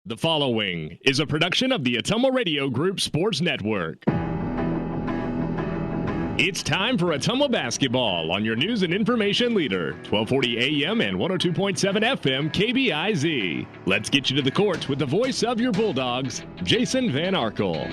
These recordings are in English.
The following is a production of the Ottumwa Radio Group Sports Network. It's time for Ottumwa basketball on your news and information leader, 1240 AM and 102.7 FM KBIZ. Let's get you to the court with the voice of your Bulldogs, Jason Van Arkel.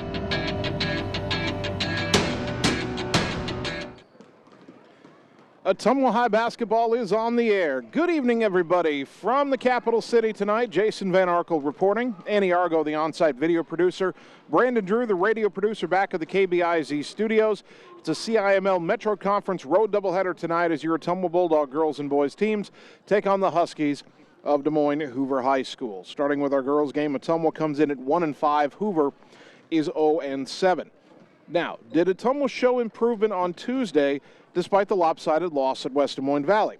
Ottumwa High basketball is on the air. Good evening, everybody. From the capital city tonight, Jason Van Arkel reporting. Annie Argo, the on-site video producer. Brandon Drew, the radio producer, back at the KBIZ studios. It's a CIML Metro Conference road doubleheader tonight as your Ottumwa Bulldog girls and boys teams take on the Huskies of Des Moines Hoover High School. Starting with our girls game, Ottumwa comes in at 1-5. Hoover is 0-7. Now, did Ottumwa show improvement on Tuesday despite the lopsided loss at West Des Moines Valley?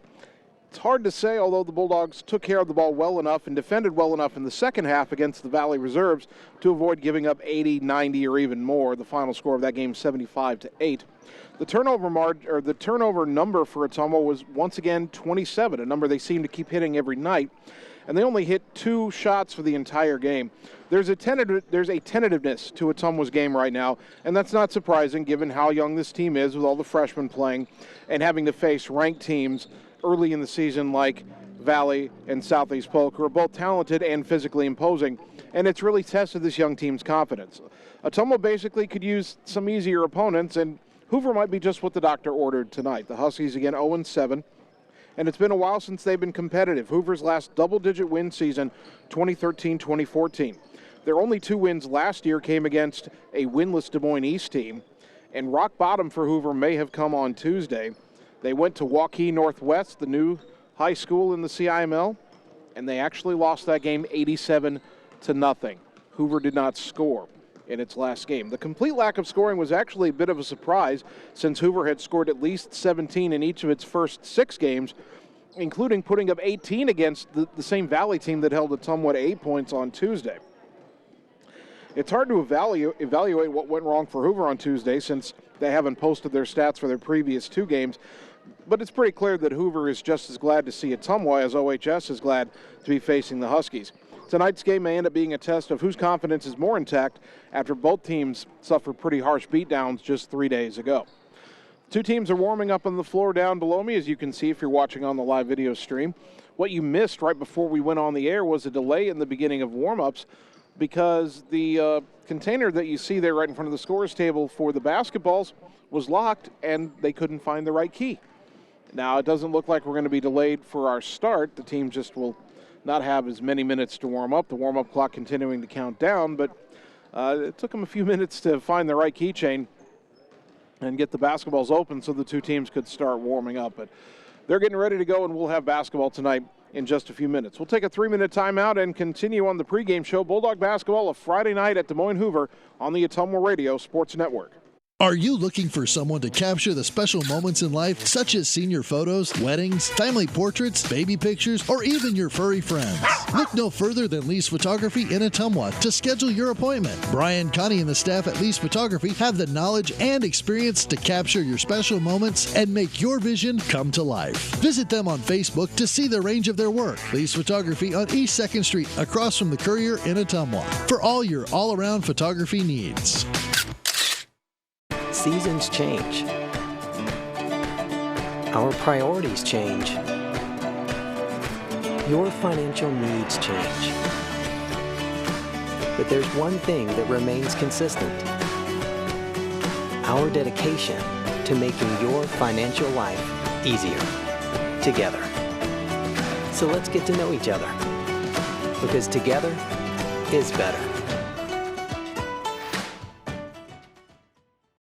It's hard to say, although the Bulldogs took care of the ball well enough and defended well enough in the second half against the Valley reserves to avoid giving up 80, 90, or even more. The final score of that game, 75-8. The turnover number for Ottumwa was once again 27, a number they seem to keep hitting every night, and they only hit 2 shots for the entire game. There's a tentativeness to Ottumwa's game right now, and that's not surprising given how young this team is with all the freshmen playing and having to face ranked teams early in the season like Valley and Southeast Polk, who are both talented and physically imposing, and it's really tested this young team's confidence. Ottumwa basically could use some easier opponents, and Hoover might be just what the doctor ordered tonight. The Huskies again 0-7. And it's been a while since they've been competitive. Hoover's last double-digit win season, 2013-2014. Their only 2 wins last year came against a winless Des Moines East team, and rock bottom for Hoover may have come on Tuesday. They went to Waukee Northwest, the new high school in the CIML, and they actually lost that game 87-0. Hoover did not score in its last game. The complete lack of scoring was actually a bit of a surprise since Hoover had scored at least 17 in each of its first 6 games, including putting up 18 against the same Valley team that held Ottumwa to 8 points on Tuesday. It's hard to evaluate what went wrong for Hoover on Tuesday since they haven't posted their stats for their previous 2 games, but it's pretty clear that Hoover is just as glad to see Ottumwa as OHS is glad to be facing the Huskies. Tonight's game may end up being a test of whose confidence is more intact after both teams suffered pretty harsh beatdowns just 3 days ago. 2 teams are warming up on the floor down below me, as you can see if you're watching on the live video stream. What you missed right before we went on the air was a delay in the beginning of warm-ups because the container that you see there right in front of the scorer's table for the basketballs was locked and they couldn't find the right key. Now, it doesn't look like we're going to be delayed for our start. The team just will not have as many minutes to warm up. The warm-up clock continuing to count down, but it took them a few minutes to find the right keychain and get the basketballs open so the 2 teams could start warming up. But they're getting ready to go, and we'll have basketball tonight in just a few minutes. We'll take a 3-minute timeout and continue on the pregame show. Bulldog basketball, a Friday night at Des Moines Hoover on the Ottumwa Radio Sports Network. Are you looking for someone to capture the special moments in life, such as senior photos, weddings, family portraits, baby pictures, or even your furry friends? Look no further than Lee's Photography in Ottumwa to schedule your appointment. Brian, Connie, and the staff at Lee's Photography have the knowledge and experience to capture your special moments and make your vision come to life. Visit them on Facebook to see the range of their work. Lee's Photography on East 2nd Street, across from the Courier in Ottumwa, for all your all-around photography needs. Seasons change. Our priorities change. Your financial needs change. But there's one thing that remains consistent: our dedication to making your financial life easier together. So let's get to know each other, because together is better.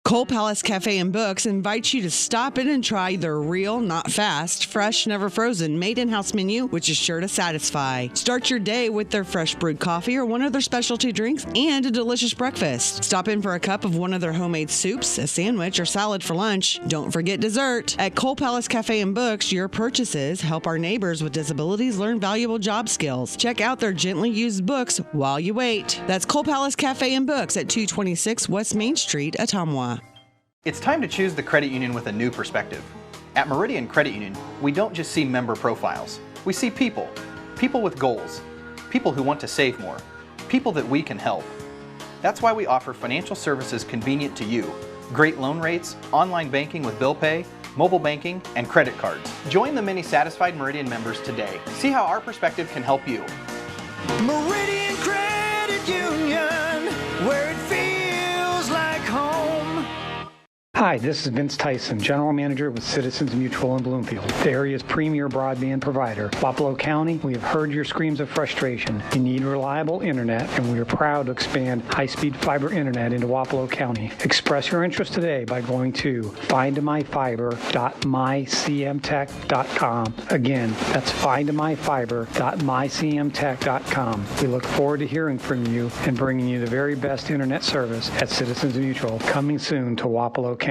Cole Palace Cafe and Books invites you to stop in and try their real, not fast, fresh, never frozen, made-in-house menu, which is sure to satisfy. Start your day with their fresh brewed coffee or one of their specialty drinks and a delicious breakfast. Stop in for a cup of one of their homemade soups, a sandwich, or salad for lunch. Don't forget dessert. At Cole Palace Cafe and Books, your purchases help our neighbors with disabilities learn valuable job skills. Check out their gently used books while you wait. That's Cole Palace Cafe and Books at 226 West Main Street, Ottumwa. It's time to choose the credit union with a new perspective. At Meridian Credit Union, we don't just see member profiles. We see people with goals, people who want to save more, people that we can help. That's why we offer financial services convenient to you. Great loan rates, online banking with bill pay, mobile banking, and credit cards. Join the many satisfied Meridian members today. See how our perspective can help you. Meridian Credit Union, where it feels like home. Hi, this is Vince Tyson, General Manager with Citizens Mutual in Bloomfield, the area's premier broadband provider. Wapello County, we have heard your screams of frustration. You need reliable internet, and we are proud to expand high-speed fiber internet into Wapello County. Express your interest today by going to findmyfiber.mycmtech.com. Again, that's findmyfiber.mycmtech.com. We look forward to hearing from you and bringing you the very best internet service at Citizens Mutual, coming soon to Wapello County.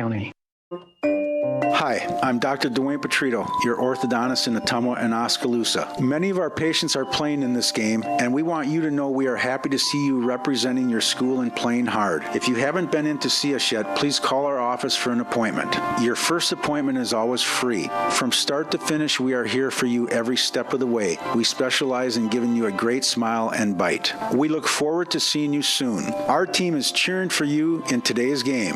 Hi, I'm Dr. Dwayne Petrito, your orthodontist in Ottumwa and Oskaloosa. Many of our patients are playing in this game, and we want you to know we are happy to see you representing your school and playing hard. If you haven't been in to see us yet, please call our office for an appointment. Your first appointment is always free. From start to finish, we are here for you every step of the way. We specialize in giving you a great smile and bite. We look forward to seeing you soon. Our team is cheering for you in today's game.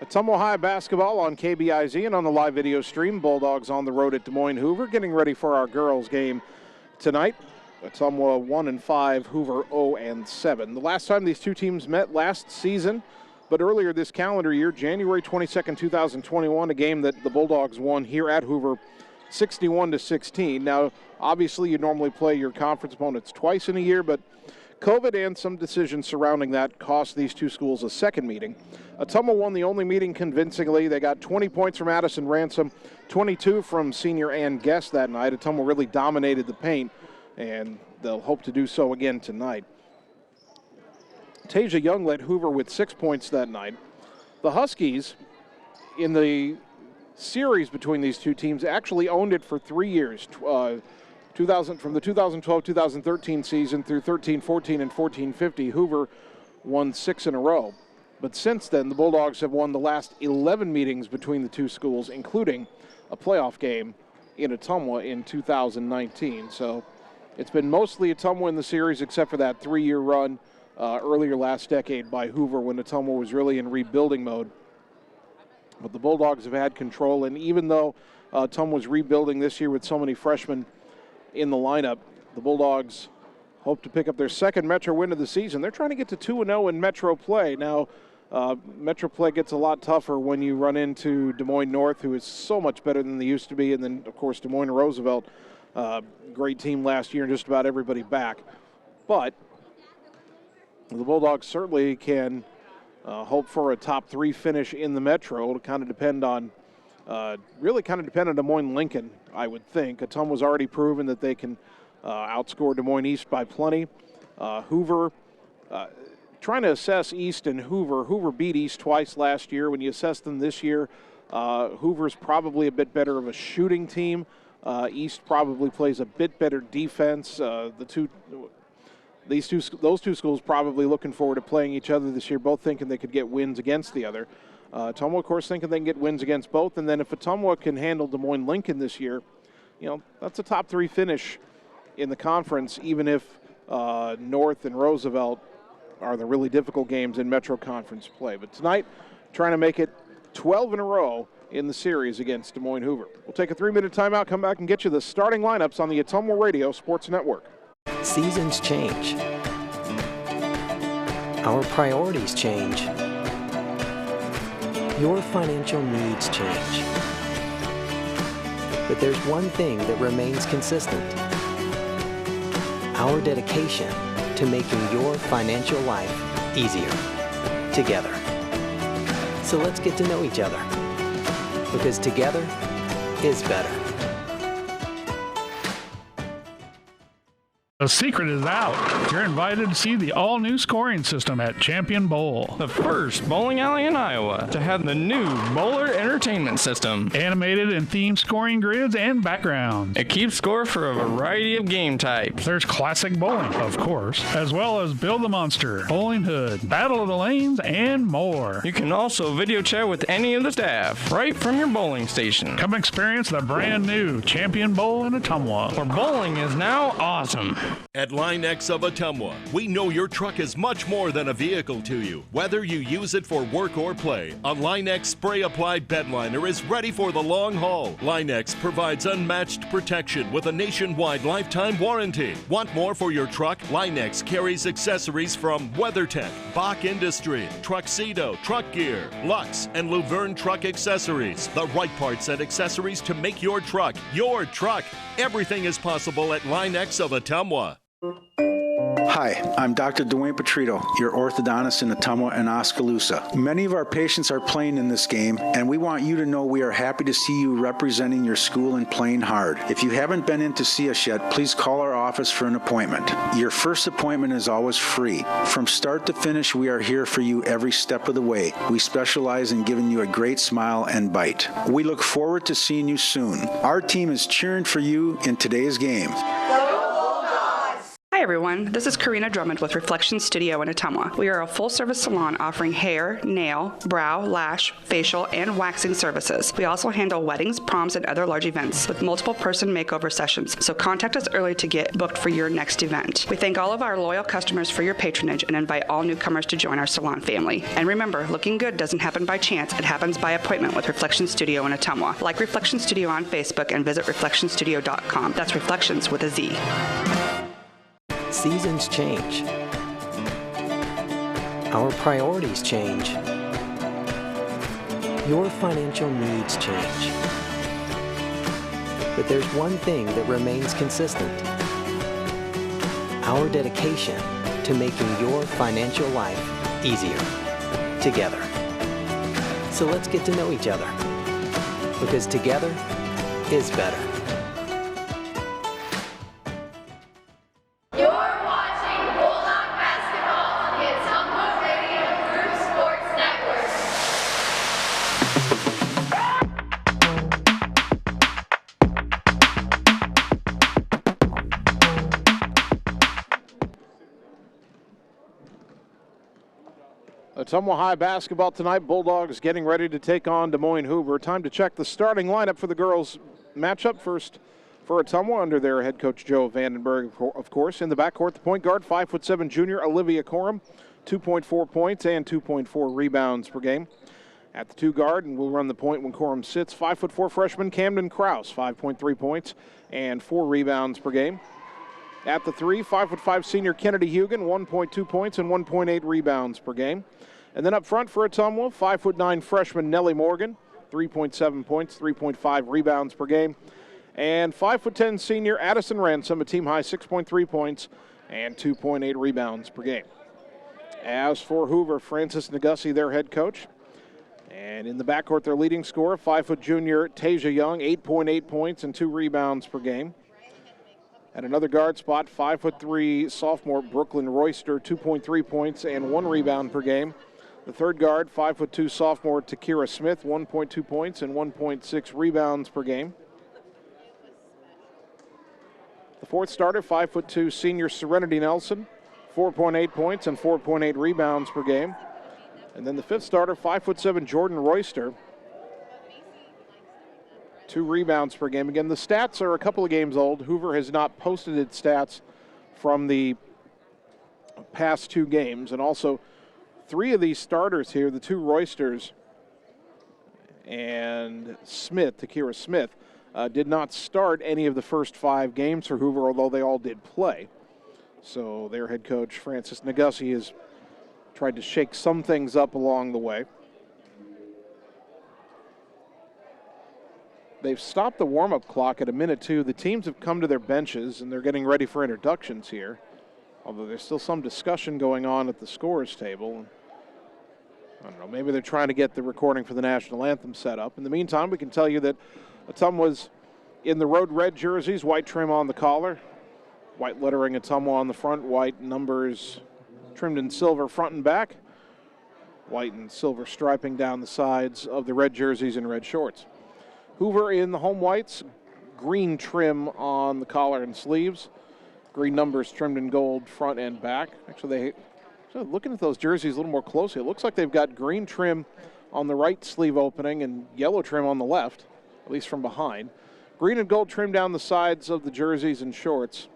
Ottumwa High basketball on KBIZ and on the live video stream. Bulldogs on the road at Des Moines Hoover, getting ready for our girls game tonight. Ottumwa 1-5, Hoover 0-7. The last time these two teams met last season, but earlier this calendar year, January 22nd, 2021, a game that the Bulldogs won here at Hoover 61-16. Now, obviously, you normally play your conference opponents twice in a year, but COVID and some decisions surrounding that cost these two schools a second meeting. Ottumwa won the only meeting convincingly. They got 20 points from Addison Ransom, 22 from senior Ann Guest that night. Ottumwa really dominated the paint, and they'll hope to do so again tonight. Tasia Young led Hoover with 6 points that night. The Huskies, in the series between these two teams, actually owned it for 3 years. From the 2012-2013 season through 13-14 and 14-15, Hoover won 6 in a row. But since then, the Bulldogs have won the last 11 meetings between the two schools, including a playoff game in Ottumwa in 2019. So it's been mostly Ottumwa in the series, except for that 3-year run earlier last decade by Hoover when Ottumwa was really in rebuilding mode. But the Bulldogs have had control, and even though Ottumwa was rebuilding this year with so many freshmen in the lineup, the Bulldogs hope to pick up their second Metro win of the season. They're trying to get to 2-0 in Metro play. Now, Metro play gets a lot tougher when you run into Des Moines North, who is so much better than they used to be, and then, of course, Des Moines Roosevelt, great team last year and just about everybody back. But the Bulldogs certainly can hope for a top 3 finish in the Metro. It'll kind of depend on really kind of depend on Des Moines Lincoln, I would think. Ottumwa's already proven that they can outscore Des Moines East by plenty. Hoover, trying to assess East and Hoover. Hoover beat East twice last year. When you assess them this year, Hoover's probably a bit better of a shooting team. East probably plays a bit better defense. Those two schools probably looking forward to playing each other this year, both thinking they could get wins against the other. Ottumwa, of course, thinking they can get wins against both. And then if Ottumwa can handle Des Moines Lincoln this year, that's a top 3 finish in the conference, even if North and Roosevelt are the really difficult games in Metro Conference play. But tonight, trying to make it 12 in a row in the series against Des Moines Hoover. We'll take a 3-minute timeout, come back and get you the starting lineups on the Ottumwa Radio Sports Network. Seasons change. Our priorities change. Your financial needs change. But there's one thing that remains consistent: our dedication to making your financial life easier together. So let's get to know each other, because together is better. The secret is out. You're invited to see the all-new scoring system at Champion Bowl. The first bowling alley in Iowa to have the new Bowler Entertainment System. Animated and themed scoring grids and backgrounds. It keeps score for a variety of game types. There's classic bowling, of course, as well as Build the Monster, Bowling Hood, Battle of the Lanes, and more. You can also video chat with any of the staff right from your bowling station. Come experience the brand new Champion Bowl in Ottumwa, where bowling is now awesome. At Line X of Ottumwa, we know your truck is much more than a vehicle to you. Whether you use it for work or play, a Line X spray-applied bedliner is ready for the long haul. Line X provides unmatched protection with a nationwide lifetime warranty. Want more for your truck? Line X carries accessories from WeatherTech, Bach Industry, Truxedo, Truck Gear, Lux, and Luverne Truck Accessories. The right parts and accessories to make your truck your truck. Everything is possible at Line X of Ottumwa. Hi, I'm Dr. Dwayne Petrito, your orthodontist in Ottumwa and Oskaloosa. Many of our patients are playing in this game, and we want you to know we are happy to see you representing your school and playing hard. If you haven't been in to see us yet, please call our office for an appointment. Your first appointment is always free. From start to finish, we are here for you every step of the way. We specialize in giving you a great smile and bite. We look forward to seeing you soon. Our team is cheering for you in today's game. Hi everyone, this is Karina Drummond with Reflection Studio in Ottumwa. We are a full-service salon offering hair, nail, brow, lash, facial, and waxing services. We also handle weddings, proms, and other large events with multiple person makeover sessions, so contact us early to get booked for your next event. We thank all of our loyal customers for your patronage and invite all newcomers to join our salon family. And remember, looking good doesn't happen by chance, it happens by appointment with Reflection Studio in Ottumwa. Like Reflection Studio on Facebook and visit reflectionstudio.com. That's Reflections with a Z. Seasons change. Our priorities change. Your financial needs change. But there's one thing that remains consistent. Our dedication to making your financial life easier together. So let's get to know each other, because together is better. Ottumwa High basketball tonight. Bulldogs getting ready to take on Des Moines Hoover. Time to check the starting lineup for the girls' matchup. First for Ottumwa under their head coach Joe Vandenberg, of course. In the backcourt, the point guard, 5'7" junior Olivia Corum, 2.4 points and 2.4 rebounds per game. At the two guard, and we'll run the point when Corum sits, 5'4" freshman Camden Krause, 5.3 points and 4 rebounds per game. At the three, 5'5" senior Kennedy Hugan, 1.2 points and 1.8 rebounds per game. And then up front for Ottumwa, 5'9" freshman Nellie Morgan, 3.7 points, 3.5 rebounds per game. And 5'10" senior Addison Ransom, a team-high 6.3 points and 2.8 rebounds per game. As for Hoover, Francis Nagussi, their head coach. And in the backcourt, their leading scorer, 5' junior Tasia Young, 8.8 points and 2 rebounds per game. At another guard spot, 5'3" sophomore Brooklyn Royster, 2.3 points and 1 rebound per game. The third guard, 5'2" sophomore Takira Smith, 1.2 points and 1.6 rebounds per game. The fourth starter, 5'2" senior Serenity Nelson, 4.8 points and 4.8 rebounds per game. And then the fifth starter, 5'7" Jordan Royster, 2 rebounds per game. Again, the stats are a couple of games old. Hoover has not posted its stats from the past 2 games. And also, 3 of these starters here, the 2 Roysters and Smith, Takira Smith, did not start any of the first 5 games for Hoover, although they all did play. So their head coach, Francis Nagussi, has tried to shake some things up along the way. They've stopped the warm-up clock at 1:02. The teams have come to their benches, and they're getting ready for introductions here, although there's still some discussion going on at the scorers table. I don't know, maybe they're trying to get the recording for the national anthem set up. In the meantime, we can tell you that Ottumwa's in the road red jerseys, white trim on the collar, White lettering Ottumwa on the front, white numbers trimmed in silver front and back. White and silver striping down the sides of the red jerseys and red shorts. Hoover in the home whites, green trim on the collar and sleeves. Green numbers trimmed in gold front and back. Actually, looking at those jerseys a little more closely, it looks like they've got green trim on the right sleeve opening and yellow trim on the left, at least from behind. Green and gold trim down the sides of the jerseys and shorts.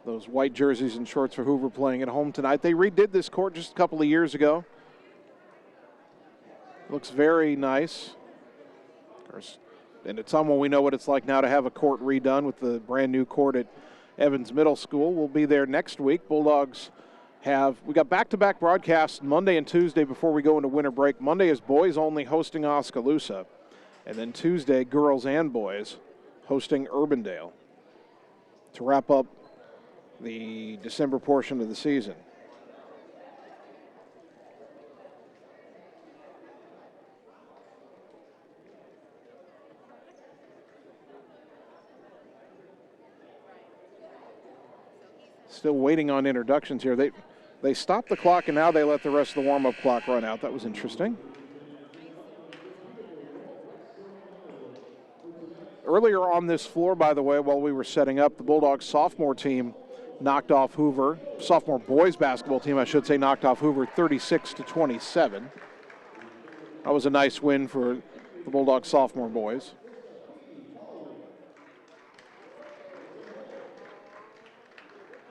Those white jerseys and shorts for Hoover playing at home tonight. They redid this court just a couple of years ago. Looks very nice. Of course, in Ottumwa, we know what it's like now to have a court redone with the brand new court at Evans Middle School. We'll be there next week. Bulldogs we got back-to-back broadcasts Monday and Tuesday before we go into winter break. Monday is boys only hosting Oskaloosa, and then Tuesday, girls and boys hosting Urbandale to wrap up the December portion of the season. Still waiting on introductions here. They stopped the clock and now they let the rest of the warm-up clock run out. That was interesting. Earlier on this floor, by the way, while we were setting up, the Bulldogs sophomore team knocked off Hoover. Sophomore boys basketball team, I should say, knocked off Hoover 36-27. That was a nice win for the Bulldogs sophomore boys.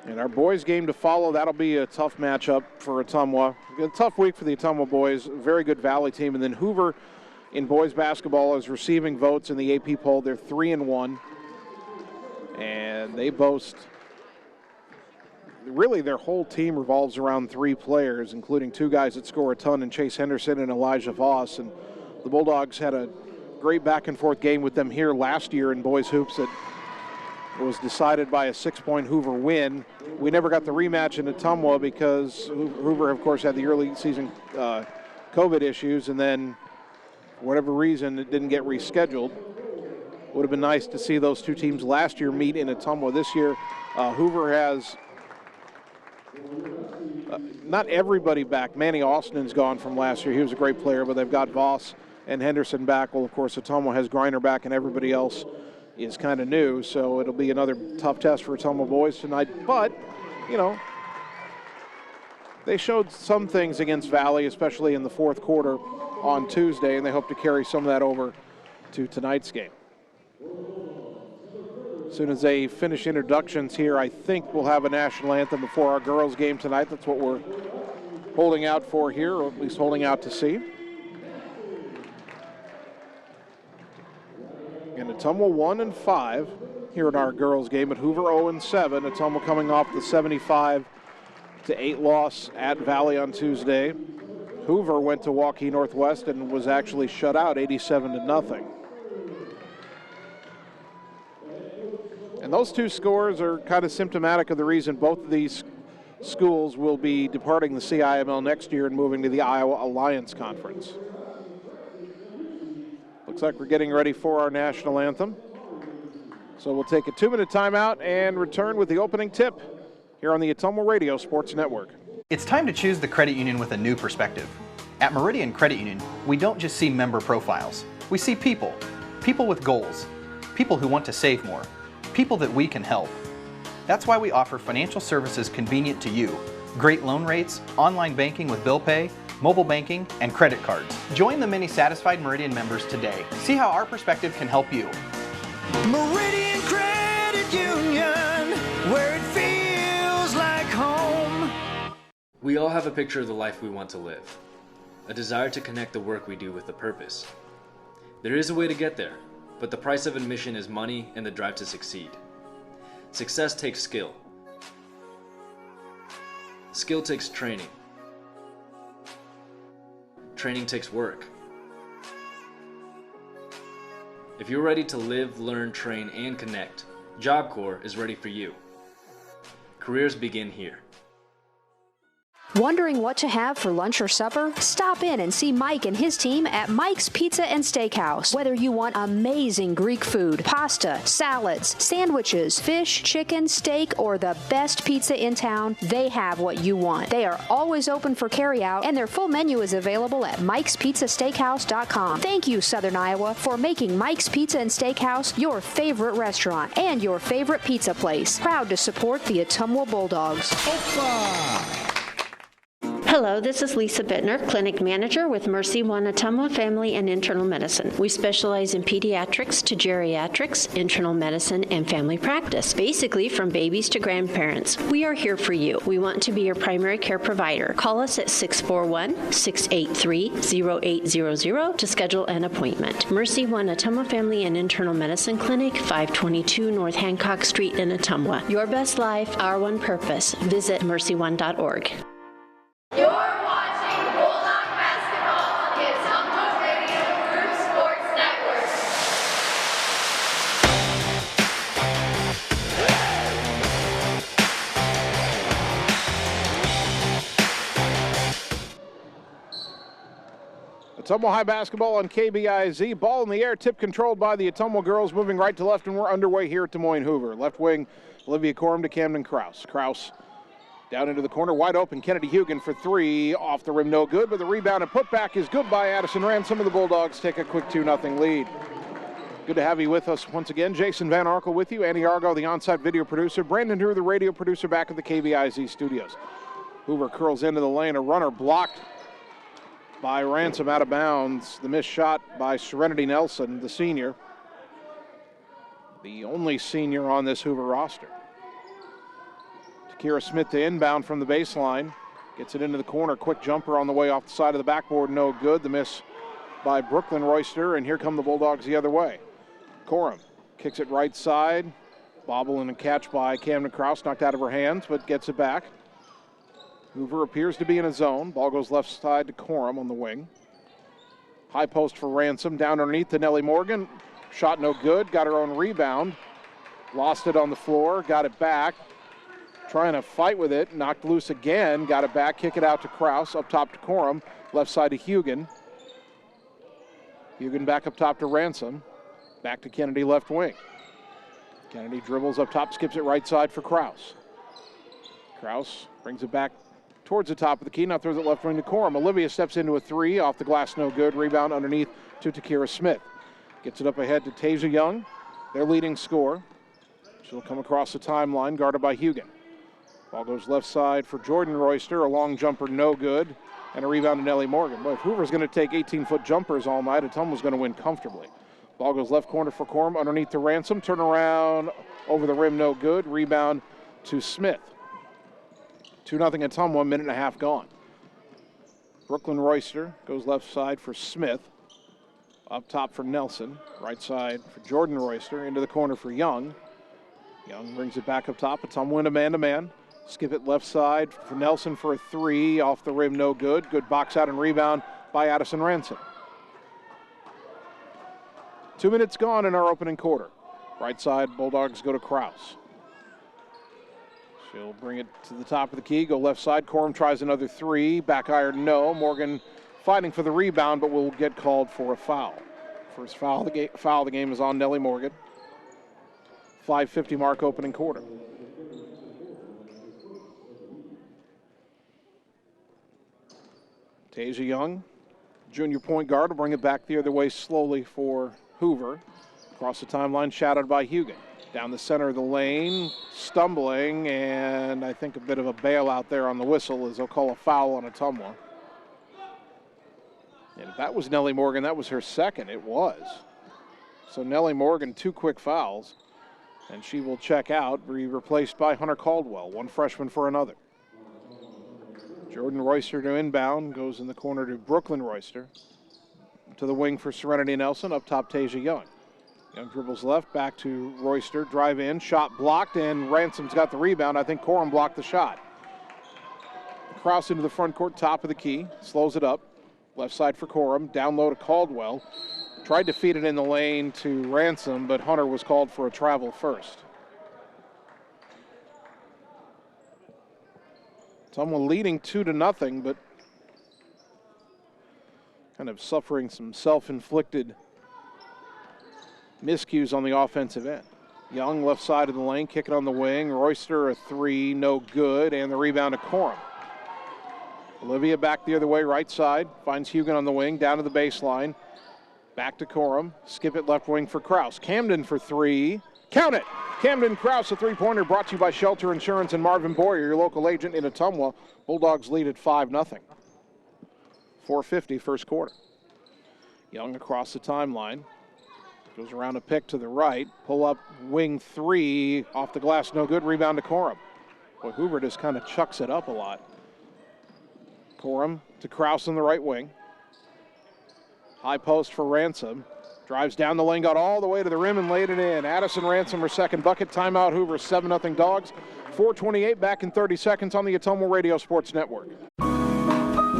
And our boys game to follow, that'll be a tough matchup for Ottumwa. A tough week for the Ottumwa boys, very good Valley team. And then Hoover in boys basketball is receiving votes in the AP poll. They're 3-1. And they boast, really their whole team revolves around three players, including two guys that score a ton in Chase Henderson and Elijah Voss. And the Bulldogs had a great back and forth game with them here last year in boys hoops that was decided by a 6-point Hoover win. We never got the rematch in Ottumwa because Hoover, of course, had the early season COVID issues, and then for whatever reason, it didn't get rescheduled. Would have been nice to see those two teams last year meet in Ottumwa. This year, Hoover has not everybody back. Manny Austin's gone from last year. He was a great player, but they've got Voss and Henderson back. Well, of course, Ottumwa has Griner back, and everybody else is kind of new, so it'll be another tough test for Ottumwa boys tonight. But, you know, they showed some things against Valley, especially in the fourth quarter on Tuesday, and they hope to carry some of that over to tonight's game. As soon as they finish introductions here, I think we'll have a national anthem before our girls' game tonight. That's what we're holding out for here, or at least holding out to see. And Ottumwa 1-5 here in our girls' game, at Hoover 0-7. Ottumwa coming off the 75-8 loss at Valley on Tuesday. Hoover went to Waukee Northwest and was actually shut out 87-0. And those two scores are kind of symptomatic of the reason both of these schools will be departing the CIML next year and moving to the Iowa Alliance Conference. Looks like we're getting ready for our national anthem. So we'll take a 2-minute timeout and return with the opening tip here on the Ottumwa Radio Sports Network. It's time to choose the credit union with a new perspective. At Meridian Credit Union, we don't just see member profiles. We see people. People with goals. People who want to save more. People that we can help. That's why we offer financial services convenient to you. Great loan rates, online banking with bill pay, mobile banking, and credit cards. Join the many satisfied Meridian members today. See how our perspective can help you. Meridian Credit Union, where it feels like home. We all have a picture of the life we want to live, a desire to connect the work we do with a purpose. There is a way to get there, but the price of admission is money and the drive to succeed. Success takes skill. Skill takes training. Training takes work. If you're ready to live, learn, train, and connect, Job Corps is ready for you. Careers begin here. Wondering what to have for lunch or supper? Stop in and see Mike and his team at Mike's Pizza and Steakhouse. Whether you want amazing Greek food, pasta, salads, sandwiches, fish, chicken, steak, or the best pizza in town, they have what you want. They are always open for carryout, and their full menu is available at Mike'sPizzaSteakhouse.com. Thank you, Southern Iowa, for making Mike's Pizza and Steakhouse your favorite restaurant and your favorite pizza place. Proud to support the Ottumwa Bulldogs. Hello, this is Lisa Bittner, Clinic Manager with Mercy One Ottumwa Family and Internal Medicine. We specialize in pediatrics to geriatrics, internal medicine, and family practice, basically from babies to grandparents. We are here for you. We want to be your primary care provider. Call us at 641-683-0800 to schedule an appointment. Mercy One Ottumwa Family and Internal Medicine Clinic, 522 North Hancock Street in Ottumwa. Your best life, our one purpose. Visit mercyone.org. You're watching Bulldog basketball on the Ottumwa Radio Group Sports Network. Ottumwa High basketball on KBIZ. Ball in the air, tip controlled by the Ottumwa girls, moving right to left, and we're underway here at Des Moines Hoover. Left wing, Olivia Corum to Camden Kraus. Kraus down into the corner, wide open. Kennedy Hugan for three. Off the rim, no good, but the rebound and putback is good by Addison Ransom, and the Bulldogs take a quick 2-0 lead. Good to have you with us once again. Jason Van Arkel with you. Andy Argo, the on-site video producer. Brandon Drew, the radio producer, back at the KBIZ studios. Hoover curls into the lane. A runner blocked by Ransom out of bounds. The missed shot by Serenity Nelson, the senior. The only senior on this Hoover roster. Kira Smith to inbound from the baseline. Gets it into the corner. Quick jumper on the way off the side of the backboard. No good. The miss by Brooklyn Royster. And here come the Bulldogs the other way. Corum kicks it right side. Bobble and a catch by Camden Kraus. Knocked out of her hands, but gets it back. Hoover appears to be in a zone. Ball goes left side to Corum on the wing. High post for Ransom. Down underneath to Nellie Morgan. Shot no good. Got her own rebound. Lost it on the floor. Got it back. Trying to fight with it, knocked loose again, got it back, kick it out to Kraus, up top to Corum, left side to Hugan. Hugan back up top to Ransom, back to Kennedy left wing. Kennedy dribbles up top, skips it right side for Kraus. Kraus brings it back towards the top of the key, now throws it left wing to Corum. Olivia steps into a three, off the glass, no good, rebound underneath to Takira Smith. Gets it up ahead to Tasia Young, their leading scorer. She'll come across the timeline, guarded by Hugan. Ball goes left side for Jordan Royster. A long jumper, no good. And a rebound to Nellie Morgan. But if Hoover's going to take 18-foot jumpers all night, Ottumwa's going to win comfortably. Ball goes left corner for Corum, underneath to Ransom. Turn around, over the rim, no good. Rebound to Smith. 2-0 Ottumwa, minute and a half gone. Brooklyn Royster goes left side for Smith. Up top for Nelson. Right side for Jordan Royster. Into the corner for Young. Young brings it back up top. Ottumwa win a man-to-man. Skip it left side for Nelson for a three. Off the rim, no good. Good box out and rebound by Addison Ransom. 2 minutes gone in our opening quarter. Right side, Bulldogs go to Kraus. She'll bring it to the top of the key, go left side. Corum tries another three. Back iron, no. Morgan fighting for the rebound, but will get called for a foul. First foul of the game is on Nellie Morgan. 5:50 mark opening quarter. Tasia Young, junior point guard, will bring it back the other way slowly for Hoover. Across the timeline, shouted by Hugan. Down the center of the lane, stumbling, and I think a bit of a bailout there on the whistle as they'll call a foul on Ottumwa. And if that was Nellie Morgan, that was her second. It was. So Nellie Morgan, 2 quick fouls, and she will check out, be replaced by Hunter Caldwell, one freshman for another. Jordan Royster to inbound, goes in the corner to Brooklyn Royster. To the wing for Serenity Nelson, up top Tasia Young. Young dribbles left, back to Royster, drive in, shot blocked, and Ransom's got the rebound. I think Corum blocked the shot. Cross into the front court, top of the key, slows it up. Left side for Corum, down low to Caldwell. Tried to feed it in the lane to Ransom, but Hunter was called for a travel first. Someone leading 2-0, but kind of suffering some self-inflicted miscues on the offensive end. Young, left side of the lane, kicking on the wing. Royster, a three, no good, and the rebound to Corum. Olivia back the other way, right side, finds Hugan on the wing, down to the baseline. Back to Corum, skip it left wing for Kraus. Camden for three, count it! Camden Kraus, a three-pointer brought to you by Shelter Insurance and Marvin Boyer, your local agent in Ottumwa. Bulldogs lead at 5-0. 4:50 first quarter. Young across the timeline. Goes around a pick to the right. Pull up wing three. Off the glass, no good. Rebound to Corum. Boy, Hoover just kind of chucks it up a lot. Corum to Kraus on the right wing. High post for Ransom. Drives down the lane, got all the way to the rim and laid it in. Addison Ransom, her second bucket. Timeout, Hoover, 7-0 Dogs. 4:28 back in 30 seconds on the Ottumwa Radio Sports Network.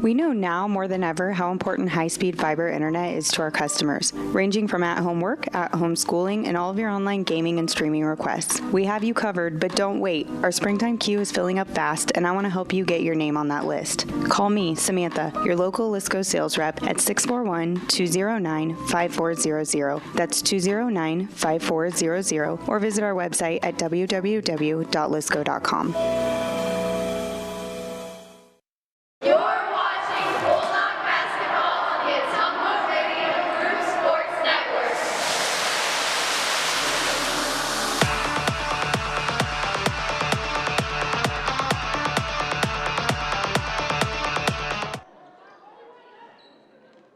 We know now more than ever how important high-speed fiber internet is to our customers, ranging from at-home work, at-home schooling, and all of your online gaming and streaming requests. We have you covered, but don't wait. Our springtime queue is filling up fast, and I want to help you get your name on that list. Call me, Samantha, your local Lisco sales rep at 641-209-5400. That's 209-5400, or visit our website at www.lisco.com.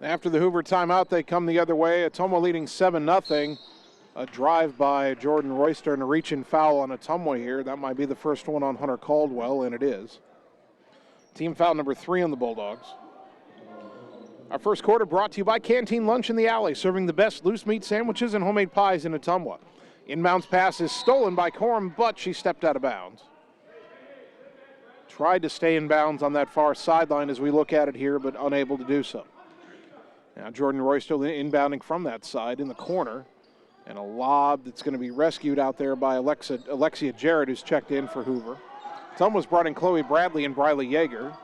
After the Hoover timeout, they come the other way. Ottumwa leading 7-0. A drive by Jordan Royster and a reach-in foul on Ottumwa here. That might be the first one on Hunter Caldwell, and it is. Team foul number 3 on the Bulldogs. Our first quarter brought to you by Canteen Lunch in the Alley, serving the best loose meat sandwiches and homemade pies in Ottumwa. Inbounds pass is stolen by Corum, but she stepped out of bounds. Tried to stay in bounds on that far sideline as we look at it here, but unable to do so. Now Jordan Royster inbounding from that side in the corner. And a lob that's going to be rescued out there by Alexia Jarrett, who's checked in for Hoover. Ottumwa's brought in Chloe Bradley and Briley Yeager.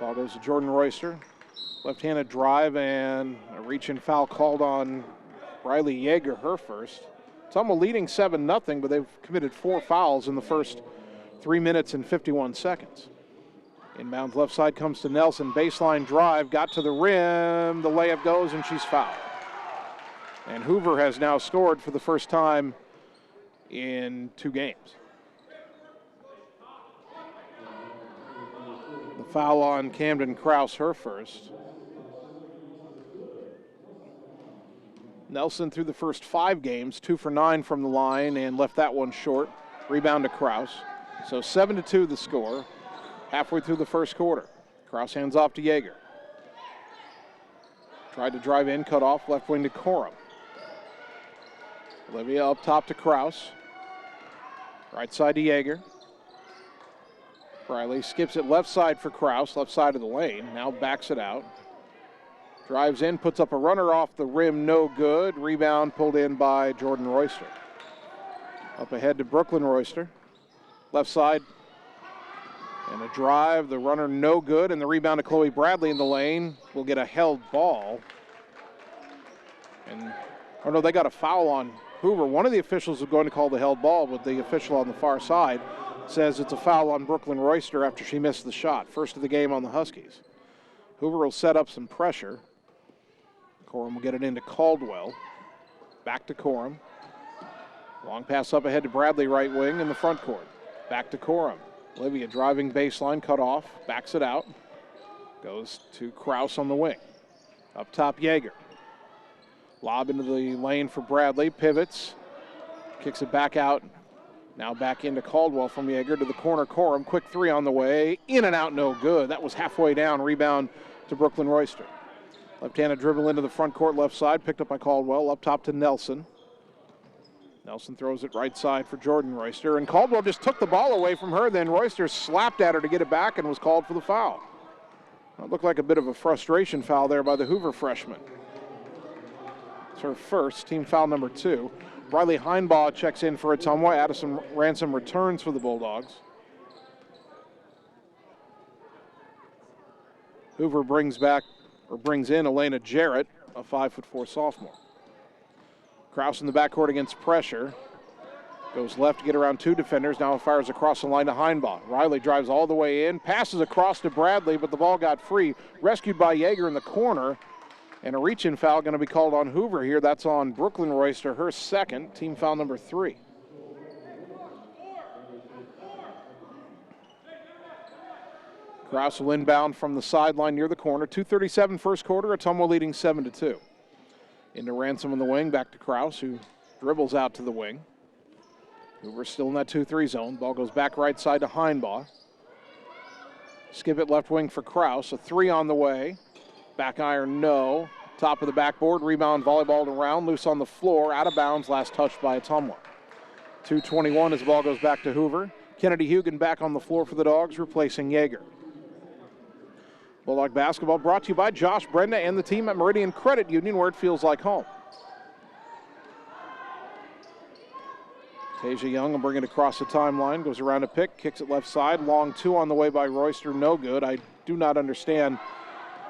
Ball goes to Jordan Royster. Left-handed drive and a reach-in foul called on Briley Yeager, her first. Ottumwa leading 7-0, but they've committed 4 fouls in the first 3 minutes and 51 seconds. Inbounds left side comes to Nelson. Baseline drive, got to the rim. The layup goes, and she's fouled. And Hoover has now scored for the first time in 2 games. The foul on Camden Kraus, her first. Nelson through the first 5 games, 2 for 9 from the line and left that one short. Rebound to Kraus. So 7-2 the score. Halfway through the first quarter. Kraus hands off to Yeager. Tried to drive in, cut off, left wing to Corum. Olivia up top to Kraus. Right side to Yeager. Briley skips it left side for Kraus, left side of the lane. Now backs it out. Drives in, puts up a runner off the rim, no good. Rebound pulled in by Jordan Royster. Up ahead to Brooklyn Royster. Left side. And a drive, the runner no good, and the rebound to Chloe Bradley in the lane will get a held ball. And, oh no, they got a foul on Hoover. One of the officials is going to call the held ball, but the official on the far side says it's a foul on Brooklyn Royster after she missed the shot. First of the game on the Huskies. Hoover will set up some pressure. Corum will get it into Caldwell. Back to Corum. Long pass up ahead to Bradley, right wing in the front court. Back to Corum. Olivia driving baseline, cut off, backs it out. Goes to Kraus on the wing. Up top, Yeager. Lob into the lane for Bradley, pivots, kicks it back out. Now back into Caldwell from Yeager to the corner, Corum. Quick 3 on the way, in and out, no good. That was halfway down, rebound to Brooklyn Royster. Left-handed dribble into the front court, left side, picked up by Caldwell, up top to Nelson. Nelson throws it right side for Jordan Royster, and Caldwell just took the ball away from her. Then Royster slapped at her to get it back and was called for the foul. It looked like a bit of a frustration foul there by the Hoover freshman. It's her first, team foul number 2. Riley Heinbaugh checks in for Ottumwa. Addison Ransom returns for the Bulldogs. Hoover brings in Elena Jarrett, a 5'4" sophomore. Kraus in the backcourt against pressure. Goes left to get around two defenders. Now fires across the line to Heinbaugh. Riley drives all the way in. Passes across to Bradley, but the ball got free. Rescued by Yeager in the corner. And a reach-in foul going to be called on Hoover here. That's on Brooklyn Royster, her second. Team foul number 3. Kraus will inbound from the sideline near the corner. 2:37 first quarter. Ottumwa leading 7-2. Into Ransom in the wing. Back to Kraus, who dribbles out to the wing. Hoover still in that 2-3 zone. Ball goes back right side to Heinbaugh. Skip it left wing for Kraus. A 3 on the way. Back iron, no. Top of the backboard. Rebound, volleyballed around. Loose on the floor. Out of bounds. Last touch by Ottumwa. 2:21 as the ball goes back to Hoover. Kennedy Hugan back on the floor for the Dogs, replacing Yeager. Bulldog basketball brought to you by Josh Brenda and the team at Meridian Credit Union, where it feels like home. Tasia Young will bring it across the timeline, goes around a pick, kicks it left side. Long 2 on the way by Royster, no good. I do not understand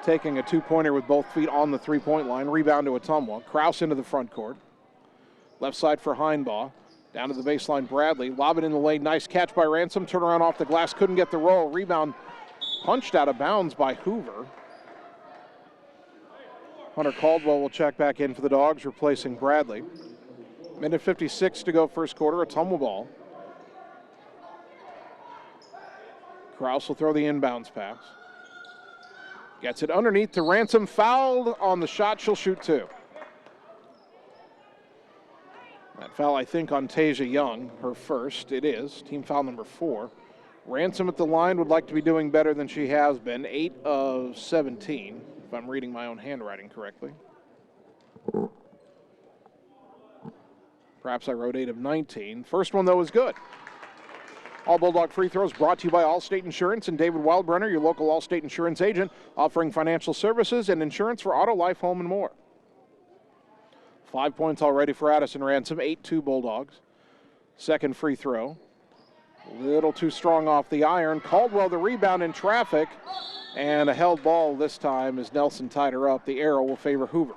taking a 2-pointer with both feet on the 3-point line. Rebound to Ottumwa. Kraus into the front court. Left side for Heinbaugh. Down to the baseline, Bradley. Lob it in the lane. Nice catch by Ransom. Turnaround off the glass. Couldn't get the roll. Rebound punched out of bounds by Hoover. Hunter Caldwell will check back in for the Dogs, replacing Bradley. Minute 56 to go first quarter. Ottumwa ball. Kraus will throw the inbounds pass. Gets it underneath to Ransom. Fouled on the shot. She'll shoot 2. That foul, I think, on Tasia Young, her first. It is. Team foul number 4. Ransom at the line would like to be doing better than she has been. 8 of 17, if I'm reading my own handwriting correctly. Perhaps I wrote 8 of 19. First one, though, is good. All Bulldog free throws brought to you by Allstate Insurance and David Wildbrenner, your local Allstate Insurance agent, offering financial services and insurance for auto, life, home, and more. 5 points already for Addison Ransom, 8-2 Bulldogs. Second free throw. A little too strong off the iron. Caldwell the rebound in traffic, and a held ball this time as Nelson tied her up. The arrow will favor Hoover.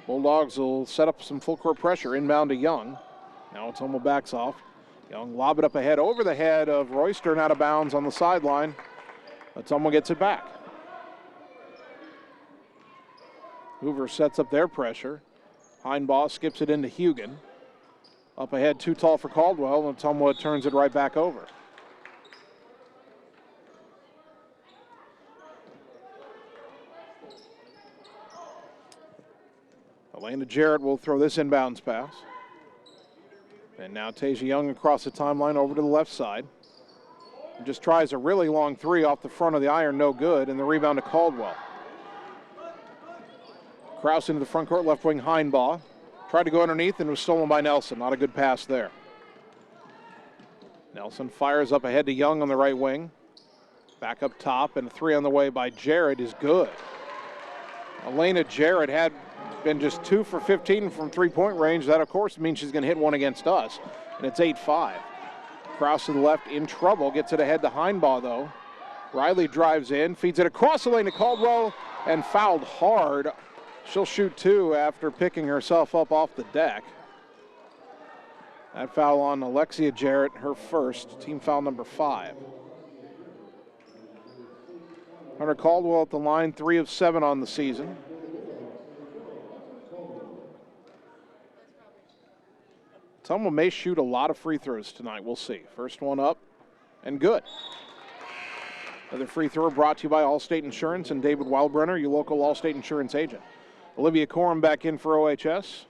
Bulldogs will set up some full court pressure. Inbound to Young. Now Ottumwa backs off. Young lob it up ahead over the head of Royster and out of bounds on the sideline. Ottumwa gets it back. Hoover sets up their pressure. Heinbaugh skips it into Hugan. Up ahead, too tall for Caldwell, and Ottumwa turns it right back over. Elena Jarrett will throw this inbounds pass. And now Tasia Young across the timeline over to the left side. Just tries a really long 3 off the front of the iron, no good, and the rebound to Caldwell. Kraus into the front court, left wing Heinbaugh. Tried to go underneath and was stolen by Nelson. Not a good pass there. Nelson fires up ahead to Young on the right wing. Back up top, and a 3 on the way by Jarrett is good. Elena Jarrett had been just 2 for 15 from 3-point range. That, of course, means she's going to hit one against us, and it's 8-5. Kraus to the left in trouble. Gets it ahead to Heinbaugh, though. Riley drives in, feeds it across the lane to Caldwell, and fouled hard. She'll shoot 2 after picking herself up off the deck. That foul on Alexia Jarrett, her first, team foul number 5. Hunter Caldwell at the line, 3 of 7 on the season. Ottumwa may shoot a lot of free throws tonight. We'll see. First one up and good. Another free throw brought to you by Allstate Insurance and David Wildbrenner, your local Allstate Insurance agent. Olivia Corum back in for OHS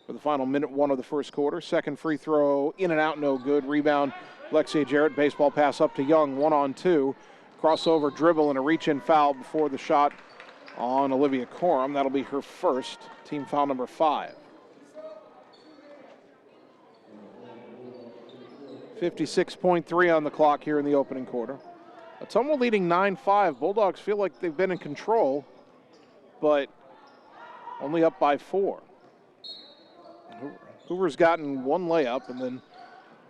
for the final minute 1 of the first quarter. Second free throw in and out, no good. Rebound, Alexia Jarrett. Baseball pass up to Young, 1-on-2. Crossover dribble and a reach-in foul before the shot on Olivia Corum. That'll be her first, team foul number 5. 56.3 on the clock here in the opening quarter. Ottumwa leading 9-5. Bulldogs feel like they've been in control, but only up by 4. Hoover's gotten 1 layup and then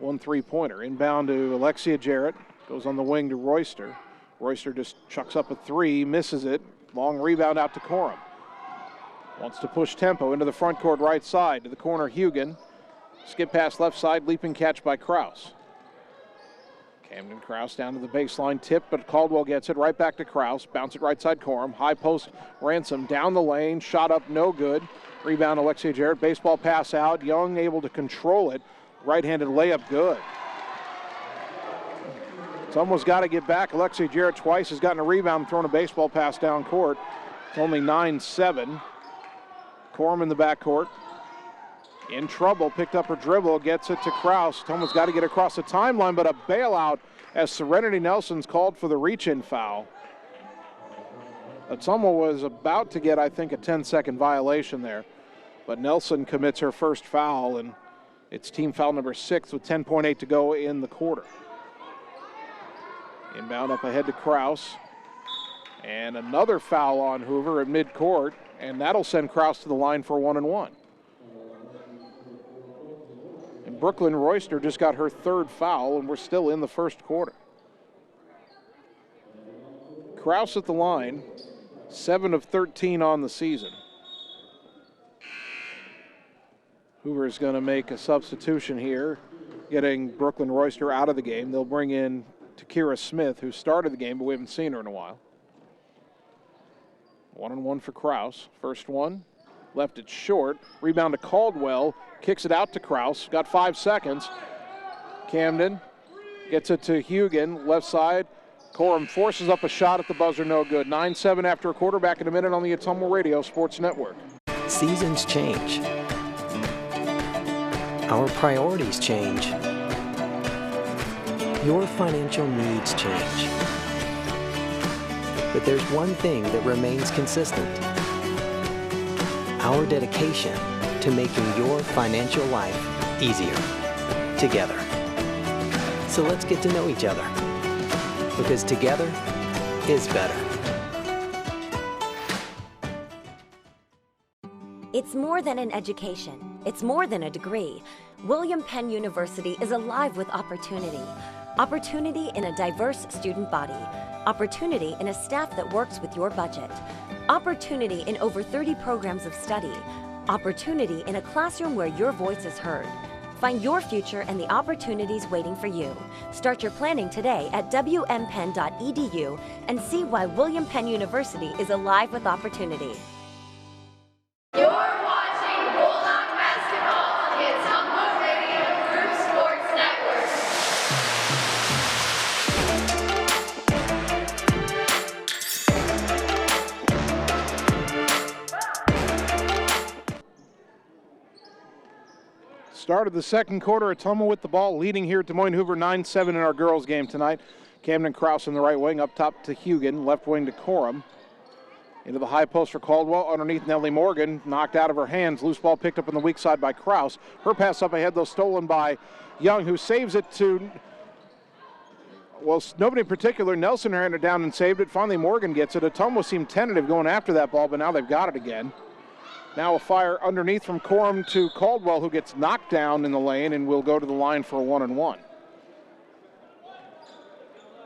one three-pointer. Inbound to Alexia Jarrett. Goes on the wing to Royster. Royster just chucks up a three, misses it. Long rebound out to Corum. Wants to push tempo into the front court right side to the corner, Hugan. Skip pass left side, leaping catch by Kraus. Camden Kraus down to the baseline, tip, but Caldwell gets it right back to Kraus. Bounce it right side, Corum. High post, Ransom down the lane, shot up, no good. Rebound, Alexia Jarrett. Baseball pass out. Young able to control it. Right-handed layup, good. It's almost got to get back. Alexia Jarrett twice has gotten a rebound, thrown a baseball pass down court. It's only 9-7. Corum in the backcourt. In trouble, picked up her dribble, gets it to Kraus. Ottumwa's got to get across the timeline, but a bailout as Serenity Nelson's called for the reach-in foul. Ottumwa was about to get, I think, a 10-second violation there, but Nelson commits her first foul, and it's team foul number 6 with 10.8 to go in the quarter. Inbound up ahead to Kraus. And another foul on Hoover at midcourt, and that'll send Kraus to the line for 1-1. And Brooklyn Royster just got her third foul, and we're still in the first quarter. Kraus at the line, 7 of 13 on the season. Hoover is going to make a substitution here, getting Brooklyn Royster out of the game. They'll bring in Takira Smith, who started the game, but we haven't seen her in a while. 1-on-1 for Kraus. First one, left it short. Rebound to Caldwell, kicks it out to Kraus. Got 5 seconds. Camden gets it to Hugan, left side. Corum forces up a shot at the buzzer, no good. 9-7 after a quarter, back in a minute on the Ottumwa Radio Sports Network. Seasons change. Our priorities change. Your financial needs change. But there's one thing that remains consistent. Our dedication to making your financial life easier together. So let's get to know each other, because together is better. It's more than an education. It's more than a degree. William Penn University is alive with opportunity. Opportunity in a diverse student body. Opportunity in a staff that works with your budget. Opportunity in over 30 programs of study. Opportunity in a classroom where your voice is heard. Find your future and the opportunities waiting for you. Start your planning today at wmpenn.edu and see why William Penn University is alive with opportunity. You're watching Bulldog Basketball on the Ottumwa Radio Group Sports Network. Start of the second quarter, Ottumwa with the ball, leading here at Des Moines Hoover 9-7 in our girls game tonight. Camden Kraus in the right wing, up top to Hugan, left wing to Corum. Into the high post for Caldwell, underneath Nellie Morgan, knocked out of her hands. Loose ball picked up on the weak side by Kraus. Her pass up ahead, though, stolen by Young, who saves it to, well, nobody in particular. Nelson ran it down and saved it. Finally, Morgan gets it. Ottumwa seemed tentative going after that ball, but now they've got it again. Now a fire underneath from Corum to Caldwell, who gets knocked down in the lane and will go to the line for a 1-on-1.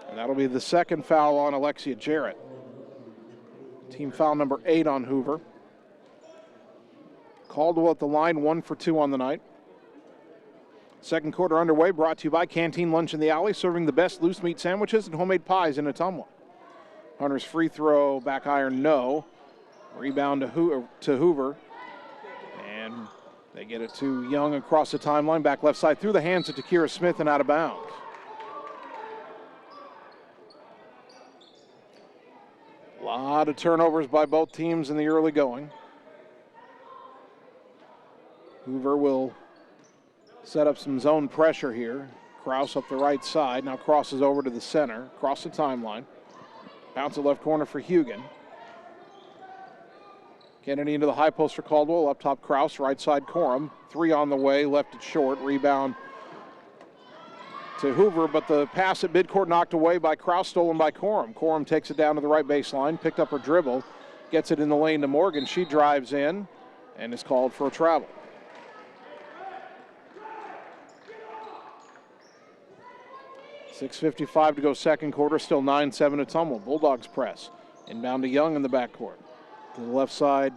And that'll be the second foul on Alexia Jarrett. Team foul number 8 on Hoover. Caldwell at the line, 1 for 2 on the night. Second quarter underway, brought to you by Canteen Lunch in the Alley, serving the best loose meat sandwiches and homemade pies in Ottumwa. Hunter's free throw, back iron, no. Rebound to Hoover. And they get it to Young across the timeline, back left side, through the hands of Takira Smith and out of bounds. A lot of turnovers by both teams in the early going. Hoover will set up some zone pressure here. Kraus up the right side, now crosses over to the center, across the timeline. Bounce it left corner for Hugan. Kennedy into the high post for Caldwell, up top Kraus, right side Corum. 3 on the way, left it short, rebound to Hoover, but the pass at midcourt knocked away by Kraus, stolen by Corum. Corum takes it down to the right baseline, picked up her dribble, gets it in the lane to Morgan. She drives in and is called for a travel. 6:55 to go second quarter, still 9-7 Ottumwa. Bulldogs press. Inbound to Young in the backcourt. To the left side,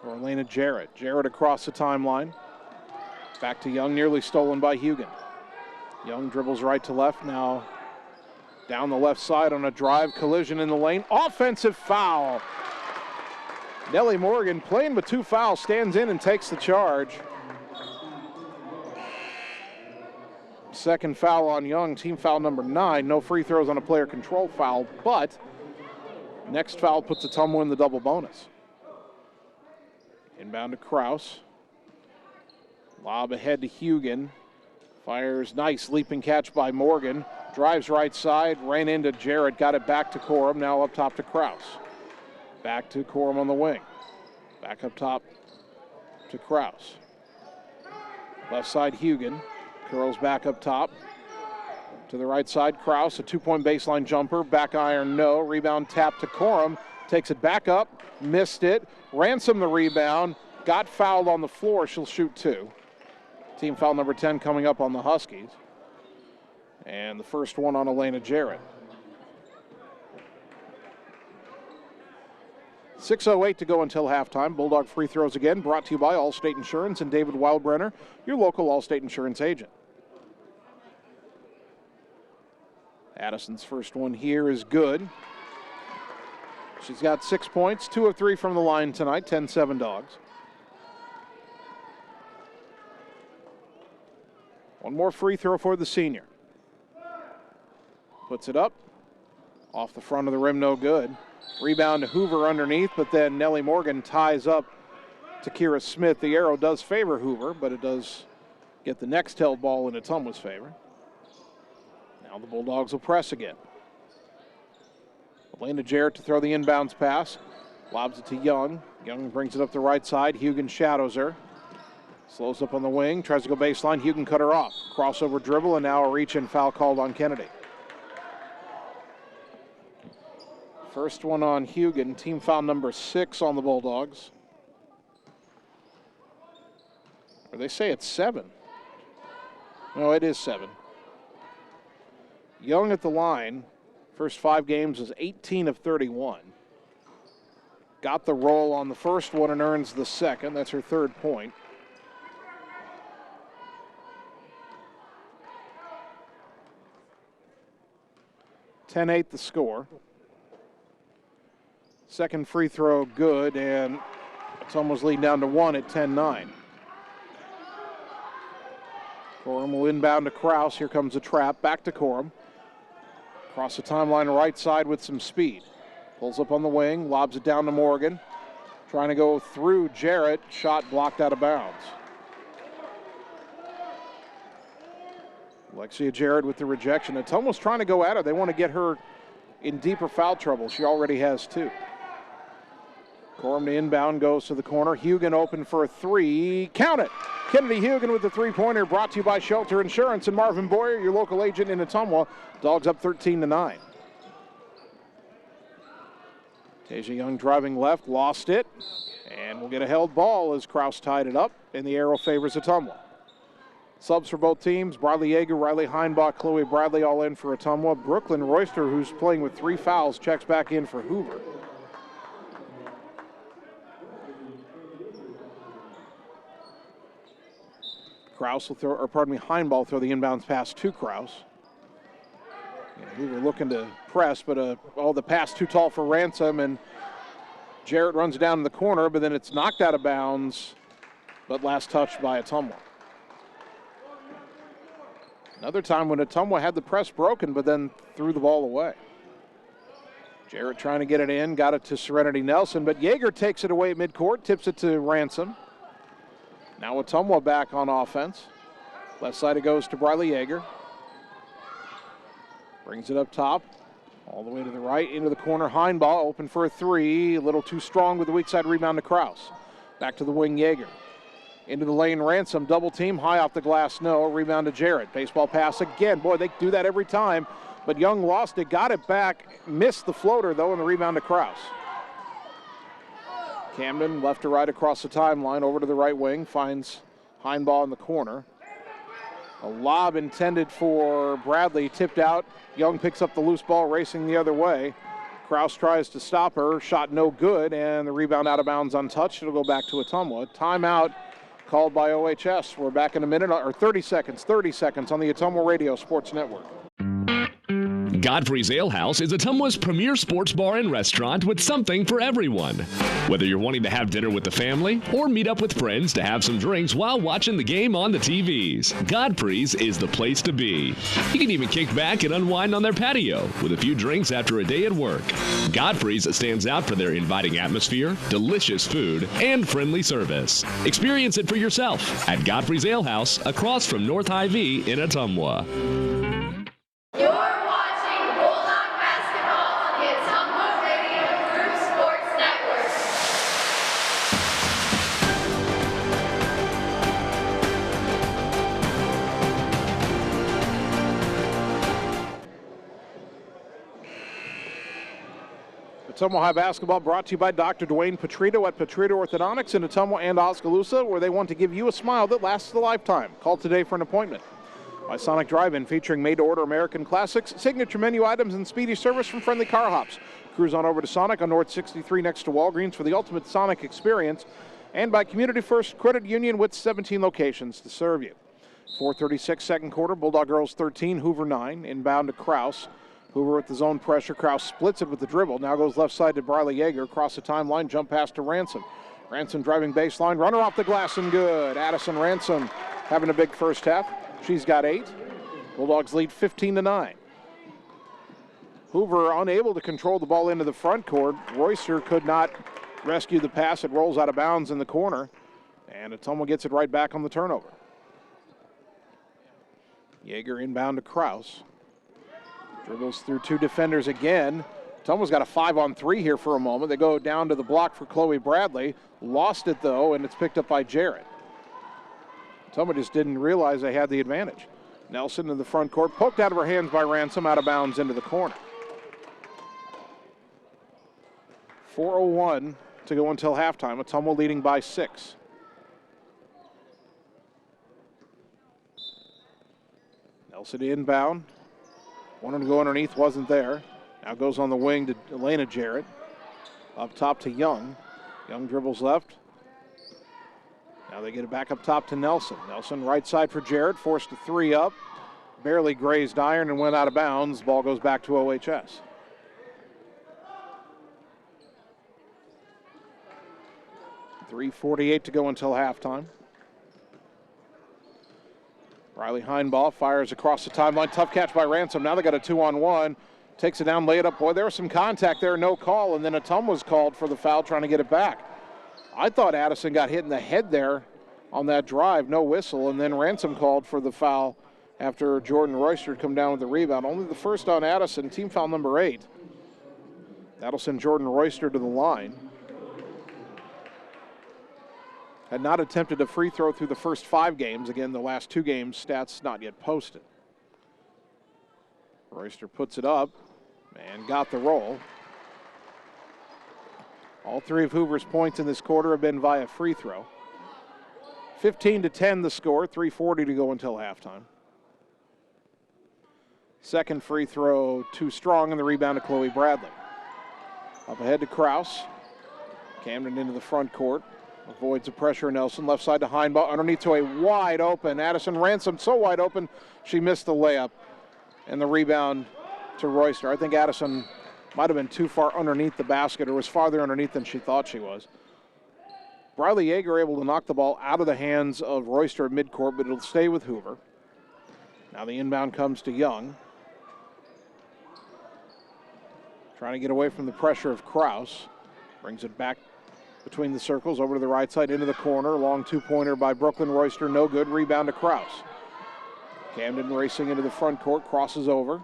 Orlena Jarrett. Jarrett across the timeline. Back to Young, nearly stolen by Hugan. Young dribbles right to left, now down the left side on a drive, collision in the lane. Offensive foul. Nellie Morgan, playing with 2 fouls, stands in and takes the charge. Second foul on Young, team foul number 9. No free throws on a player control foul, but next foul puts Ottumwa in the double bonus. Inbound to Kraus. Lob ahead to Hugan. Fires, nice leaping catch by Morgan. Drives right side, ran into Jarrett, got it back to Corum, now up top to Kraus. Back to Corum on the wing. Back up top to Kraus. Left side Hugan. Curls back up top. To the right side, Kraus, a 2-point baseline jumper. Back iron, no. Rebound tap to Corum. Takes it back up, missed it. Ransom the rebound. Got fouled on the floor. She'll shoot 2. Team foul number 10 coming up on the Huskies. And the first one on Elena Jarrett. 6:08 to go until halftime. Bulldog free throws again, brought to you by Allstate Insurance and David Wildbrenner, your local Allstate Insurance agent. Addison's first one here is good. She's got 6 points, 2 of 3 from the line tonight, 10-7 Dogs. One more free throw for the senior. Puts it up. Off the front of the rim, no good. Rebound to Hoover underneath, but then Nellie Morgan ties up to Kira Smith. The arrow does favor Hoover, but it does get the next held ball in Ottumwa's favor. Now the Bulldogs will press again. Elena Jarrett to throw the inbounds pass. Lobs it to Young. Young brings it up the right side. Hugan shadows her. Slows up on the wing, tries to go baseline. Hugan cut her off. Crossover dribble, and now a reach-in foul called on Kennedy. First one on Hugan, team foul number 6 on the Bulldogs. Or they say it's 7. No, it is 7. Young at the line, first 5 games is 18 of 31. Got the roll on the first one and earns the second. That's her 3rd point. (10-8) the score. Second free throw good, and it's almost leading down to 1 at 10-9. Corum will inbound to Kraus. Here comes a trap. Back to Corum. Across the timeline right side with some speed. Pulls up on the wing, lobs it down to Morgan. Trying to go through Jarrett. Shot blocked out of bounds. Alexia Jarrett with the rejection. Ottumwa's trying to go at her. They want to get her in deeper foul trouble. She already has 2. Corum to inbound, goes to the corner. Hugan open for a 3. Count it! Kennedy Hugan with the 3-pointer, brought to you by Shelter Insurance and Marvin Boyer, your local agent in Ottumwa. Dogs up 13-9. Tasia Young driving left, lost it, and we'll get a held ball as Kraus tied it up, and the arrow favors Ottumwa. Subs for both teams, Bradley Yeager, Riley Heinbach, Chloe Bradley all in for Ottumwa. Brooklyn Royster, who's playing with 3 fouls, checks back in for Hoover. Kraus will throw, or pardon me, Heinbach will throw the inbounds pass to Kraus. And Hoover looking to press, but the pass too tall for Ransom, and Jarrett runs down in the corner, but then it's knocked out of bounds, but last touched by Ottumwa. Another time when Ottumwa had the press broken, but then threw the ball away. Jarrett trying to get it in, got it to Serenity Nelson, but Yeager takes it away at midcourt, tips it to Ransom. Now Ottumwa back on offense. Left side it goes to Bradley Yeager. Brings it up top, all the way to the right, into the corner. Heinbach open for a 3, a little too strong with the weak side rebound to Kraus. Back to the wing, Yeager. Into the lane, Ransom, double team, high off the glass, no. Rebound to Jarrett. Baseball pass again. Boy, they do that every time. But Young lost it, got it back, missed the floater, though, and the rebound to Kraus. Camden, left to right across the timeline, over to the right wing, finds Heinbach in the corner. A lob intended for Bradley, tipped out. Young picks up the loose ball, racing the other way. Kraus tries to stop her, shot no good, and the rebound out of bounds untouched. It'll go back to Ottumwa. Timeout called by OHS. We're back in a minute, or 30 seconds on the Ottumwa Radio Sports Network. Godfrey's Ale House is Ottumwa's premier sports bar and restaurant with something for everyone. Whether you're wanting to have dinner with the family or meet up with friends to have some drinks while watching the game on the TVs, Godfrey's is the place to be. You can even kick back and unwind on their patio with a few drinks after a day at work. Godfrey's stands out for their inviting atmosphere, delicious food, and friendly service. Experience it for yourself at Godfrey's Ale House across from North Hy-Vee in Ottumwa. You're watching Bulldog basketball on the Ottumwa Radio Group Sports Network. Ottumwa High basketball brought to you by Dr. Dwayne Petrito at Petrito Orthodontics in Ottumwa and Oskaloosa, where they want to give you a smile that lasts a lifetime. Call today for an appointment. By Sonic Drive-In, featuring made-to-order American classics, signature menu items, and speedy service from friendly car hops. Cruise on over to Sonic on North 63 next to Walgreens for the ultimate Sonic experience. And by Community First Credit Union with 17 locations to serve you. 4:36 second quarter, Bulldog girls 13, Hoover 9, inbound to Kraus. Hoover with the zone pressure. Kraus splits it with the dribble. Now goes left side to Briley Yeager. Across the timeline, jump pass to Ransom. Ransom driving baseline, runner off the glass and good. Addison Ransom having a big first half. She's got 8. Bulldogs lead 15-9. Hoover unable to control the ball into the front court. Royster could not rescue the pass. It rolls out of bounds in the corner. And Ottumwa gets it right back on the turnover. Yeager inbound to Kraus. Dribbles through 2 defenders again. Ottumwa's got a 5-on-3 here for a moment. They go down to the block for Chloe Bradley. Lost it though, and it's picked up by Jarrett. Ottumwa just didn't realize they had the advantage. Nelson in the front court, poked out of her hands by Ransom, out of bounds into the corner. 4:01 to go until halftime. Ottumwa leading by 6. Nelson inbound. Wanted to go underneath, wasn't there. Now goes on the wing to Elena Jarrett. Up top to Young. Young dribbles left. Now they get it back up top to Nelson. Nelson right side for Jarrett, forced a 3 up. Barely grazed iron and went out of bounds. Ball goes back to OHS. .348 to go until halftime. Riley Heinbaugh fires across the timeline. Tough catch by Ransom. Now they got a 2-on-1. Takes it down, lay it up. Boy, there was some contact there, no call. And then Ottumwa was called for the foul, trying to get it back. I thought Addison got hit in the head there on that drive, no whistle. And then Ransom called for the foul after Jordan Royster had come down with the rebound. Only the first on Addison, team foul number 8. That'll send Jordan Royster to the line. Had not attempted a free throw through the first 5 games. Again, the last 2 games, stats not yet posted. Royster puts it up and got the roll. All 3 of Hoover's points in this quarter have been via free throw. 15-10 the score, 3:40 to go until halftime. Second free throw too strong, and the rebound to Chloe Bradley. Up ahead to Kraus. Camden into the front court. Avoids the pressure of Nelson. Left side to Heinbaugh. Underneath to a wide open Addison Ransom. So wide open, she missed the layup. And the rebound to Royster. I think Addison might have been too far underneath the basket, or was farther underneath than she thought she was. Briley Yeager able to knock the ball out of the hands of Royster at midcourt, but it'll stay with Hoover. Now the inbound comes to Young. Trying to get away from the pressure of Kraus. Brings it back between the circles, over to the right side, into the corner. Long 2-pointer by Brooklyn Royster, no good. Rebound to Kraus. Camden racing into the front court, crosses over.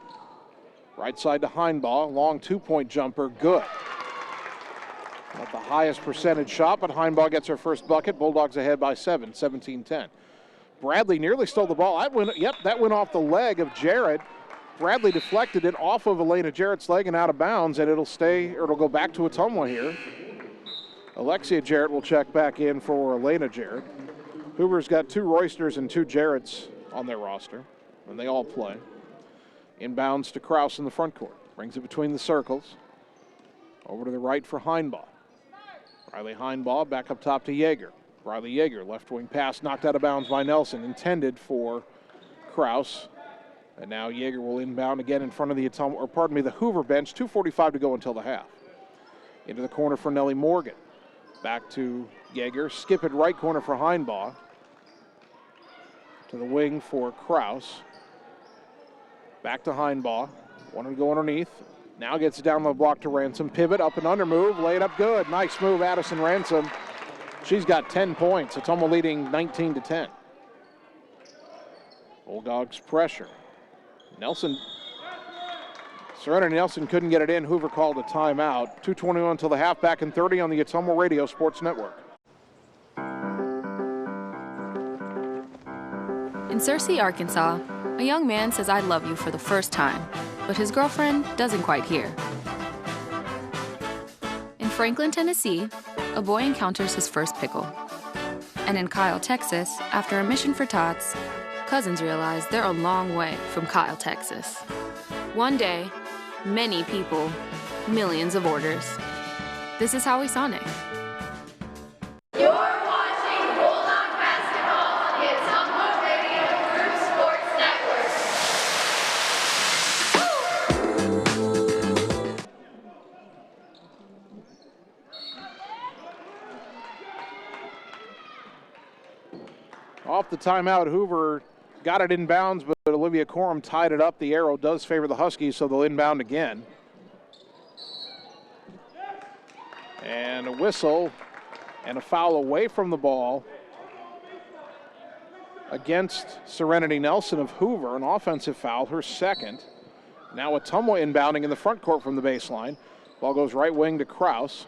Right side to Heinbaugh, long 2-point jumper, good. Not the highest percentage shot, but Heinbaugh gets her first bucket. Bulldogs ahead by 7, 17-10. Bradley nearly stole the ball. That went off the leg of Jarrett. Bradley deflected it off of Elena Jarrett's leg and out of bounds, and it'll go back to Ottumwa here. Alexia Jarrett will check back in for Elena Jarrett. Hoover's got 2 Roysters and 2 Jarretts on their roster, and they all play. Inbounds to Kraus in the front court. Brings it between the circles. Over to the right for Heinbaugh. Riley Heinbaugh back up top to Yeager. Riley Yeager, left wing pass knocked out of bounds by Nelson, intended for Kraus. And now Yeager will inbound again in front of the Hoover bench. 2:45 to go until the half. Into the corner for Nellie Morgan. Back to Yeager. Skip it right corner for Heinbaugh. To the wing for Kraus. Back to Heinbaugh. Wanted to go underneath. Now gets it down the block to Ransom. Pivot, up and under move. Lay it up good. Nice move, Addison Ransom. She's got 10 points. Ottumwa leading 19-10. Bulldogs pressure. Serenity Nelson couldn't get it in. Hoover called a timeout. 2:21 until the half. Back in 30 on the Ottumwa Radio Sports Network. In Searcy, Arkansas, a young man says I love you for the first time, but his girlfriend doesn't quite hear. In Franklin, Tennessee, a boy encounters his first pickle. And in Kyle, Texas, after a mission for tots, cousins realize they're a long way from Kyle, Texas. One day, many people, millions of orders. This is Howie Sonic. You're watching Bulldog basketball on the Ottumwa Radio Group Sports Network. Off the timeout, Hoover got it inbounds, but Olivia Corum tied it up. The arrow does favor the Huskies, so they'll inbound again. And a whistle and a foul away from the ball against Serenity Nelson of Hoover, an offensive foul, her second. Now Ottumwa inbounding in the front court from the baseline. Ball goes right wing to Kraus.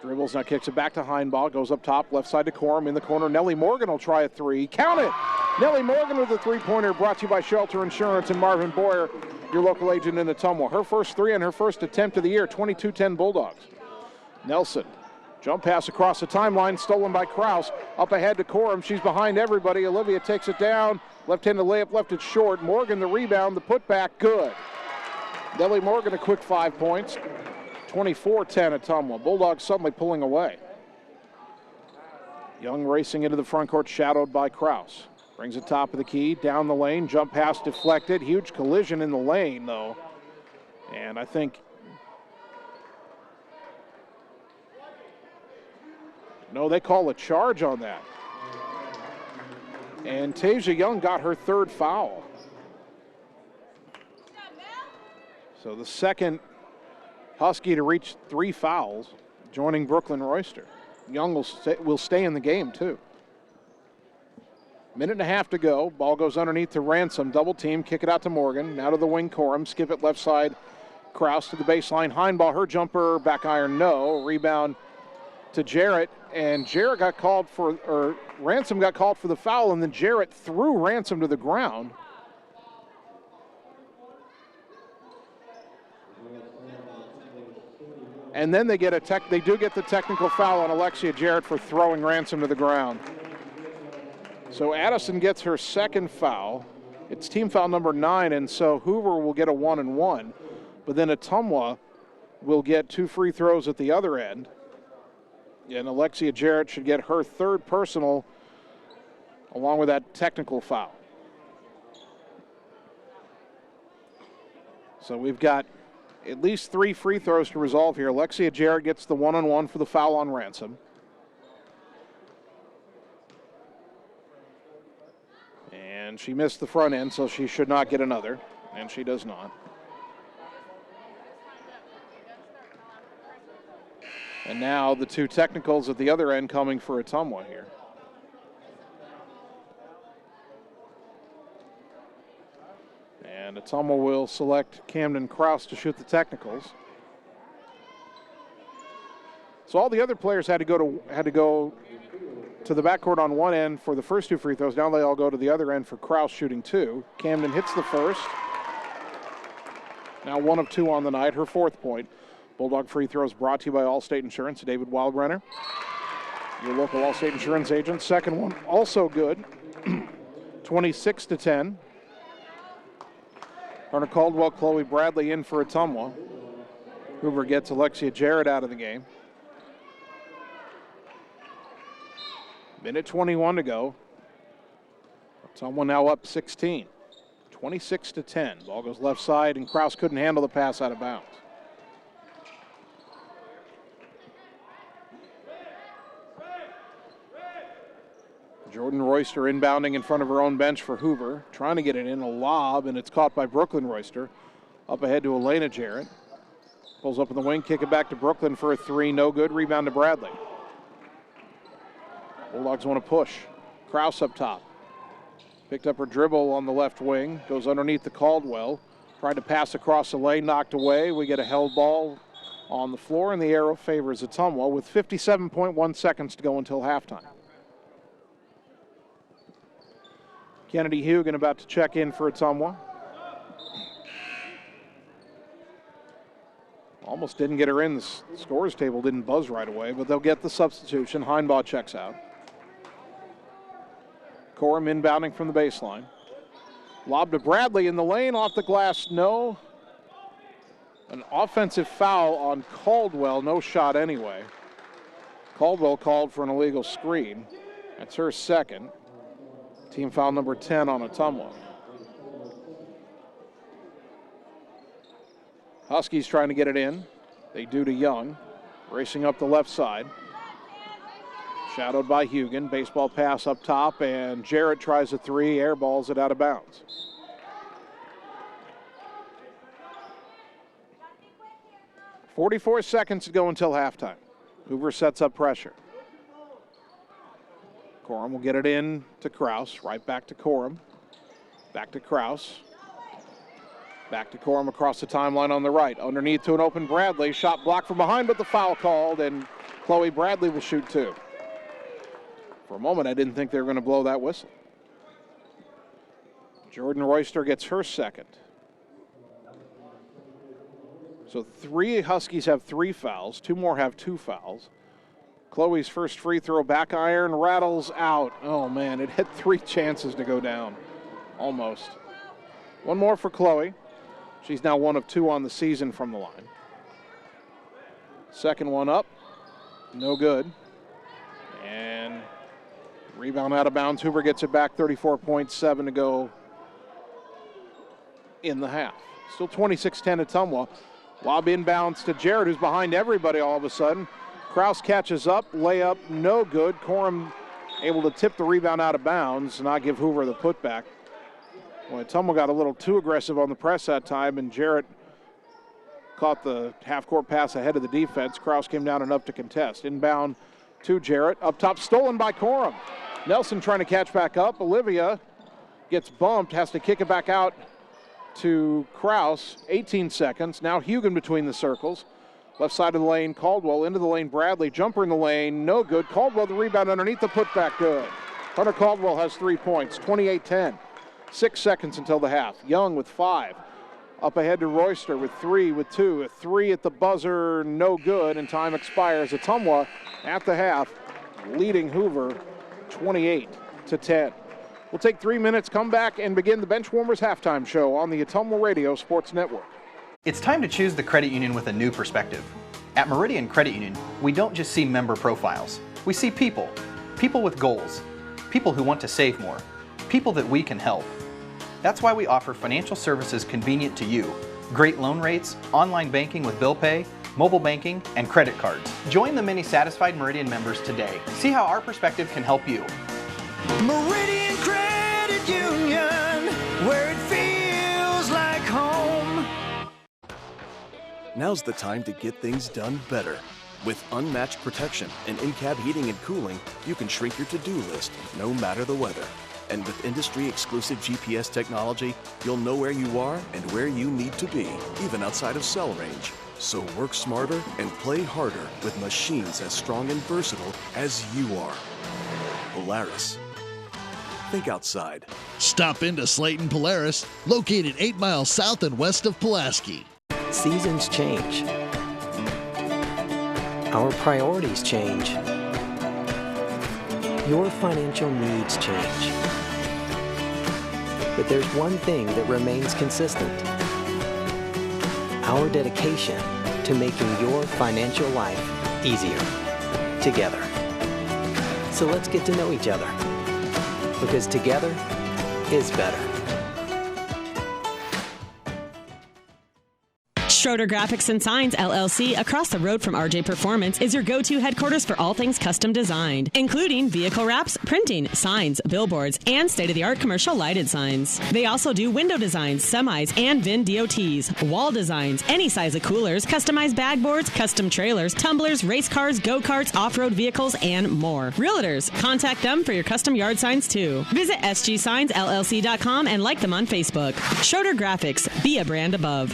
Dribbles, now kicks it back to Heinbaugh, goes up top, left side to Corum. In the corner, Nellie Morgan will try a three. Count it! Nellie Morgan with a three-pointer, brought to you by Shelter Insurance and Marvin Boyer, your local agent in Ottumwa. Her first three and her first attempt of the year, 22-10 Bulldogs. Nelson, jump pass across the timeline, stolen by Kraus. Up ahead to Corum, she's behind everybody. Olivia takes it down, left-handed layup, left it short. Morgan the rebound, the putback, good. Nellie Morgan a quick 5 points. 24-10 Ottumwa. Bulldogs suddenly pulling away. Young racing into the front court, shadowed by Kraus. Brings it top of the key, down the lane, jump pass deflected. Huge collision in the lane, though. And I think, no, they call a charge on that. And Tasia Young got her third foul. So the second Husky to reach 3 fouls, joining Brooklyn Royster. Young will stay in the game, too. Minute and a half to go. Ball goes underneath to Ransom. Double team, kick it out to Morgan. Now to the wing, Corum. Skip it left side. Kraus to the baseline. Heinbaugh, her jumper, back iron, no. Rebound to Jarrett. And Jarrett got called for, or Ransom got called for the foul, and then Jarrett threw Ransom to the ground. And then they do get the technical foul on Alexia Jarrett for throwing Ransom to the ground. So Addison gets her second foul. It's team foul number 9, and so Hoover will get a 1-and-1. But then Ottumwa will get 2 free throws at the other end. And Alexia Jarrett should get her third personal along with that technical foul. So we've got at least 3 free throws to resolve here. Alexia Jarrett gets the 1-on-1 for the foul on Ransom. And she missed the front end, so she should not get another, and she does not. And now the 2 technicals at the other end coming for Ottumwa here. And Ottumwa will select Camden Kraus to shoot the technicals. So all the other players had to go to the backcourt on one end for the first 2 free throws. Now they all go to the other end for Kraus shooting 2. Camden hits the first. Now 1 of 2 on the night, her 4th point. Bulldog free throws brought to you by Allstate Insurance. David Wildrenner, your local Allstate Insurance agent. Second one also good. 26-10. Hunter Caldwell, Chloe Bradley in for Ottumwa. Hoover gets Alexia Jarrett out of the game. Minute 21 to go. Ottumwa now up 16. 26-10. Ball goes left side, and Kraus couldn't handle the pass out of bounds. Jordan Royster inbounding in front of her own bench for Hoover, trying to get it in, a lob, and it's caught by Brooklyn Royster. Up ahead to Elena Jarrett. Pulls up in the wing, kick it back to Brooklyn for a three, no good. Rebound to Bradley. Bulldogs want to push. Kraus up top. Picked up her dribble on the left wing, goes underneath the Caldwell. Tried to pass across the lane, knocked away. We get a held ball on the floor, and the arrow favors Ottumwa with 57.1 seconds to go until halftime. Kennedy Hugan about to check in for Ottumwa. Almost didn't get her in. The scores table didn't buzz right away, but they'll get the substitution. Heinbaugh checks out. Corum inbounding from the baseline. Lob to Bradley in the lane, off the glass, no. An offensive foul on Caldwell, no shot anyway. Caldwell called for an illegal screen. That's her second. Team foul number 10 on Ottumwa. Huskies trying to get it in. They do to Young. Racing up the left side. Shadowed by Hugan. Baseball pass up top, and Jarrett tries a three, airballs it out of bounds. .44 seconds to go until halftime. Hoover sets up pressure. Corum will get it in to Kraus. Right back to Corum. Back to Kraus. Back to Corum across the timeline on the right. Underneath to an open Bradley. Shot blocked from behind, but the foul called, and Chloe Bradley will shoot two. For a moment, I didn't think they were going to blow that whistle. Jordan Royster gets her second. So 3 Huskies have 3 fouls. 2 more have 2 fouls. Chloe's first free throw back iron rattles out. Oh, man, it had 3 chances to go down. Almost. One more for Chloe. She's now 1 of 2 on the season from the line. Second one up. No good. And rebound out of bounds. Hoover gets it back. 34.7 to go in the half. Still 26-10 Ottumwa. Lob inbounds to Jarrett, who's behind everybody all of a sudden. Kraus catches up, layup, no good. Corum able to tip the rebound out of bounds and not give Hoover the putback. Well, Ottumwa got a little too aggressive on the press that time, and Jarrett caught the half-court pass ahead of the defense. Kraus came down enough to contest. Inbound to Jarrett. Up top, stolen by Corum. Nelson trying to catch back up. Olivia gets bumped, has to kick it back out to Kraus. 18 seconds. Now Hugan between the circles. Left side of the lane, Caldwell into the lane. Bradley, jumper in the lane, no good. Caldwell the rebound underneath the putback, good. Hunter Caldwell has 3 points, 28-10. 6 seconds until the half. Young with 5. Up ahead to Royster with 3, with 2. A 3 at the buzzer, no good, and time expires. Ottumwa at the half, leading Hoover 28-10. We'll take 3 minutes, come back, and begin the Benchwarmers halftime show on the Ottumwa Radio Sports Network. It's time to choose the credit union with a new perspective. At Meridian Credit Union, we don't just see member profiles. We see people. People with goals. People who want to save more. People that we can help. That's why we offer financial services convenient to you. Great loan rates, online banking with bill pay, mobile banking, and credit cards. Join the many satisfied Meridian members today. See how our perspective can help you. Meridian Credit Union, where it feels like home. Now's the time to get things done better. With unmatched protection and in-cab heating and cooling, you can shrink your to-do list no matter the weather. And with industry-exclusive GPS technology, you'll know where you are and where you need to be, even outside of cell range. So work smarter and play harder with machines as strong and versatile as you are. Polaris. Think outside. Stop into Slayton Polaris, located 8 miles south and west of Pulaski. Seasons change. Our priorities change. Your financial needs change. But there's one thing that remains consistent: our dedication to making your financial life easier together. So let's get to know each other, because together is better. Schroeder Graphics and Signs, LLC, across the road from RJ Performance, is your go-to headquarters for all things custom designed, including vehicle wraps, printing, signs, billboards, and state-of-the-art commercial lighted signs. They also do window designs, semis, and VIN DOTs, wall designs, any size of coolers, customized bag boards, custom trailers, tumblers, race cars, go-karts, off-road vehicles, and more. Realtors, contact them for your custom yard signs, too. Visit sgsignsllc.com and like them on Facebook. Schroeder Graphics, be a brand above.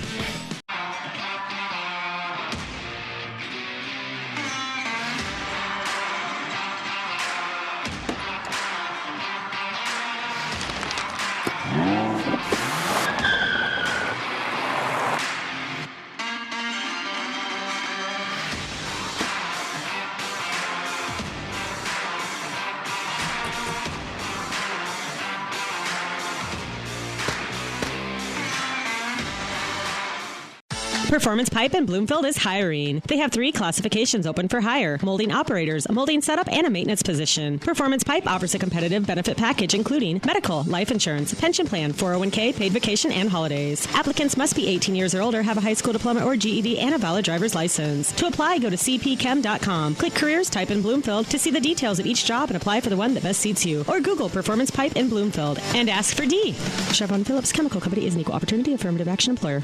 Performance Pipe in Bloomfield is hiring. They have 3 classifications open for hire: molding operators, molding setup, and a maintenance position. Performance Pipe offers a competitive benefit package including medical, life insurance, pension plan, 401k, paid vacation, and holidays. Applicants must be 18 years or older, have a high school diploma or GED, and a valid driver's license. To apply, go to cpchem.com. Click Careers, type in Bloomfield to see the details of each job and apply for the one that best suits you. Or Google Performance Pipe in Bloomfield and ask for D. Chevron Phillips Chemical Company is an equal opportunity affirmative action employer.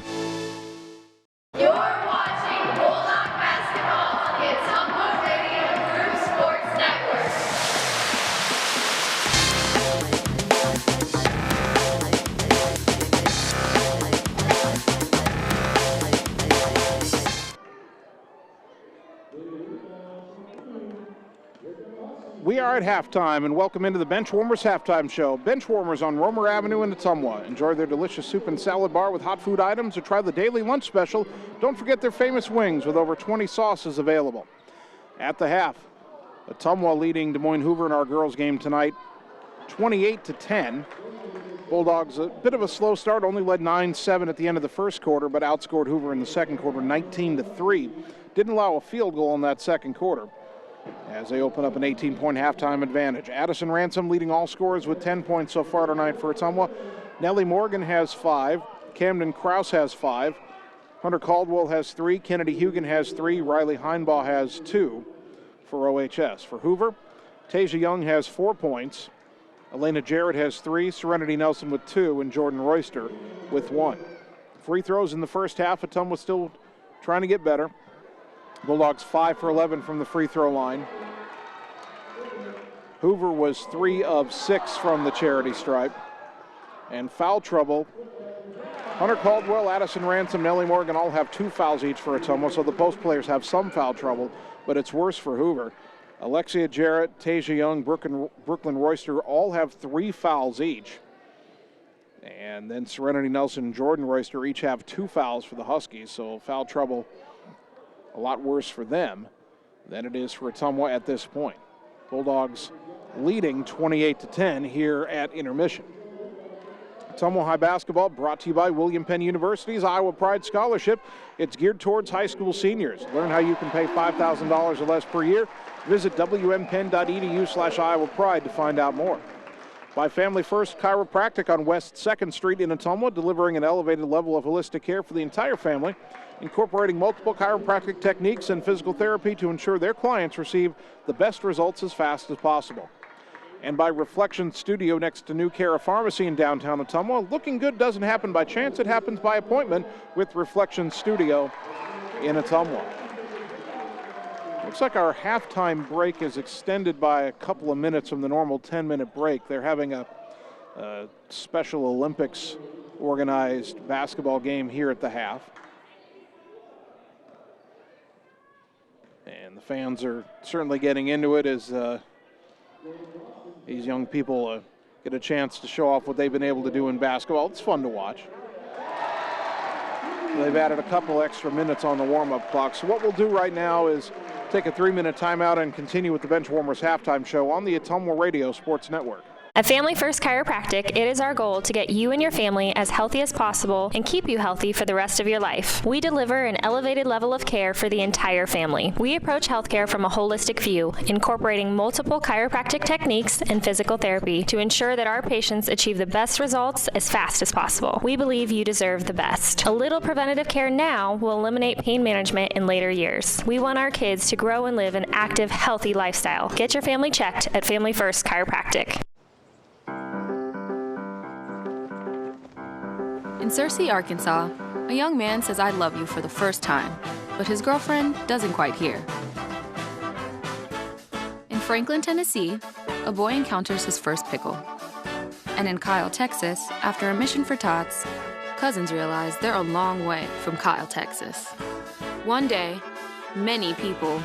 You're watching Bulldog Basketball on the Ottumwa Radio Group Sports Network. We are at halftime, and welcome into the Benchwarmers Halftime Show. Benchwarmers on Romer Avenue in Ottumwa. Enjoy their delicious soup and salad bar with hot food items, or try the daily lunch special. Don't forget their famous wings with over 20 sauces available. At the half, Ottumwa leading Des Moines Hoover in our girls game tonight, 28-10. Bulldogs, a bit of a slow start, only led 9-7 at the end of the first quarter, but outscored Hoover in the second quarter 19-3. Didn't allow a field goal in that second quarter, as they open up an 18-point halftime advantage. Addison Ransom leading all scorers with 10 points so far tonight for Ottumwa. Nellie Morgan has 5. Camden Krause has 5. Hunter Caldwell has 3. Kennedy Hugan has 3. Riley Heinbaugh has 2 for OHS. For Hoover, Tasia Young has 4 points. Elena Jarrett has 3. Serenity Nelson with 2. And Jordan Royster with 1. Free throws in the first half. Ottumwa still trying to get better. Bulldogs 5 for 11 from the free throw line. Hoover was 3 of 6 from the charity stripe. And foul trouble. Hunter Caldwell, Addison Ransom, Nellie Morgan all have 2 fouls each for Ottumwa, so the post players have some foul trouble, but it's worse for Hoover. Alexia Jarrett, Tasia Young, Brooklyn Royster all have 3 fouls each. And then Serenity Nelson and Jordan Royster each have 2 fouls for the Huskies, so foul trouble a lot worse for them than it is for Ottumwa at this point. Bulldogs leading 28-10 here at intermission. Ottumwa High Basketball brought to you by William Penn University's Iowa Pride Scholarship. It's geared towards high school seniors. Learn how you can pay $5,000 or less per year. Visit wmpenn.edu/Iowa Pride to find out more. By Family First Chiropractic on West 2nd Street in Ottumwa, delivering an elevated level of holistic care for the entire family, incorporating multiple chiropractic techniques and physical therapy to ensure their clients receive the best results as fast as possible. And by Reflection Studio next to New Cara Pharmacy in downtown Ottumwa. Looking good doesn't happen by chance, it happens by appointment with Reflection Studio in Ottumwa. Looks like our halftime break is extended by a couple of minutes from the normal 10-minute break. They're having a Special Olympics organized basketball game here at the half. And the fans are certainly getting into it as these young people get a chance to show off what they've been able to do in basketball. It's fun to watch. They've added a couple extra minutes on the warm-up clock. So what we'll do right now is take a 3-minute timeout and continue with the Benchwarmers Halftime Show on the Ottumwa Radio Sports Network. At Family First Chiropractic, it is our goal to get you and your family as healthy as possible and keep you healthy for the rest of your life. We deliver an elevated level of care for the entire family. We approach healthcare from a holistic view, incorporating multiple chiropractic techniques and physical therapy to ensure that our patients achieve the best results as fast as possible. We believe you deserve the best. A little preventative care now will eliminate pain management in later years. We want our kids to grow and live an active, healthy lifestyle. Get your family checked at Family First Chiropractic. In Searcy, Arkansas, a young man says I love you for the first time, but his girlfriend doesn't quite hear. In Franklin, Tennessee, a boy encounters his first pickle. And in Kyle, Texas, after a mission for tots, cousins realize they're a long way from Kyle, Texas. One day, many people,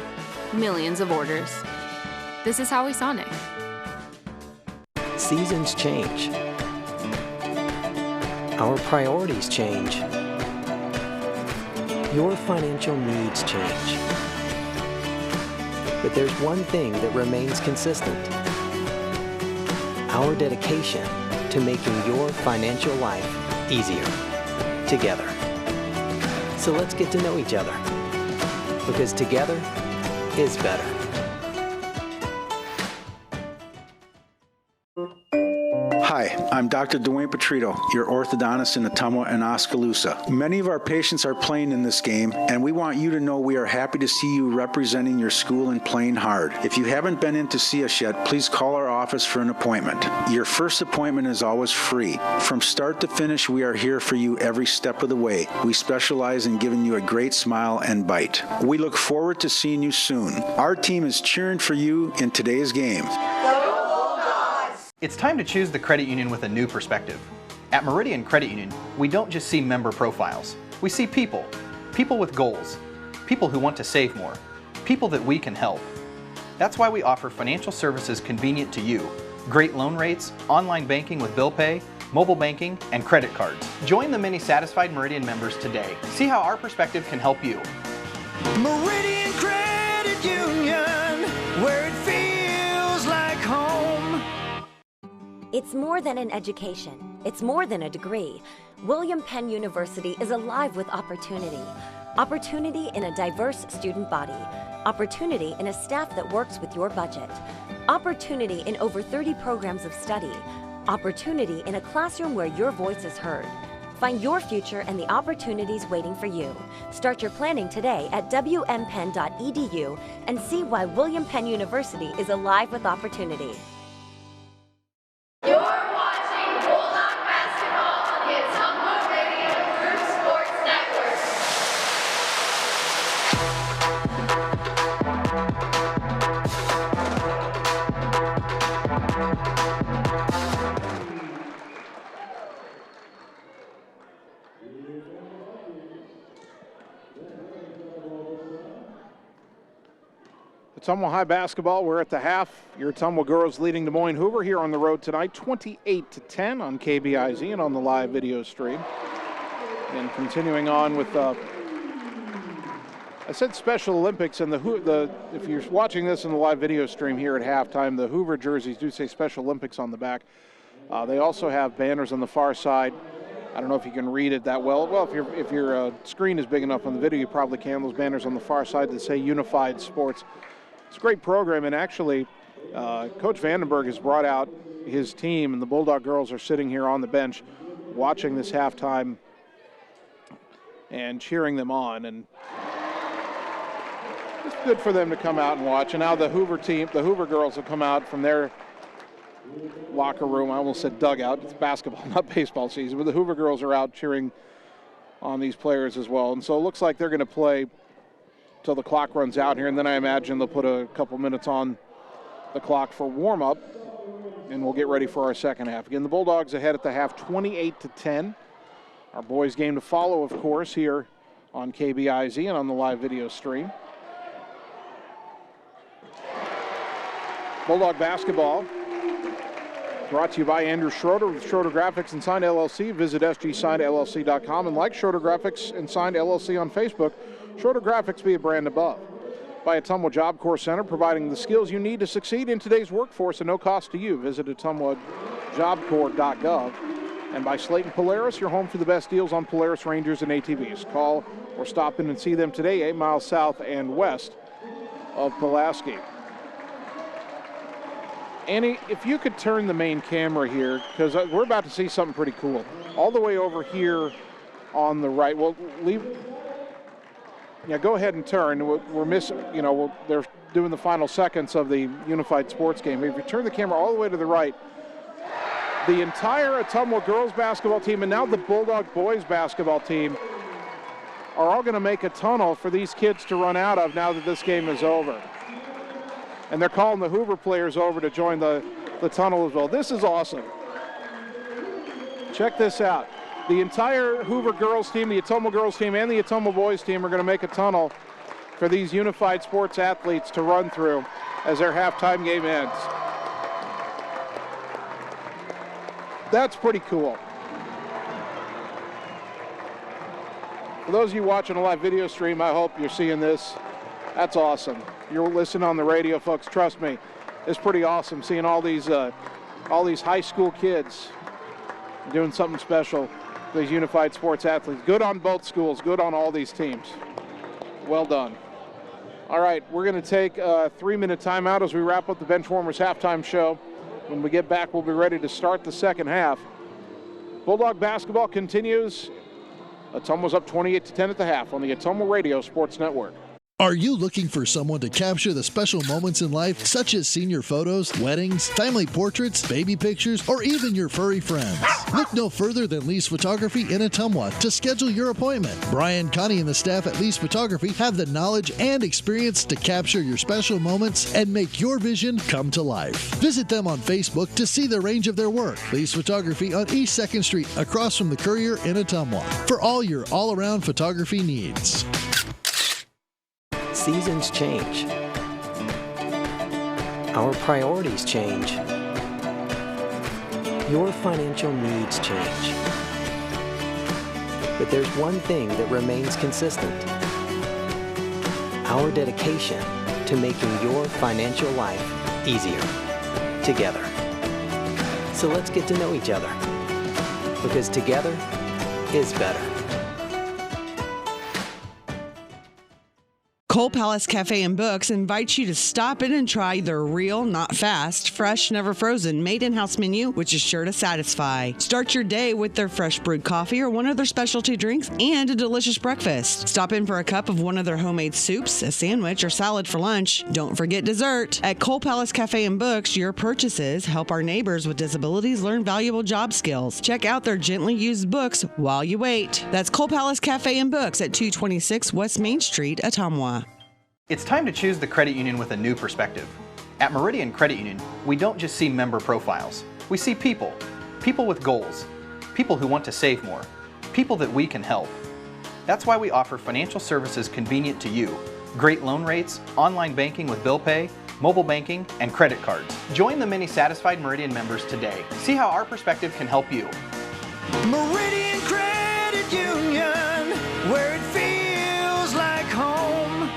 millions of orders. This is Howie Sonic. Seasons change. Our priorities change. Your financial needs change. But there's one thing that remains consistent. Our dedication to making your financial life easier together. So let's get to know each other, because together is better. Hi, I'm Dr. Dwayne Petrito, your orthodontist in Ottumwa and Oskaloosa. Many of our patients are playing in this game, and we want you to know we are happy to see you representing your school and playing hard. If you haven't been in to see us yet, please call our office for an appointment. Your first appointment is always free. From start to finish, we are here for you every step of the way. We specialize in giving you a great smile and bite. We look forward to seeing you soon. Our team is cheering for you in today's game. It's time to choose the credit union with a new perspective. At Meridian Credit Union, we don't just see member profiles. We see people. People with goals. People who want to save more. People that we can help. That's why we offer financial services convenient to you. Great loan rates, online banking with bill pay, mobile banking, and credit cards. Join the many satisfied Meridian members today. See how our perspective can help you. Meridian Credit Union, where it feels like home. It's more than an education. It's more than a degree. William Penn University is alive with opportunity. Opportunity in a diverse student body. Opportunity in a staff that works with your budget. Opportunity in over 30 programs of study. Opportunity in a classroom where your voice is heard. Find your future and the opportunities waiting for you. Start your planning today at wmpenn.edu and see why William Penn University is alive with opportunity. You're watching Bulldog Basketball on the Ottumwa Radio Group Sports Network. Ottumwa High basketball, we're at the half. Your Ottumwa girls leading Des Moines Hoover here on the road tonight, 28-10 on KBIZ and on the live video stream. And continuing on with, I said Special Olympics, and if you're watching this in the live video stream here at halftime, the Hoover jerseys do say Special Olympics on the back. They also have banners on the far side. I don't know if you can read it that well. Well, if your screen is big enough on the video, you probably can. Those banners on the far side that say Unified Sports. It's a great program, and actually, Coach Vandenberg has brought out his team, and the Bulldog girls are sitting here on the bench watching this halftime and cheering them on. And it's good for them to come out and watch. And now the Hoover team, the Hoover girls have come out from their locker room. I almost said dugout. It's basketball, not baseball season, but the Hoover girls are out cheering on these players as well. And so it looks like they're going to play till the clock runs out here, and then I imagine they'll put a couple minutes on the clock for warm-up, and we'll get ready for our second half. Again, the Bulldogs ahead at the half, 28-10. Our boys' game to follow, of course, here on KBIZ and on the live video stream. Bulldog basketball brought to you by Andrew Schroeder with Schroeder Graphics and Signed LLC. Visit sgsignedllc.com and like Schroeder Graphics and Signed LLC on Facebook. Schroeder Graphics, be a brand above. by Ottumwa Job Corps Center, providing the skills you need to succeed in today's workforce at no cost to you. Visit ottumwajobcorps.gov. And by Slayton Polaris, your home for the best deals on Polaris Rangers and ATVs. Call or stop in and see them today, 8 miles south and west of Pulaski. Annie, if you could turn the main camera here, because we're about to see something pretty cool. All the way over here on the right. Well, go ahead and turn. We're missing, they're doing the final seconds of the Unified Sports game. If you turn the camera all the way to the right, the entire Ottumwa girls basketball team and now the Bulldog boys basketball team are all going to make a tunnel for these kids to run out of now that this game is over. And they're calling the Hoover players over to join the tunnel as well. This is awesome. Check this out. The entire Hoover girls team, the Ottumwa girls team, and the Ottumwa boys team are going to make a tunnel for these Unified Sports athletes to run through as their halftime game ends. That's pretty cool. For those of you watching a live video stream, I hope you're seeing this. That's awesome. You're listening on the radio, folks. Trust me, it's pretty awesome seeing all these high school kids doing something special. These Unified Sports athletes. Good on both schools. Good on all these teams. Well done. All right, we're going to take a 3-minute timeout as we wrap up the Benchwarmers halftime show. When we get back, we'll be ready to start the second half. Bulldog basketball continues. Ottumwa's up 28-10 at the half on the Ottumwa Radio Sports Network. Are you looking for someone to capture the special moments in life, such as senior photos, weddings, family portraits, baby pictures, or even your furry friends? Look no further than Lee's Photography in Ottumwa to schedule your appointment. Brian, Connie, and the staff at Lee's Photography have the knowledge and experience to capture your special moments and make your vision come to life. Visit them on Facebook to see the range of their work. Lee's Photography on East 2nd Street, across from the Courier in Ottumwa, for all your all-around photography needs. Seasons change. Our priorities change. Your financial needs change. But there's one thing that remains consistent: our dedication to making your financial life easier together. So let's get to know each other, because together is better. Cole Palace Cafe and Books invites you to stop in and try their real, not fast, fresh, never frozen, made-in-house menu, which is sure to satisfy. Start your day with their fresh brewed coffee or one of their specialty drinks and a delicious breakfast. Stop in for a cup of one of their homemade soups, a sandwich, or salad for lunch. Don't forget dessert. At Cole Palace Cafe and Books, your purchases help our neighbors with disabilities learn valuable job skills. Check out their gently used books while you wait. That's Cole Palace Cafe and Books at 226 West Main Street, Ottumwa. It's time to choose the credit union with a new perspective. At Meridian Credit Union, we don't just see member profiles. We see people with goals, people who want to save more, people that we can help. That's why we offer financial services convenient to you, great loan rates, online banking with bill pay, mobile banking, and credit cards. Join the many satisfied Meridian members today. See how our perspective can help you. Meridian Credit Union, where it feels like home.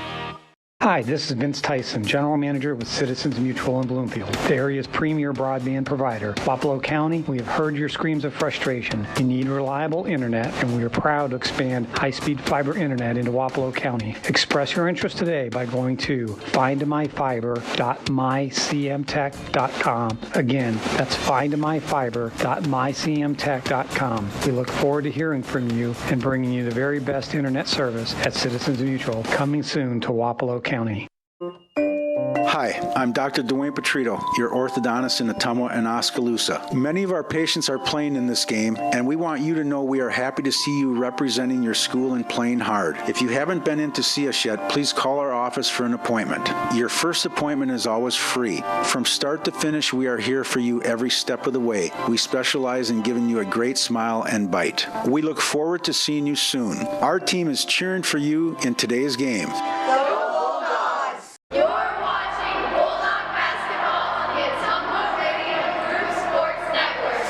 Hi, this is Vince Tyson, General Manager with Citizens Mutual in Bloomfield, the area's premier broadband provider. Wapello County, we have heard your screams of frustration. You need reliable internet, and we are proud to expand high-speed fiber internet into Wapello County. Express your interest today by going to findmyfiber.mycmtech.com. Again, that's findmyfiber.mycmtech.com. We look forward to hearing from you and bringing you the very best internet service at Citizens Mutual, coming soon to Wapello County. Hi, I'm Dr. Dwayne Petrito, your orthodontist in Ottumwa and Oskaloosa. Many of our patients are playing in this game, and we want you to know we are happy to see you representing your school and playing hard. If you haven't been in to see us yet, please call our office for an appointment. Your first appointment is always free. From start to finish, we are here for you every step of the way. We specialize in giving you a great smile and bite. We look forward to seeing you soon. Our team is cheering for you in today's game. You're watching Bulldog basketball on the Ottumwa Radio Group Sports Network.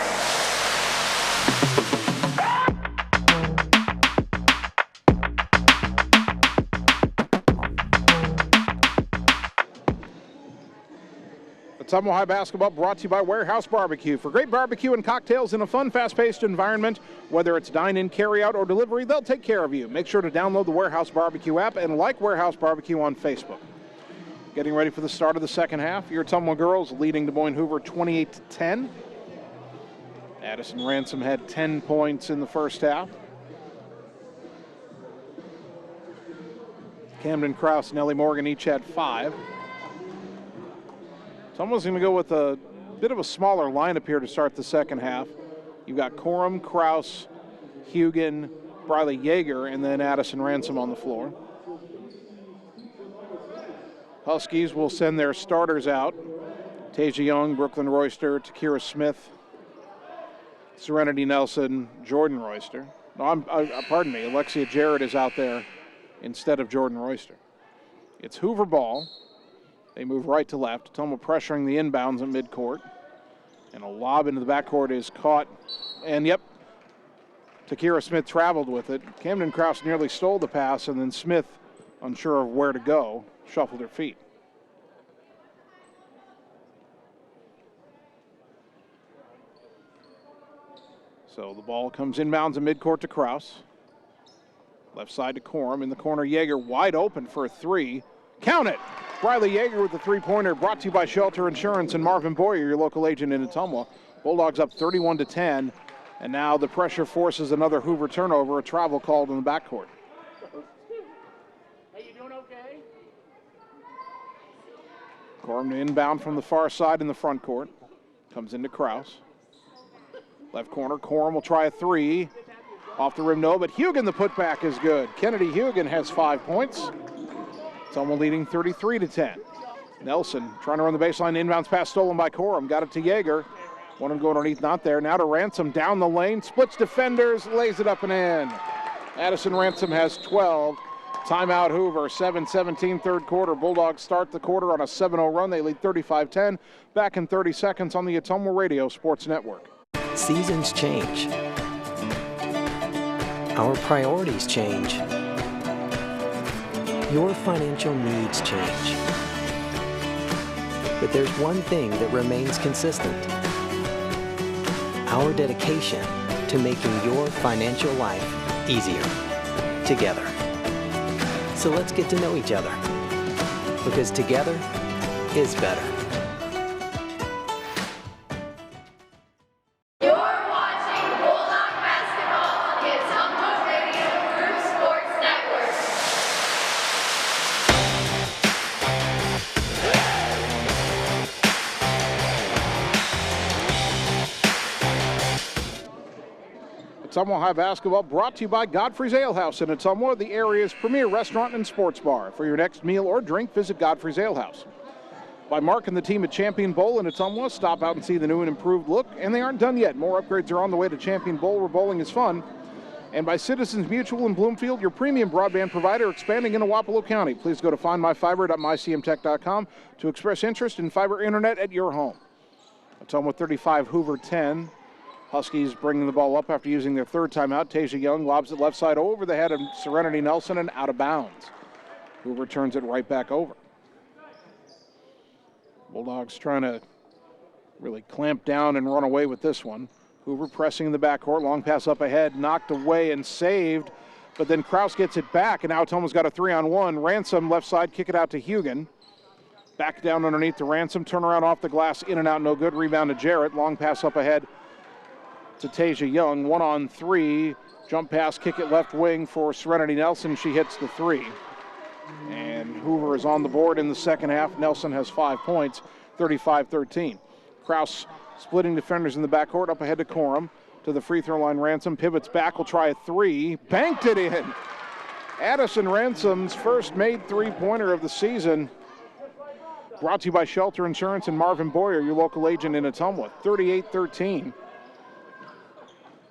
Ottumwa High basketball brought to you by Warehouse Barbecue. For great barbecue and cocktails in a fun, fast-paced environment, whether it's dine-in, carry-out, or delivery, they'll take care of you. Make sure to download the Warehouse Barbecue app and like Warehouse Barbecue on Facebook. Getting ready for the start of the second half. Your Ottumwa girls leading Des Moines Hoover 28-10. Addison Ransom had 10 points in the first half. Camden Krause and Ellie Morgan each had 5. Someone's going to go with a bit of a smaller lineup here to start the second half. You've got Corum, Krause, Hugen, Briley Yeager, and then Addison Ransom on the floor. Huskies will send their starters out. Tasia Young, Brooklyn Royster, Takira Smith, Serenity Nelson, Jordan Royster. No, pardon me, Alexia Jarrett is out there instead of Jordan Royster. It's Hoover ball. They move right to left. Ottumwa pressuring the inbounds at midcourt. And a lob into the backcourt is caught. And, yep, Takira Smith traveled with it. Camden Krause nearly stole the pass, and then Smith, unsure of where to go, shuffled her feet. So the ball comes inbounds at midcourt to Krause. Left side to Corum. In the corner, Yeager wide open for a 3. Count it! Briley Yeager with the three-pointer, brought to you by Shelter Insurance and Marvin Boyer, your local agent in Ottumwa. Bulldogs up 31-10, and now the pressure forces another Hoover turnover, a travel called in the backcourt. Hey, you doing okay? Corum inbound from the far side in the front court. Comes into Krause. Left corner, Corum will try a 3. Off the rim, no, but Hugen, the putback is good. Kennedy Hugen has 5 points. Ottumwa leading 33-10. Nelson trying to run the baseline, inbounds pass stolen by Corum. Got it to Yeager. One to go underneath, not there. Now to Ransom, down the lane, splits defenders, lays it up and in. Addison Ransom has 12. Timeout Hoover, 7-17 third quarter. Bulldogs start the quarter on a 7-0 run. They lead 35-10. Back in 30 seconds on the Ottumwa Radio Sports Network. Seasons change. Our priorities change. Your financial needs change. But there's one thing that remains consistent: our dedication to making your financial life easier together. So let's get to know each other, because together is better. You're watching Bulldog basketball on the Ottumwa Radio Group Sports Network. Ottumwa High basketball brought to you by Godfrey's Ale House in Ottumwa, the area's premier restaurant and sports bar. For your next meal or drink, visit Godfrey's Ale House. By Mark and the team at Champion Bowl in Ottumwa, stop out and see the new and improved look, and they aren't done yet. More upgrades are on the way to Champion Bowl, where bowling is fun. And by Citizens Mutual in Bloomfield, your premium broadband provider, expanding into Wapello County. Please go to findmyfiber.mycmtech.com to express interest in fiber internet at your home. Ottumwa 35, Hoover 10. Huskies bringing the ball up after using their third timeout. Tasia Young lobs it left side over the head of Serenity Nelson and out of bounds. Hoover turns it right back over. Bulldogs trying to really clamp down and run away with this one. Hoover pressing in the backcourt, long pass up ahead, knocked away and saved, but then Krause gets it back, and now Ottumwa's got a 3-on-1. Ransom left side, kick it out to Hugen. Back down underneath to Ransom, turnaround off the glass, in and out, no good. Rebound to Jarrett, long pass up ahead to Tasia Young. 1-on-3, jump pass, kick it left wing for Serenity Nelson. She hits the 3. And Hoover is on the board in the second half. Nelson has 5 points, 35-13. Krause splitting defenders in the backcourt, up ahead to Corum. To the free throw line, Ransom pivots back, will try a 3. Banked it in. Addison Ransom's first made three-pointer of the season. Brought to you by Shelter Insurance and Marvin Boyer, your local agent in Ottumwa. 38-13.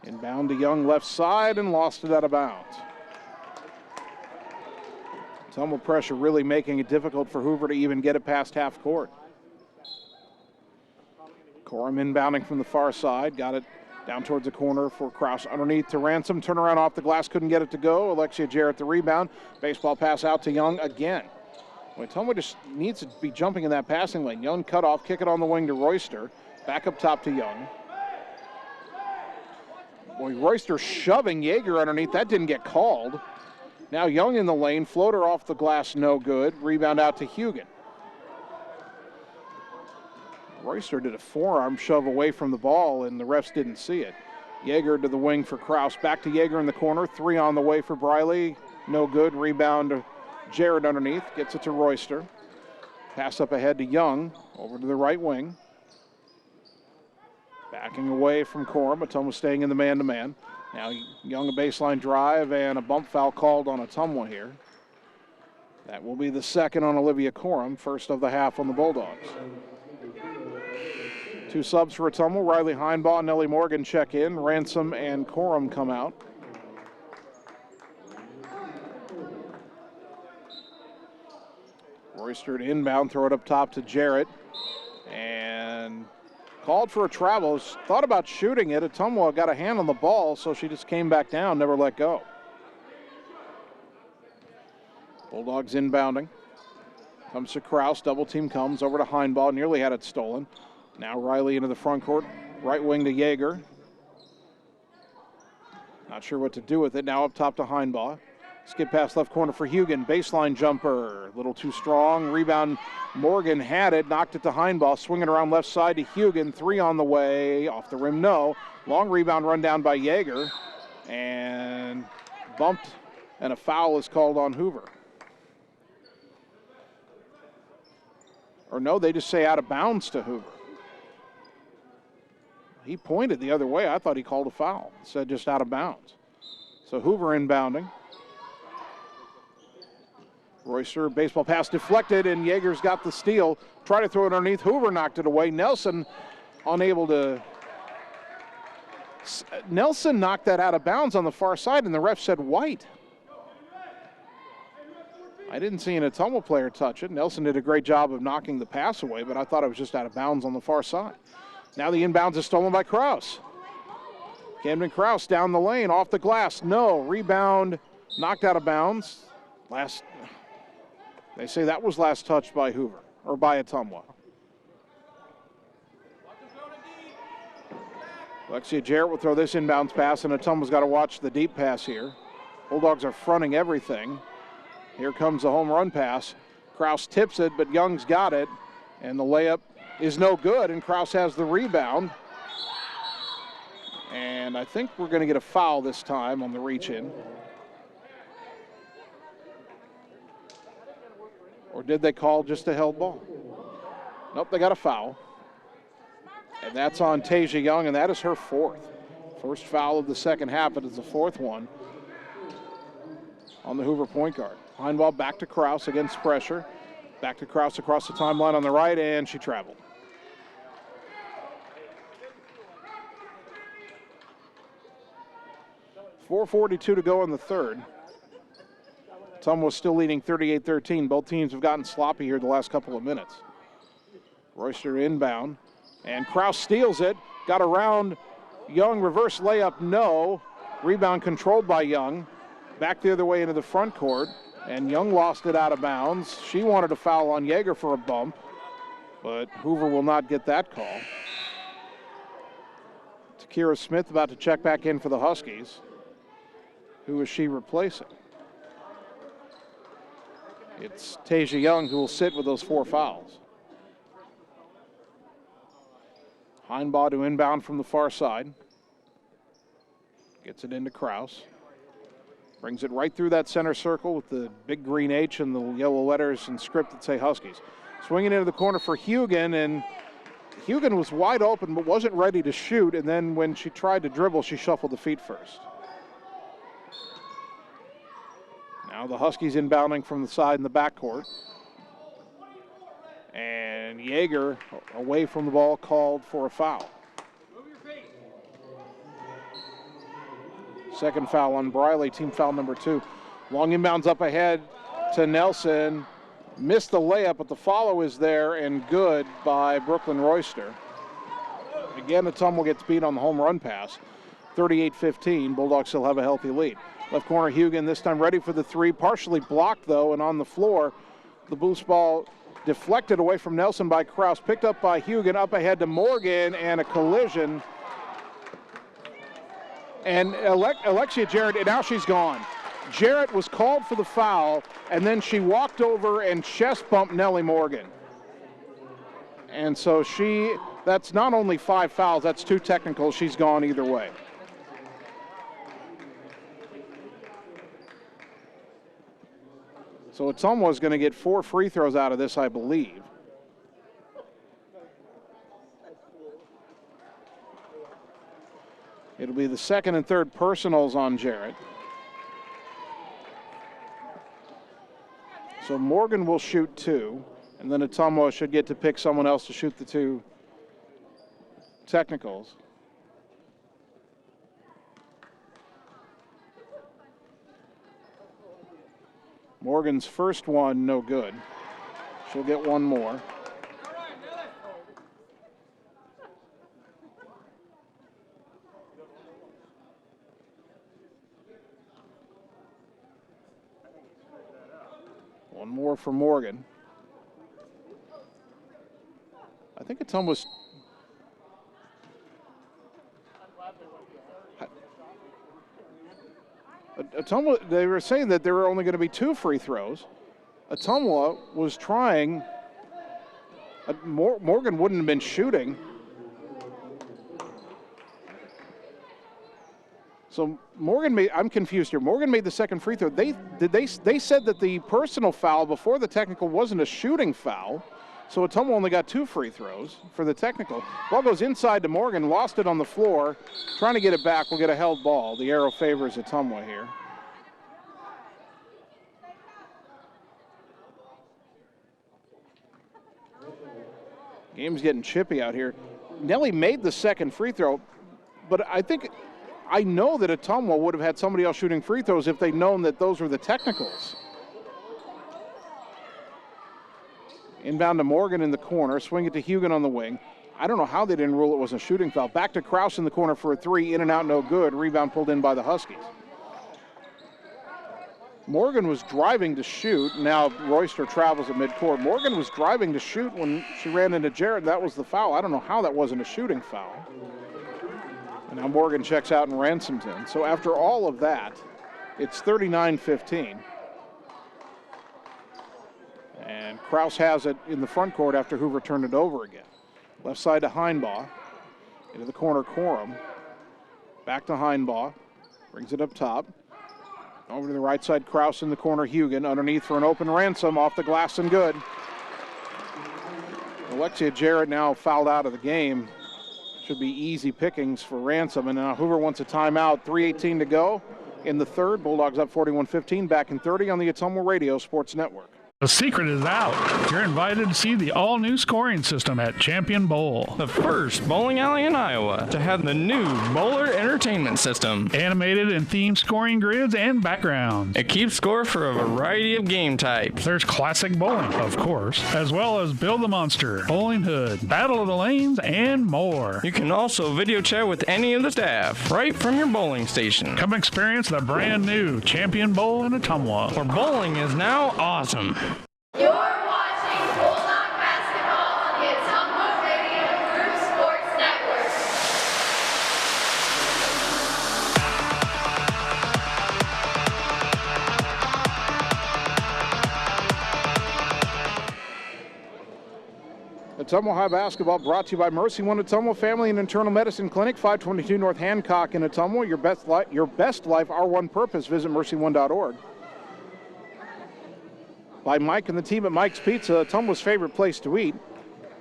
Inbound to Young left side and lost it out of bounds. Ottumwa pressure really making it difficult for Hoover to even get it past half court. Corum inbounding from the far side, got it down towards the corner for Krause. Underneath to Ransom, turnaround off the glass, couldn't get it to go. Alexia Jarrett the rebound. Baseball pass out to Young again. Ottumwa just needs to be jumping in that passing lane. Young cut off, kick it on the wing to Royster. Back up top to Young. Boy, Royster shoving Yeager underneath. That didn't get called. Now Young in the lane. Floater off the glass, no good. Rebound out to Hugan. Royster did a forearm shove away from the ball, and the refs didn't see it. Yeager to the wing for Kraus. Back to Yeager in the corner. 3 on the way for Briley. No good. Rebound to Jarrett underneath. Gets it to Royster. Pass up ahead to Young. Over to the right wing. Backing away from Corum. Ottumwa staying in the man-to-man. Now Young a baseline drive and a bump foul called on Ottumwa here. That will be the second on Olivia Corum. First of the half on the Bulldogs. 2 subs for Ottumwa. Riley Heinbaugh and Nellie Morgan check in. Ransom and Corum come out. Royster to inbound, throw it up top to Jarrett. And called for a travel. Thought about shooting it. Ottumwa got a hand on the ball, so she just came back down, never let go. Bulldogs inbounding. Comes to Kraus. Double team comes over to Heinbaugh. Nearly had it stolen. Now Riley into the front court. Right wing to Yeager. Not sure what to do with it. Now up top to Heinbaugh. Skip pass left corner for Hugan. Baseline jumper. A little too strong. Rebound. Morgan had it. Knocked it to Heinbaugh. Swinging around left side to Hugan. 3 on the way. Off the rim, no. Long rebound run down by Yeager. And bumped. And a foul is called on Hoover. Or no, they just say out of bounds to Hoover. He pointed the other way. I thought he called a foul. It said just out of bounds. So Hoover inbounding. Royster, baseball pass deflected, and Yeager's got the steal. Tried to throw it underneath. Hoover knocked it away. Nelson unable to. Nelson knocked that out of bounds on the far side, and the ref said white. I didn't see an Ottumwa player touch it. Nelson did a great job of knocking the pass away, but I thought it was just out of bounds on the far side. Now the inbounds is stolen by Kraus. Camden Kraus down the lane, off the glass. No, rebound, knocked out of bounds. They say that was last touched by Hoover, or by Ottumwa. Alexia Jarrett will throw this inbounds pass, and Ottumwa's got to watch the deep pass here. Bulldogs are fronting everything. Here comes the home run pass. Kraus tips it, but Young's got it, and the layup is no good, and Kraus has the rebound. And I think we're going to get a foul this time on the reach-in. Or did they call just a held ball? Nope, they got a foul. And that's on Tasia Young, and that is her 4th. First foul of the second half, but it's the 4th one on the Hoover point guard. Heinbaugh back to Kraus against pressure. Back to Kraus across the timeline on the right, and she traveled. .442 to go in the third. Ottumwa still leading 38-13. Both teams have gotten sloppy here the last couple of minutes. Royster inbound, and Kraus steals it. Got around Young, reverse layup, no. Rebound controlled by Young. Back the other way into the front court, and Young lost it out of bounds. She wanted a foul on Yeager for a bump, but Hoover will not get that call. Takira Smith about to check back in for the Huskies. Who is she replacing? It's Tasia Young who will sit with those 4 fouls. Heinbaugh to inbound from the far side. Gets it into Kraus. Brings it right through that center circle with the big green H and the yellow letters and script that say Huskies. Swinging into the corner for Hugan, and Hugan was wide open but wasn't ready to shoot, and then when she tried to dribble, she shuffled the feet first. Now the Huskies inbounding from the side in the backcourt. And Yeager, away from the ball, called for a foul. Second foul on Briley, team foul number 2. Long inbounds up ahead to Nelson. Missed the layup, but the follow is there and good by Brooklyn Royster. Again, Ottumwa gets beat on the home run pass. 38-15, Bulldogs still have a healthy lead. Left corner, Hugan this time ready for the 3. Partially blocked, though, and on the floor The boost ball deflected away from Nelson by Kraus, picked up by Hugan, up ahead to Morgan, and a collision. And Alexia Jarrett, and now she's gone. Jarrett was called for the foul, and then she walked over and chest bumped Nellie Morgan. And so that's not only 5 fouls, that's 2 technicals. She's gone either way. So Ottumwa is going to get 4 free throws out of this, I believe. It'll be the second and third personals on Jarrett. So Morgan will shoot 2, and then Ottumwa should get to pick someone else to shoot the 2 technicals. Morgan's first one, no good. She'll get 1 more. One more for Morgan. I think Ottumwa's. Ottumwa, they were saying that there were only going to be 2 free throws. Ottumwa was trying. Morgan wouldn't have been shooting. So Morgan made, I'm confused here. Morgan made the second free throw. They said that the personal foul before the technical wasn't a shooting foul. So Ottumwa only got 2 free throws for the technical. Ball goes inside to Morgan, lost it on the floor. Trying to get it back, we'll get a held ball. The arrow favors Ottumwa here. Game's getting chippy out here. Nellie made the second free throw, but I know that Ottumwa would have had somebody else shooting free throws if they'd known that those were the technicals. Inbound to Morgan in the corner, swing it to Hugan on the wing. I don't know how they didn't rule it was a shooting foul. Back to Kraus in the corner for a 3, in and out, no good. Rebound pulled in by the Huskies. Morgan was driving to shoot. Now Royster travels at midcourt. Morgan was driving to shoot when she ran into Jarrett. That was the foul. I don't know how that wasn't a shooting foul. And now Morgan checks out and ransoms in. So after all of that, it's 39-15. And Kraus has it in the front court after Hoover turned it over again. Left side to Heinbaugh. Into the corner, Corum. Back to Heinbaugh. Brings it up top. Over to the right side, Kraus in the corner, Hugan. Underneath for an open Ransom. Off the glass and good. Alexia Jarrett now fouled out of the game. Should be easy pickings for Ransom. And now Hoover wants a timeout. 3:18 to go in the third. Bulldogs up 41-15. Back in 30 on the Ottumwa Radio Sports Network. The secret is out. You're invited to see the all-new scoring system at Champion Bowl. The first bowling alley in Iowa to have the new bowler entertainment system. Animated and themed scoring grids and backgrounds. It keeps score for a variety of game types. There's classic bowling, of course, as well as Build the Monster, Bowling Hood, Battle of the Lanes, and more. You can also video chat with any of the staff right from your bowling station. Come experience the brand new Champion Bowl in Ottumwa, where bowling is now awesome. You're watching Bulldog basketball on the Ottumwa Radio Group Sports Network. Ottumwa High Basketball brought to you by Mercy One Ottumwa Family and Internal Medicine Clinic, 522 North Hancock in Ottumwa. Your best life, our one purpose. Visit mercy1.org. By Mike and the team at Mike's Pizza, Ottumwa's favorite place to eat.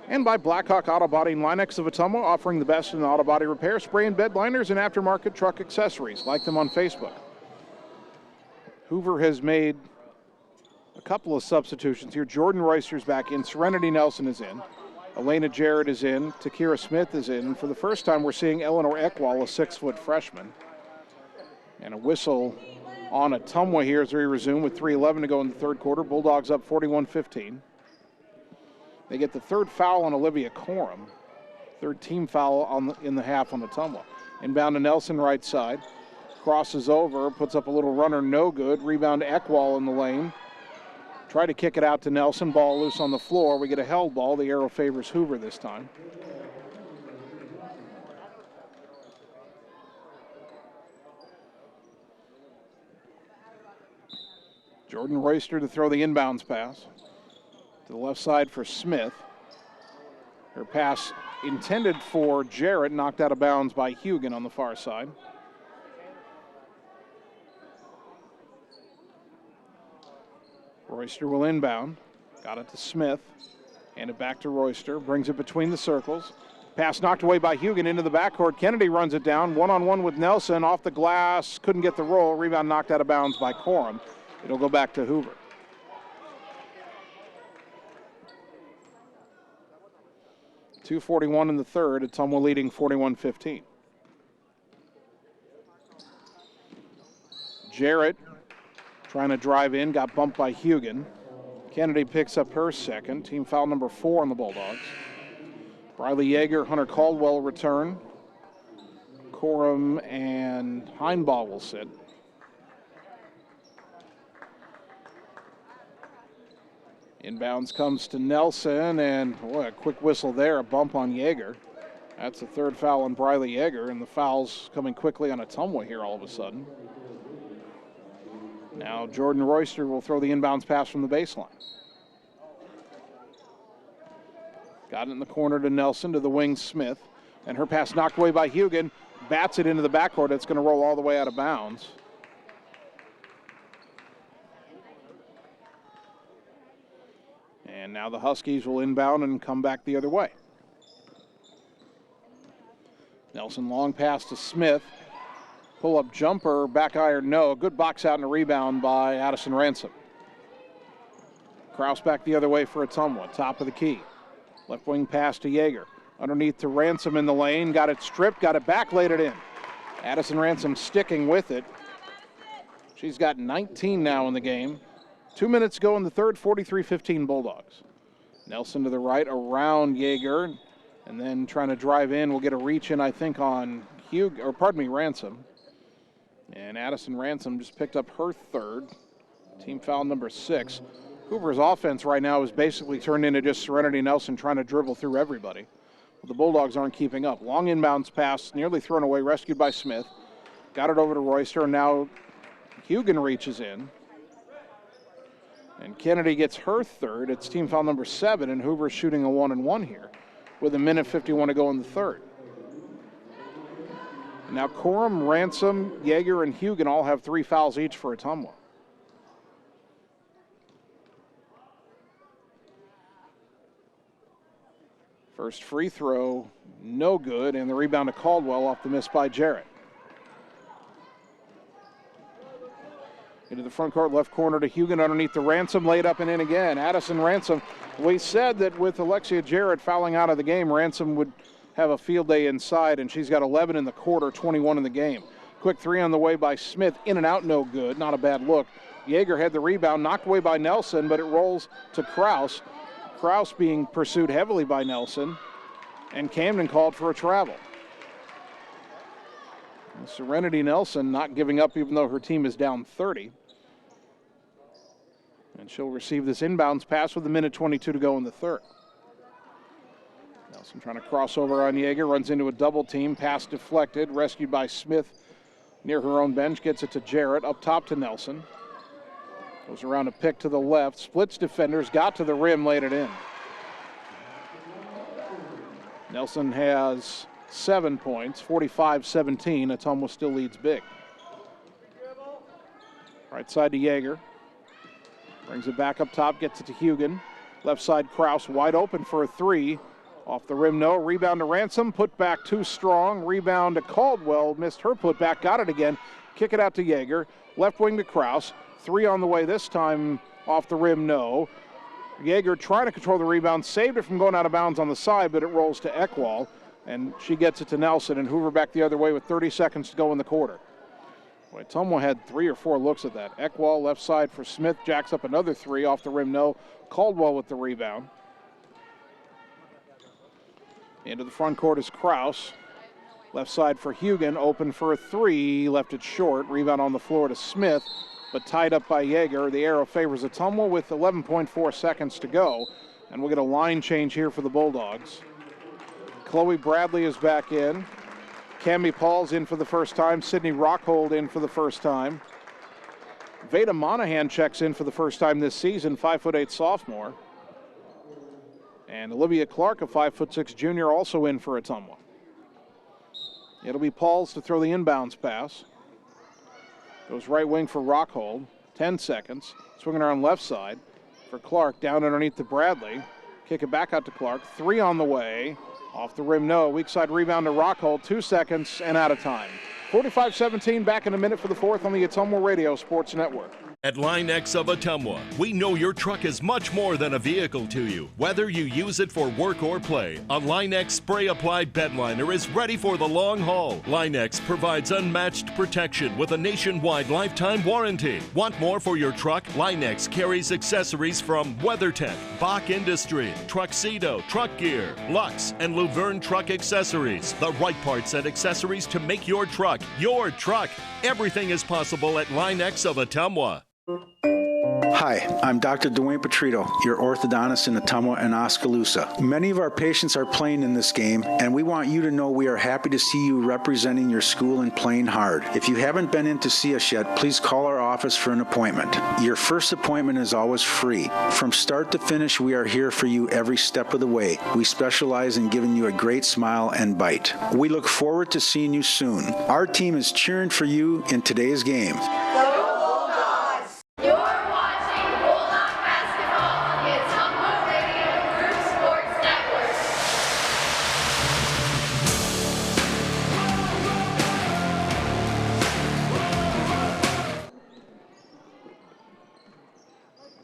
And by Blackhawk Auto Body and Linex of Ottumwa, offering the best in auto body repair, spray and bed liners, and aftermarket truck accessories. Like them on Facebook. Hoover has made a couple of substitutions here. Jordan Royster's back in. Serenity Nelson is in. Elena Jarrett is in. Takira Smith is in. And for the first time, we're seeing Eleanor Eckwall, a 6-foot freshman. And a whistle on Ottumwa here as we resume with 3:11 to go in the third quarter. Bulldogs up 41-15. They get the third foul on Olivia Corum. Third team foul in the half on Ottumwa. Inbound to Nelson, right side. Crosses over, puts up a little runner, no good. Rebound to Eckwall in the lane. Try to kick it out to Nelson. Ball loose on the floor. We get a held ball. The arrow favors Hoover this time. Jordan Royster to throw the inbounds pass. To the left side for Smith. Her pass intended for Jarrett, knocked out of bounds by Hugan on the far side. Royster will inbound. Got it to Smith. Hand it back to Royster. Brings it between the circles. Pass knocked away by Hugan into the backcourt. Kennedy runs it down. One-on-one with Nelson. Off the glass. Couldn't get the roll. Rebound knocked out of bounds by Corum. It'll go back to Hoover. .241 in the third. Ottumwa leading 41-15. Jarrett trying to drive in, got bumped by Hugan. Kennedy picks up her second. Team foul number 4 on the Bulldogs. Riley Yeager, Hunter Caldwell return. Corum and Heinbaugh will sit. Inbounds comes to Nelson, and boy, a quick whistle there, a bump on Yeager. That's the third foul on Briley Yeager, and the foul's coming quickly on Ottumwa here all of a sudden. Now Jordan Royster will throw the inbounds pass from the baseline. Got it in the corner to Nelson, to the wing Smith, and her pass knocked away by Hugan. Bats it into the backcourt. It's going to roll all the way out of bounds. And now the Huskies will inbound and come back the other way. Nelson long pass to Smith. Pull-up jumper, back iron, no. Good box out and a rebound by Addison Ransom. Kraus back the other way for Ottumwa, top of the key. Left wing pass to Yeager. Underneath to Ransom in the lane. Got it stripped, got it back, laid it in. Addison Ransom sticking with it. She's got 19 now in the game. 2 minutes ago in the third, 43-15 Bulldogs. Nelson to the right, around Yeager, and then trying to drive in. We'll get a reach in, I think, on Ransom. And Addison Ransom just picked up her third. Team foul number 6. Hoover's offense right now is basically turned into just Serenity Nelson trying to dribble through everybody. But the Bulldogs aren't keeping up. Long inbounds pass, nearly thrown away, rescued by Smith. Got it over to Royster, and now Hugan reaches in. And Kennedy gets her third. It's team foul number 7, and Hoover's shooting a 1-and-1 here with 1:51 to go in the third. Now Corum, Ransom, Yeager, and Hugan all have 3 fouls each for Ottumwa. First free throw, no good, and the rebound to Caldwell off the miss by Jarrett. Into the front court, left corner to Hugan, underneath the Ransom, laid up and in again. Addison Ransom, we said that with Alexia Jarrett fouling out of the game, Ransom would have a field day inside, and she's got 11 in the quarter, 21 in the game. Quick three on the way by Smith, in and out, no good, not a bad look. Yeager had the rebound, knocked away by Nelson, but it rolls to Kraus. Kraus being pursued heavily by Nelson, and Camden called for a travel. Serenity Nelson not giving up even though her team is down 30. And she'll receive this inbounds pass with 1:22 to go in the third. Nelson trying to cross over on Yeager, runs into a double team, pass deflected, rescued by Smith near her own bench, gets it to Jarrett, up top to Nelson. Goes around a pick to the left, splits defenders, got to the rim, laid it in. Nelson has 7 points, 45-17. Ottumwa still leads big. Right side to Yeager. Brings it back up top, gets it to Hugan. Left side, Kraus wide open for a three. Off the rim, no. Rebound to Ransom. Put back too strong. Rebound to Caldwell. Missed her put back. Got it again. Kick it out to Yeager. Left wing to Kraus. Three on the way this time. Off the rim, no. Yeager trying to control the rebound. Saved it from going out of bounds on the side, but it rolls to Eckwall. And she gets it to Nelson, and Hoover back the other way with 30 seconds to go in the quarter. Boy, Ottumwa had 3 or 4 looks at that. Eckwall left side for Smith. Jacks up another three. Off the rim, no. Caldwell with the rebound. Into the front court is Kraus. Left side for Hugan, open for a three, left it short. Rebound on the floor to Smith, but tied up by Yeager. The arrow favors Ottumwa with 11.4 seconds to go, and we'll get a line change here for the Bulldogs. Chloe Bradley is back in. Cami Paul's in for the first time. Sydney Rockhold in for the first time. Veda Monahan checks in for the first time this season, 5'8" sophomore. And Olivia Clark, a 5'6" junior, also in for Ottumwa. It'll be Pauls to throw the inbounds pass. Goes right wing for Rockhold. 10 seconds. Swinging around left side for Clark. Down underneath to Bradley. Kick it back out to Clark. 3 on the way. Off the rim, no. Weak side rebound to Rockhold. 2 seconds and out of time. 45-17, back in a minute for the fourth on the Ottumwa Radio Sports Network. At Line X of Ottumwa, we know your truck is much more than a vehicle to you. Whether you use it for work or play, a Line X spray-applied bedliner is ready for the long haul. Line X provides unmatched protection with a nationwide lifetime warranty. Want more for your truck? Line X carries accessories from WeatherTech, Bach Industry, Truxedo, Truck Gear, Lux, and Luverne Truck Accessories. The right parts and accessories to make your truck your truck. Everything is possible at Line X of Ottumwa. Hi, I'm Dr. Dwayne Petrito, your orthodontist in Ottumwa and Oskaloosa. Many of our patients are playing in this game, and we want you to know we are happy to see you representing your school and playing hard. If you haven't been in to see us yet, please call our office for an appointment. Your first appointment is always free. From start to finish, we are here for you every step of the way. We specialize in giving you a great smile and bite. We look forward to seeing you soon. Our team is cheering for you in today's game.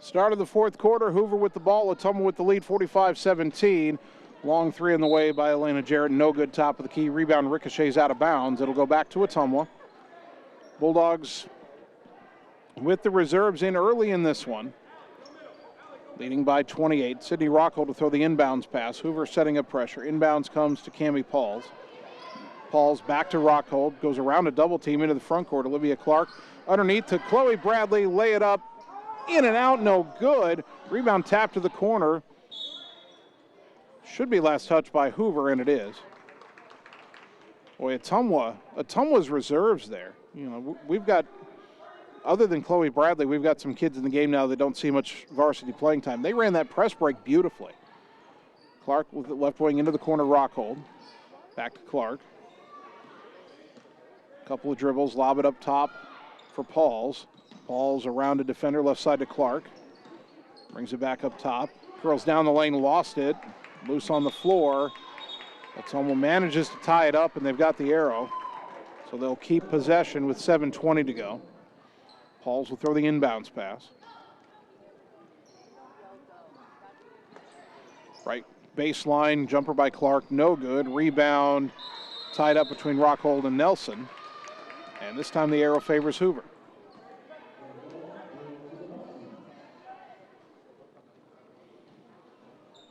Start of the fourth quarter, Hoover with the ball, Ottumwa with the lead, 45-17. Long three on the way by Elena Jarrett, no good, top of the key. Rebound ricochets out of bounds. It'll go back to Ottumwa. Bulldogs with the reserves in early in this one, leading by 28. Sydney Rockhold to throw the inbounds pass. Hoover setting up pressure. Inbounds comes to Cami Pauls. Pauls back to Rockhold, goes around a double team into the front court. Olivia Clark underneath to Chloe Bradley, lay it up. In and out, no good. Rebound tap to the corner. Should be last touch by Hoover, and it is. Boy, Ottumwa's reserves there. You know, we've got, other than Chloe Bradley, we've got some kids in the game now that don't see much varsity playing time. They ran that press break beautifully. Clark with the left wing into the corner, Rockhold. Back to Clark. Couple of dribbles, lob it up top for Pauls. Pauls around a defender, left side to Clark. Brings it back up top. Curls down the lane, lost it. Loose on the floor. Ottumwa manages to tie it up, and they've got the arrow. So they'll keep possession with 7:20 to go. Pauls will throw the inbounds pass. Right baseline, jumper by Clark, no good. Rebound tied up between Rockhold and Nelson. And this time the arrow favors Hoover.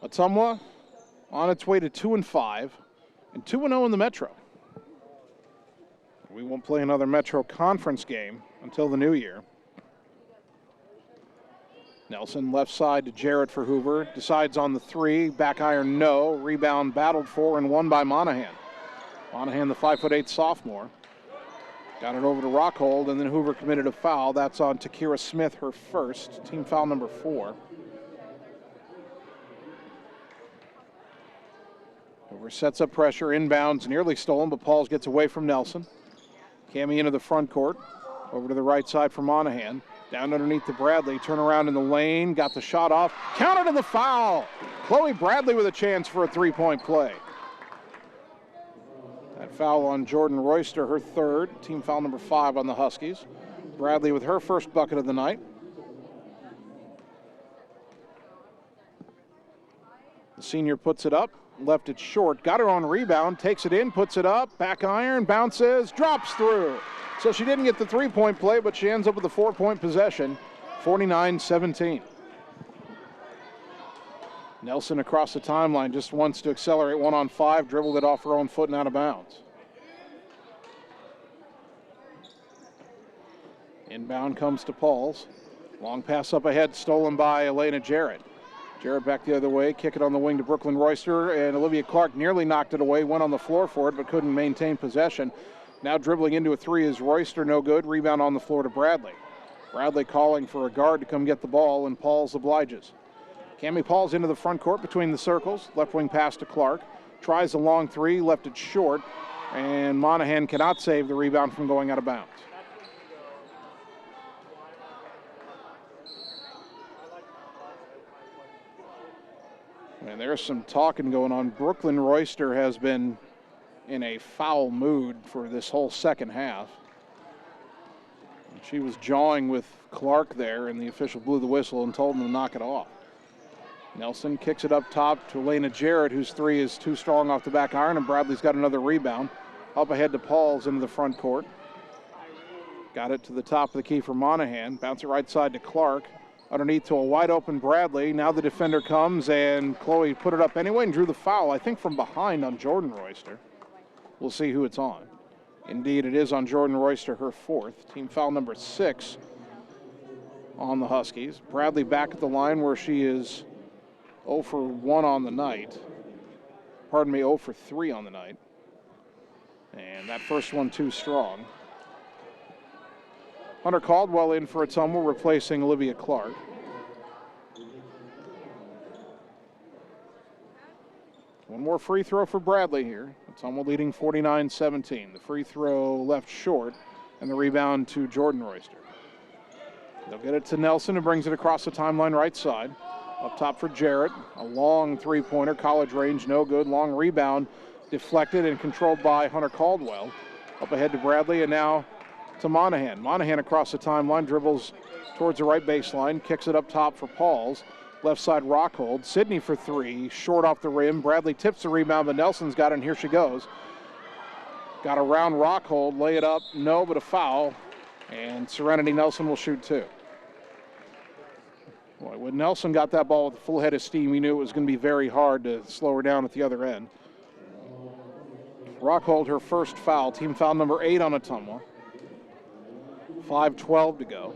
Ottumwa on its way to 2-5 and 2-0 in the Metro. We won't play another Metro Conference game until the new year. Nelson left side to Jarrett for Hoover. Decides on the three. Back iron, no. Rebound battled for and won by Monahan. Monahan, the 5'8" sophomore. Got it over to Rockhold, and then Hoover committed a foul. That's on Takira Smith, her first. Team foul number 4. Hoover sets up pressure, inbounds, nearly stolen, but Pauls gets away from Nelson. Cami into the front court. Over to the right side for Monahan. Down underneath to Bradley. Turn around in the lane. Got the shot off. Counted to the foul. Chloe Bradley with a chance for a three-point play. That foul on Jordan Royster, her third. Team foul number 5 on the Huskies. Bradley with her first bucket of the night. The senior puts it up. Left it short. Got her on rebound. Takes it in. Puts it up. Back iron. Bounces. Drops through. So she didn't get the three-point play, but she ends up with a 4-point possession, 49-17. Nelson across the timeline just wants to accelerate 1-on-5, dribbled it off her own foot and out of bounds. Inbound comes to Pauls. Long pass up ahead, stolen by Elena Jarrett. Jarrett back the other way, kick it on the wing to Brooklyn Royster, and Olivia Clark nearly knocked it away, went on the floor for it, but couldn't maintain possession. Now dribbling into a three is Royster, no good. Rebound on the floor to Bradley. Bradley calling for a guard to come get the ball, and Pauls obliges. Cami Pauls into the front court between the circles. Left wing pass to Clark. Tries a long three, left it short, and Monahan cannot save the rebound from going out of bounds. And there's some talking going on. Brooklyn Royster has been in a foul mood for this whole second half. She was jawing with Clark there, and the official blew the whistle and told him to knock it off. Nelson kicks it up top to Elena Jarrett, whose three is too strong off the back iron, and Bradley's got another rebound. Up ahead to Pauls into the front court. Got it to the top of the key for Monahan. Bounce it right side to Clark. Underneath to a wide open Bradley. Now the defender comes, and Chloe put it up anyway and drew the foul, I think from behind on Jordan Royster. We'll see who it's on. Indeed, it is on Jordan Royster, her fourth. Team foul number 6 on the Huskies. Bradley back at the line where she is 0 for 1 on the night. Pardon me, 0 for 3 on the night. And that first one too strong. Hunter Caldwell in for Ottumwa, replacing Olivia Clark. One more free throw for Bradley here. Ottumwa leading 49-17. The free throw left short, and the rebound to Jordan Royster. They'll get it to Nelson, who brings it across the timeline right side. Up top for Jarrett. A long three-pointer, college range, no good. Long rebound, deflected and controlled by Hunter Caldwell. Up ahead to Bradley, and now to Monahan. Monahan across the timeline, dribbles towards the right baseline, kicks it up top for Pauls. Left side Rockhold. Sydney for three, short off the rim. Bradley tips the rebound, but Nelson's got it, and here she goes. Got around Rockhold, lay it up, no, but a foul. And Serenity Nelson will shoot two. Boy, when Nelson got that ball with a full head of steam, he knew it was going to be very hard to slow her down at the other end. Rockhold, her first foul, team foul number 8 on Ottumwa. 5:12 to go.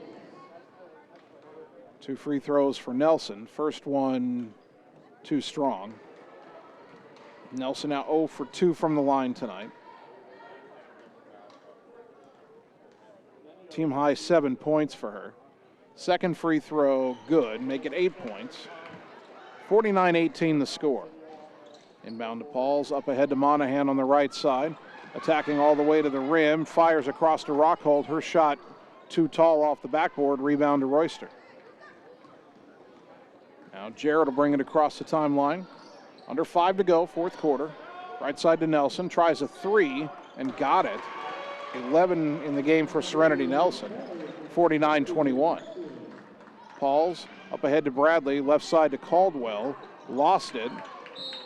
2 free throws for Nelson. First one too strong. Nelson now 0 for 2 from the line tonight. Team high 7 points for her. Second free throw good, make it 8 points. 49-18 the score. Inbound to Pauls, up ahead to Monahan on the right side. Attacking all the way to the rim, fires across to Rockhold. Her shot too tall off the backboard, rebound to Royster. Now Jarrett will bring it across the timeline. Under 5 to go, fourth quarter. Right side to Nelson, tries a three and got it. 11 in the game for Serenity Nelson, 49-21. Pauls up ahead to Bradley, left side to Caldwell, lost it,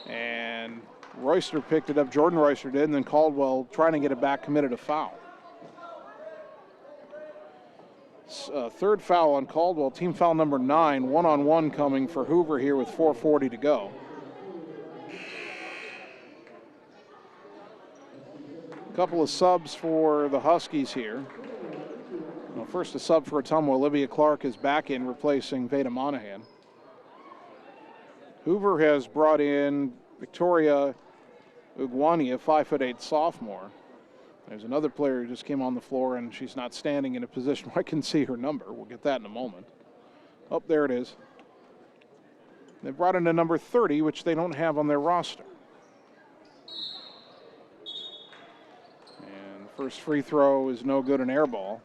and Royster picked it up. Jordan Royster did, and then Caldwell, trying to get it back, committed a foul. Third foul on Caldwell, team foul number 9, one-on-one coming for Hoover here with 4:40 to go. A couple of subs for the Huskies here. Well, first a sub for Ottumwa. Olivia Clark is back in, replacing Veda Monahan. Hoover has brought in Victoria Ugwania, 5'8" sophomore. There's another player who just came on the floor, and she's not standing in a position where I can see her number. We'll get that in a moment. Oh, there it is. They brought in a number 30, which they don't have on their roster. And the first free throw is no good, an air ball.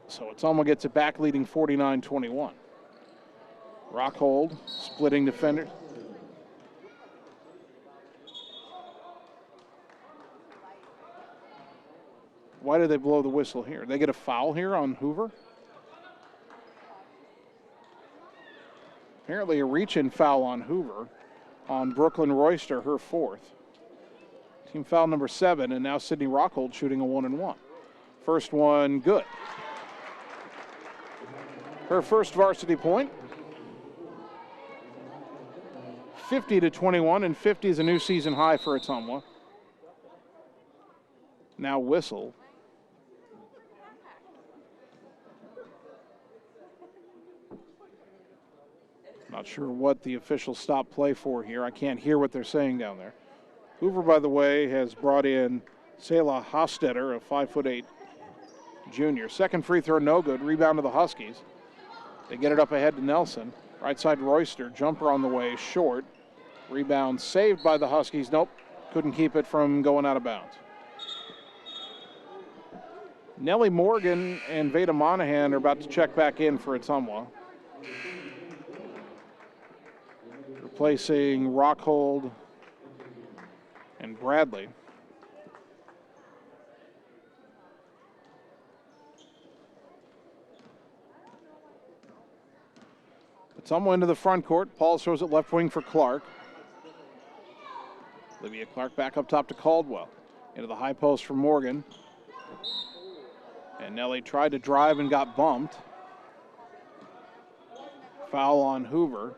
So Ottumwa gets it back, leading 49-21. Rockhold, splitting defender. Why did they blow the whistle here? They get a foul here on Hoover? Apparently a reach-in foul on Hoover on Brooklyn Royster, her fourth. Team foul number 7, and now Sydney Rockhold shooting a 1-and-1. First one good. Her first varsity point. 50-21, and 50 is a new season high for Ottumwa. Now whistle. Not sure what the officials stopped play for here. I can't hear what they're saying down there. Hoover, by the way, has brought in Selah Hostetter, a 5'8" junior. Second free throw, no good. Rebound to the Huskies. They get it up ahead to Nelson. Right side Royster, jumper on the way, short. Rebound saved by the Huskies. Nope, couldn't keep it from going out of bounds. Nellie Morgan and Veda Monahan are about to check back in for Ottumwa. Replacing Rockhold and Bradley. Ottumwa into the front court. Paul throws it left wing for Clark. Olivia Clark back up top to Caldwell. Into the high post for Morgan. And Nellie tried to drive and got bumped. Foul on Hoover.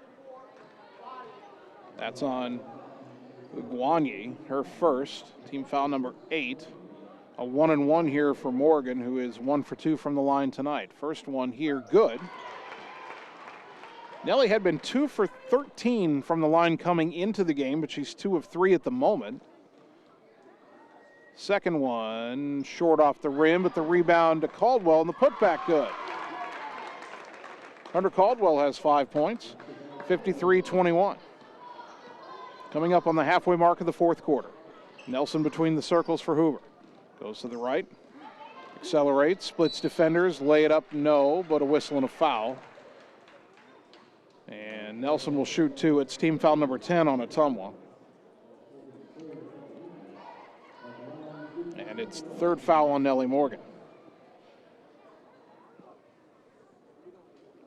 That's on Guanyi, her first. Team foul number 8. A 1-and-1 here for Morgan, who is 1 for 2 from the line tonight. First one here, good. Nellie had been 2 for 13 from the line coming into the game, but she's 2 of 3 at the moment. Second one, short off the rim, but the rebound to Caldwell, and the putback good. Hunter Caldwell has 5 points, 53-21. Coming up on the halfway mark of the fourth quarter. Nelson between the circles for Hoover. Goes to the right, accelerates, splits defenders, lay it up, no, but a whistle and a foul. And Nelson will shoot 2. It's team foul number 10 on Ottumwa. And it's third foul on Nellie Morgan.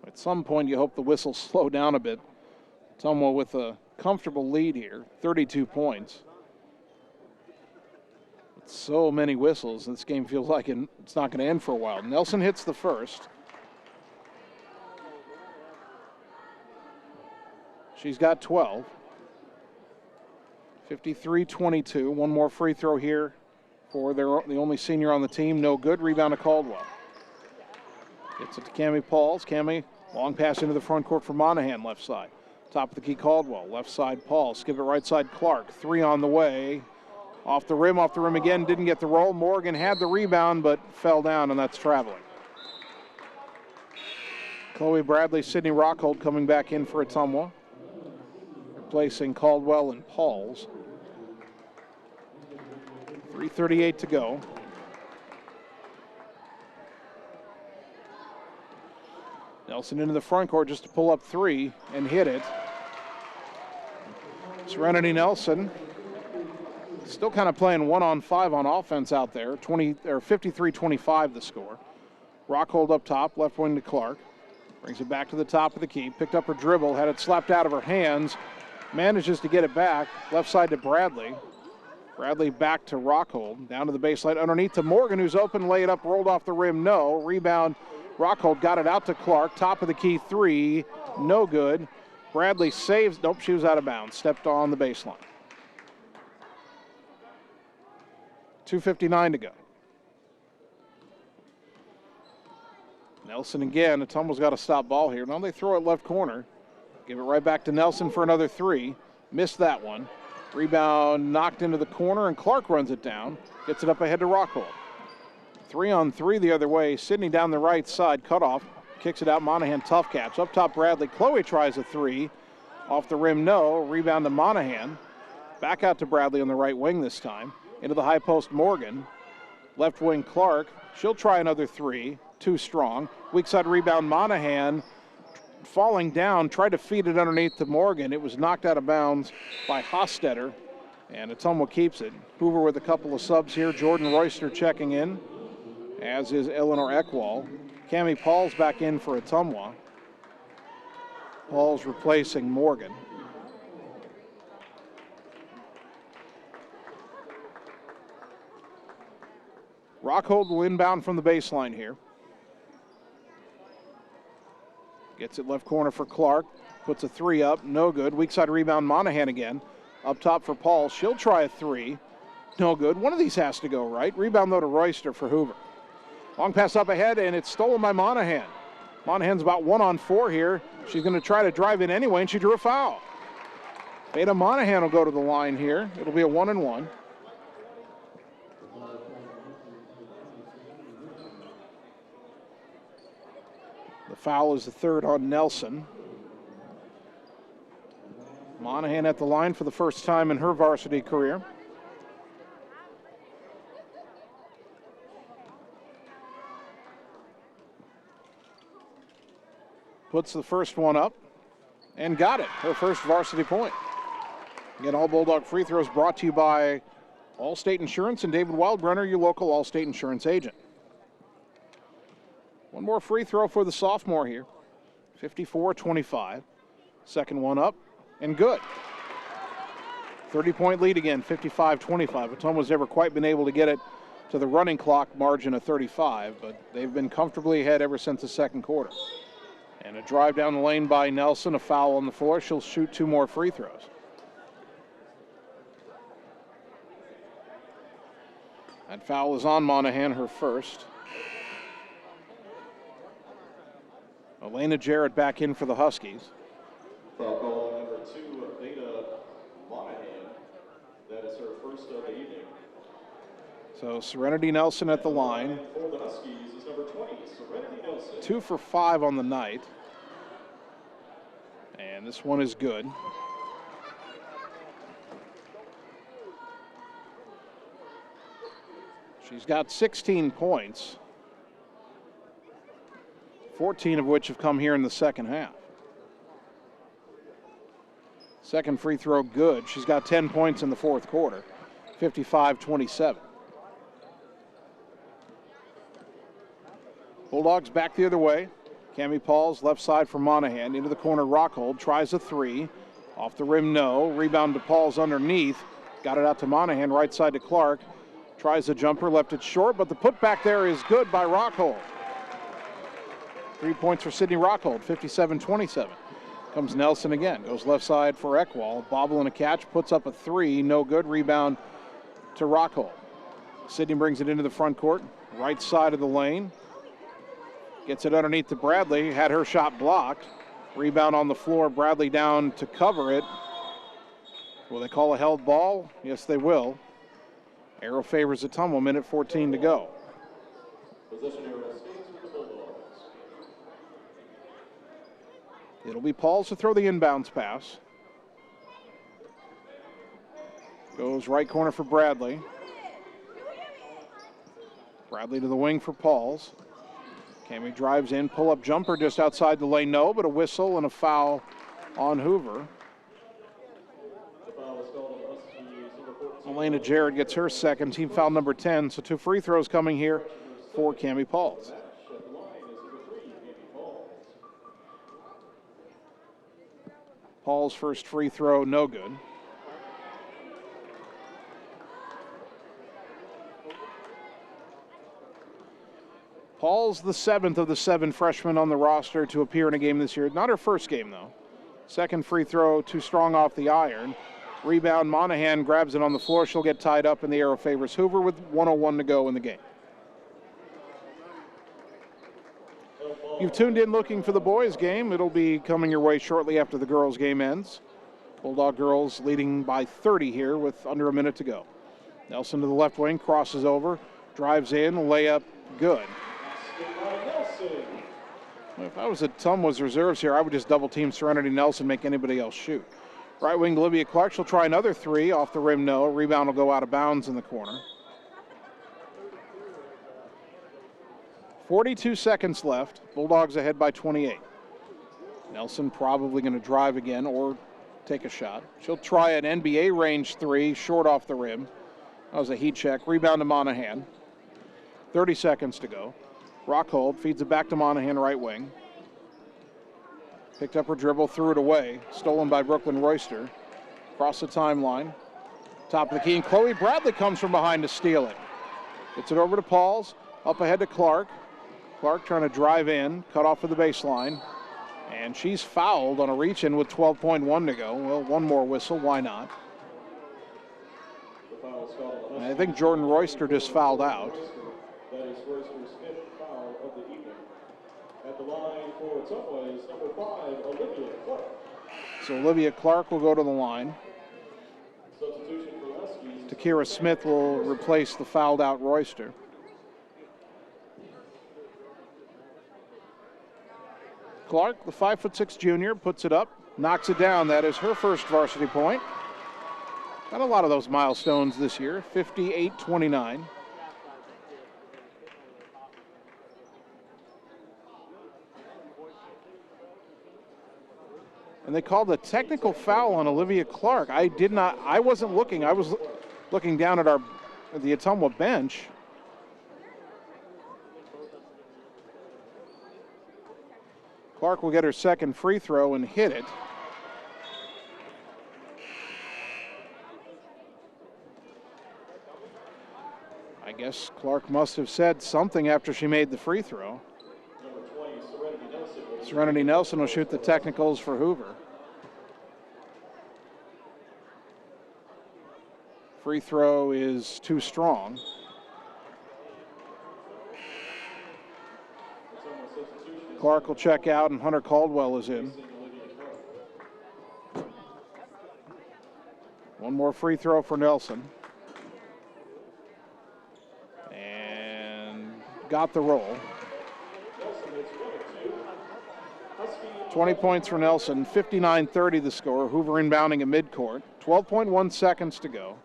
At some point, you hope the whistles slow down a bit. Ottumwa with a comfortable lead here, 32 points. With so many whistles, this game feels like it's not going to end for a while. Nelson hits the first. She's got 12. 53-22. One more free throw here for the only senior on the team. No good. Rebound to Caldwell. Gets it to Cammie Pauls. Cammie, long pass into the front court for Monahan, left side. Top of the key, Caldwell. Left side, Paul. Skip it right side, Clark. 3 on the way. Off the rim again. Didn't get the roll. Morgan had the rebound, but fell down, and that's traveling. Chloe Bradley, Sydney Rockhold coming back in for Ottumwa. Replacing Caldwell and Pauls. 3:38 to go. Nelson into the front court just to pull up 3 and hit it. Serenity Nelson still kind of playing 1-on-5 on offense out there. 53-25 the score. Rockhold up top, left wing to Clark. Brings it back to the top of the key. Picked up her dribble, had it slapped out of her hands. Manages to get it back. Left side to Bradley. Bradley back to Rockhold. Down to the baseline. Underneath to Morgan, who's open. Lay it up. Rolled off the rim. No. Rebound. Rockhold got it out to Clark. Top of the key 3. No good. Bradley saves. Nope, she was out of bounds. Stepped on the baseline. 2:59 to go. Nelson again. Ottumwa's got a stop ball here. Now they throw it left corner. Give it right back to Nelson for another 3. Missed that one. Rebound knocked into the corner, and Clark runs it down. Gets it up ahead to Rockhold. 3-on-3 the other way. Sydney down the right side. Cutoff. Kicks it out. Monahan tough caps. Up top Bradley. Chloe tries a 3. Off the rim, no. Rebound to Monahan. Back out to Bradley on the right wing this time. Into the high post Morgan. Left wing Clark. She'll try another 3. Too strong. Weak side rebound Monahan. Falling down, tried to feed it underneath to Morgan. It was knocked out of bounds by Hostetter, and Ottumwa keeps it. Hoover with a couple of subs here. Jordan Royster checking in, as is Eleanor Eckwall. Cammie Pauls back in for Ottumwa. Pauls replacing Morgan. Rockhold will inbound from the baseline here. Gets it left corner for Clark. Puts a 3 up. No good. Weak side rebound Monahan again. Up top for Paul. She'll try a 3. No good. One of these has to go right. Rebound though to Royster for Hoover. Long pass up ahead, and it's stolen by Monahan. Monahan's about 1-on-4 here. She's going to try to drive in anyway, and she drew a foul. Beta Monahan will go to the line here. It'll be a 1-and-1. The foul is the third on Nelson. Monahan at the line for the first time in her varsity career. Puts the first one up and got it. Her first varsity point. Again, all Bulldog free throws brought to you by Allstate Insurance and David Wildbrenner, your local Allstate Insurance agent. One more free throw for the sophomore here. 54-25. Second one up and good. 30-point lead again, 55-25. Ottumwa's never quite been able to get it to the running clock margin of 35, but they've been comfortably ahead ever since the second quarter. And a drive down the lane by Nelson, a foul on the floor. She'll shoot 2 more free throws. That foul is on Monahan, her first. Elena Jarrett back in for the Huskies. Foul call on number 2, Beta Monahan. That is her first of the evening. So Serenity Nelson at the line. For the Huskies is number 20, Serenity Nelson. 2 for 5 on the night. And this one is good. She's got 16 points, 14 of which have come here in the second half. Second free throw good. She's got 10 points in the fourth quarter, 55-27. Bulldogs back the other way. Cami Pauls left side for Monahan. Into the corner, Rockhold tries a 3. Off the rim, no. Rebound to Pauls underneath. Got it out to Monahan, right side to Clark. Tries a jumper, left it short, but the putback there is good by Rockhold. 3 points for Sydney Rockhold, 57-27. Comes Nelson again, goes left side for Eckwall. Bobble and a catch, puts up a 3, no good. Rebound to Rockhold. Sydney brings it into the front court, right side of the lane. Gets it underneath to Bradley, had her shot blocked. Rebound on the floor, Bradley down to cover it. Will they call a held ball? Yes, they will. Arrow favors Ottumwa, minute 14 to go. Possession arrow stays with the Bulldogs. It'll be Pauls to throw the inbounds pass. Goes right corner for Bradley. Bradley to the wing for Pauls. Cami drives in, pull-up jumper just outside the lane, no, but a whistle and a foul on Hoover. Elena Jarrett gets her second, team foul number 10, so 2 free throws coming here for Cami Pauls. Paul's first free throw, no good. Paul's the 7th of the 7 freshmen on the roster to appear in a game this year. Not her first game, though. Second free throw, too strong off the iron. Rebound, Monahan grabs it on the floor. She'll get tied up, and the arrow favors Hoover with 1:01 to go in the game. You've tuned in looking for the boys' game. It'll be coming your way shortly after the girls' game ends. Bulldog girls leading by 30 here with under a minute to go. Nelson to the left wing, crosses over, drives in, layup, good. If I was at Ottumwa's reserves here, I would just double team Serenity Nelson, make anybody else shoot. Right wing Olivia Clark, she'll try another 3, off the rim, no. Rebound will go out of bounds in the corner. 42 seconds left, Bulldogs ahead by 28. Nelson probably going to drive again or take a shot. She'll try an NBA range 3, short off the rim. That was a heat check, rebound to Monahan. 30 seconds to go. Rockhold feeds it back to Monahan, right wing. Picked up her dribble, threw it away. Stolen by Brooklyn Royster. Across the timeline. Top of the key, and Chloe Bradley comes from behind to steal it. Gets it over to Pauls. Up ahead to Clark. Clark trying to drive in. Cut off of the baseline. And she's fouled on a reach-in with 12.1 to go. Well, one more whistle. Why not? And I think Jordan Royster just fouled out. That is Royster's 5th foul of the evening. At the line for Ottumwa is number 5, Olivia Clark. So Olivia Clark will go to the line. Substitution for Huskies. Takira Smith will replace the fouled out Royster. Clark, the 5'6" junior, puts it up, knocks it down. That is her first varsity point. Got a lot of those milestones this year, 58-29. And they called a technical foul on Olivia Clark. I wasn't looking. I was looking down at the Ottumwa bench. Clark will get her second free throw and hit it. I guess Clark must have said something after she made the free throw. Number 20, Serenity Nelson. Serenity Nelson will shoot the technicals for Hoover. Free throw is too strong. Clark will check out and Hunter Caldwell is in. One more free throw for Nelson. And got the roll. 20 points for Nelson, 59-30 the score. Hoover inbounding at midcourt. 12.1 seconds to go.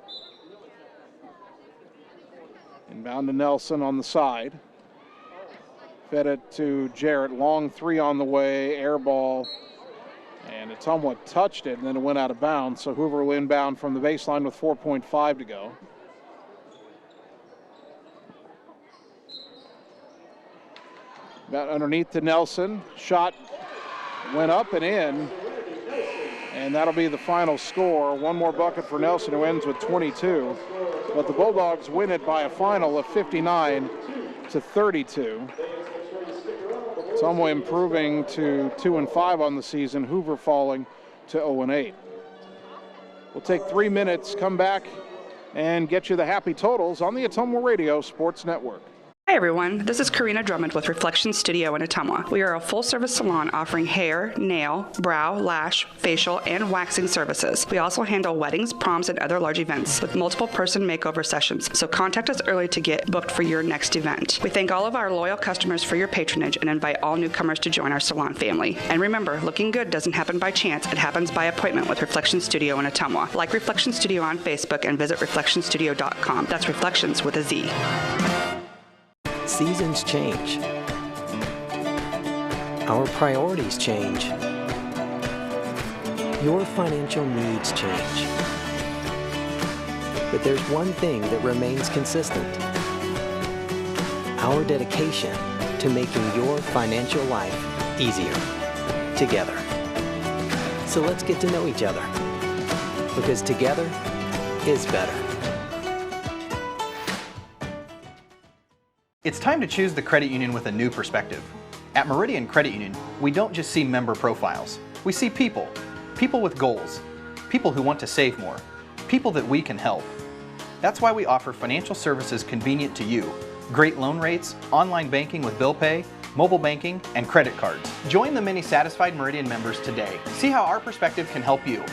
Inbound to Nelson on the side. Fed it to Jarrett. Long three on the way. Air ball. And Ottumwa touched it, and then it went out of bounds. So Hoover will inbound from the baseline with 4.5 to go. Got underneath to Nelson. Shot went up and in. And that'll be the final score. One more bucket for Nelson, who ends with 22. But the Bulldogs win it by a final of 59-32. Ottumwa improving to 2-5 on the season. Hoover falling to 0-8. We'll take 3 minutes, come back, and get you the happy totals on the Ottumwa Radio Sports Network. Hi everyone, this is Karina Drummond with Reflection Studio in Ottumwa. We are a full-service salon offering hair, nail, brow, lash, facial, and waxing services. We also handle weddings, proms, and other large events with multiple person makeover sessions, so contact us early to get booked for your next event. We thank all of our loyal customers for your patronage and invite all newcomers to join our salon family. And remember, looking good doesn't happen by chance, it happens by appointment with Reflection Studio in Ottumwa. Like Reflection Studio on Facebook and visit reflectionstudio.com. That's Reflections with a Z. Seasons change. Our priorities change. Your financial needs change. But there's one thing that remains consistent. Our dedication to making your financial life easier together. So let's get to know each other, because together is better. It's time to choose the credit union with a new perspective. At Meridian Credit Union, we don't just see member profiles. We see people. People with goals. People who want to save more. People that we can help. That's why we offer financial services convenient to you. Great loan rates, online banking with bill pay, mobile banking, and credit cards. Join the many satisfied Meridian members today. See how our perspective can help you.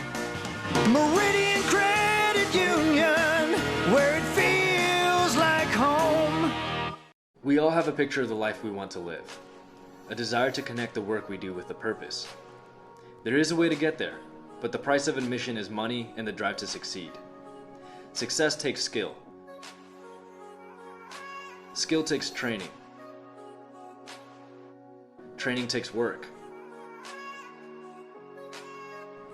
Meridian Credit Union, where it feels like home. We all have a picture of the life we want to live, a desire to connect the work we do with a purpose. There is a way to get there, but the price of admission is money and the drive to succeed. Success takes skill. Skill takes training. Training takes work.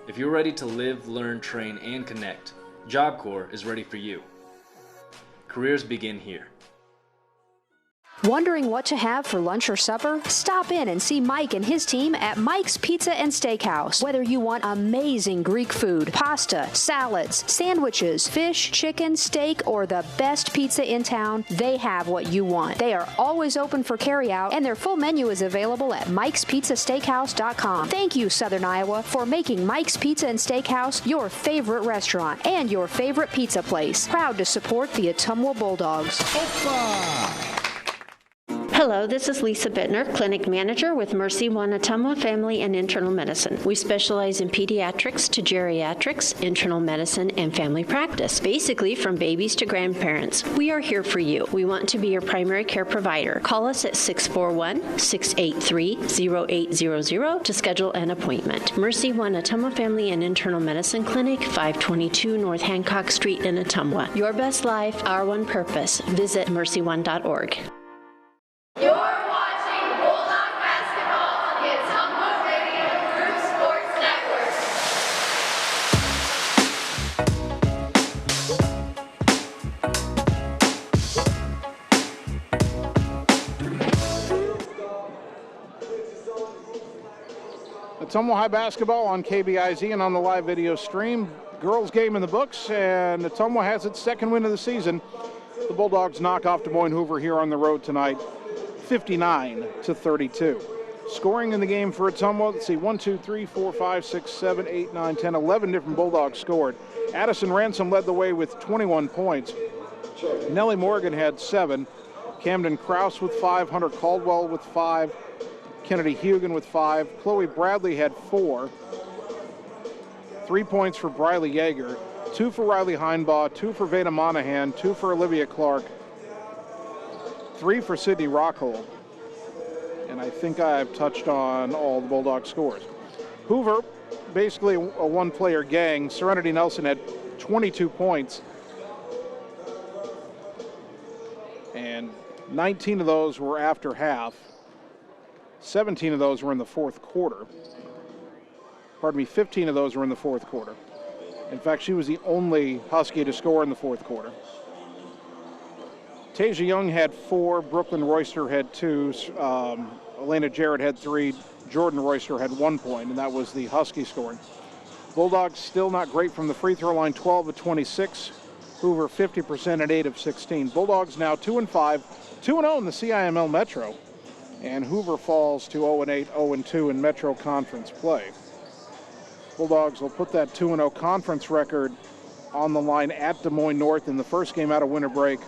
If you're ready to live, learn, train, and connect, Job Corps is ready for you. Careers begin here. Wondering what to have for lunch or supper? Stop in and see Mike and his team at Mike's Pizza and Steakhouse. Whether you want amazing Greek food, pasta, salads, sandwiches, fish, chicken, steak, or the best pizza in town, they have what you want. They are always open for carryout, and their full menu is available at Mike'sPizzaSteakhouse.com. Thank you, Southern Iowa, for making Mike's Pizza and Steakhouse your favorite restaurant and your favorite pizza place. Proud to support the Ottumwa Bulldogs. Hello, this is Lisa Bittner, Clinic Manager with Mercy One Ottumwa Family and Internal Medicine. We specialize in pediatrics to geriatrics, internal medicine, and family practice, basically from babies to grandparents. We are here for you. We want to be your primary care provider. Call us at 641-683-0800 to schedule an appointment. Mercy One Ottumwa Family and Internal Medicine Clinic, 522 North Hancock Street in Ottumwa. Your best life, our one purpose. Visit mercyone.org. You're watching Bulldog basketball on the Ottumwa Radio Group Sports Network. Ottumwa High basketball on KBIZ and on the live video stream. Girls game in the books, and Ottumwa has its second win of the season. The Bulldogs knock off Des Moines Hoover here on the road tonight, 59-32. Scoring in the game for Ottumwa, let's see, 1, 2, 3, 4, 5, 6, 7, 8, 9, 10, 11 different Bulldogs scored. Addison Ransom led the way with 21 points. Nellie Morgan had 7. Camden Krause with 5. Hunter Caldwell with 5. Kennedy Hugan with 5. Chloe Bradley had 4. 3 points for Briley Yeager. 2 for Riley Heinbaugh. 2 for Veda Monahan. 2 for Olivia Clark. 3 for Sydney Rockhold. And I think I've touched on all the Bulldog scores. Hoover, basically a one-player gang. Serenity Nelson had 22 points. And 19 of those were after half. 17 of those were in the fourth quarter. 15 of those were in the fourth quarter. In fact, she was the only Husky to score in the fourth quarter. Tasia Young had 4, Brooklyn Royster had 2, Elena Jarrett had 3, Jordan Royster had 1 point, and that was the Husky scoring. Bulldogs still not great from the free throw line, 12 of 26. Hoover 50% at 8 of 16. Bulldogs now 2-5, 2-0 in the CIML Metro, and Hoover falls to 0-8, 0-2 in Metro Conference play. Bulldogs will put that 2-0 conference record on the line at Des Moines North in the first game out of winter break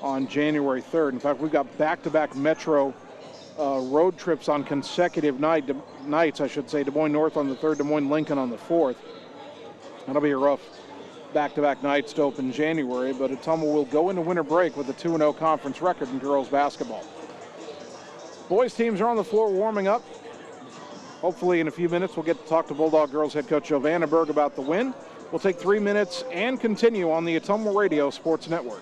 on January 3rd. In fact, we've got back-to-back Metro road trips on consecutive nights, I should say. Des Moines North on the 3rd, Des Moines Lincoln on the 4th. That'll be a rough back-to-back nights to open January, but Ottumwa will go into winter break with a 2-0 conference record in girls basketball. Boys teams are on the floor warming up. Hopefully in a few minutes we'll get to talk to Bulldog girls head coach Joe Vandenberg about the win. We'll take 3 minutes and continue on the Ottumwa Radio Sports Network.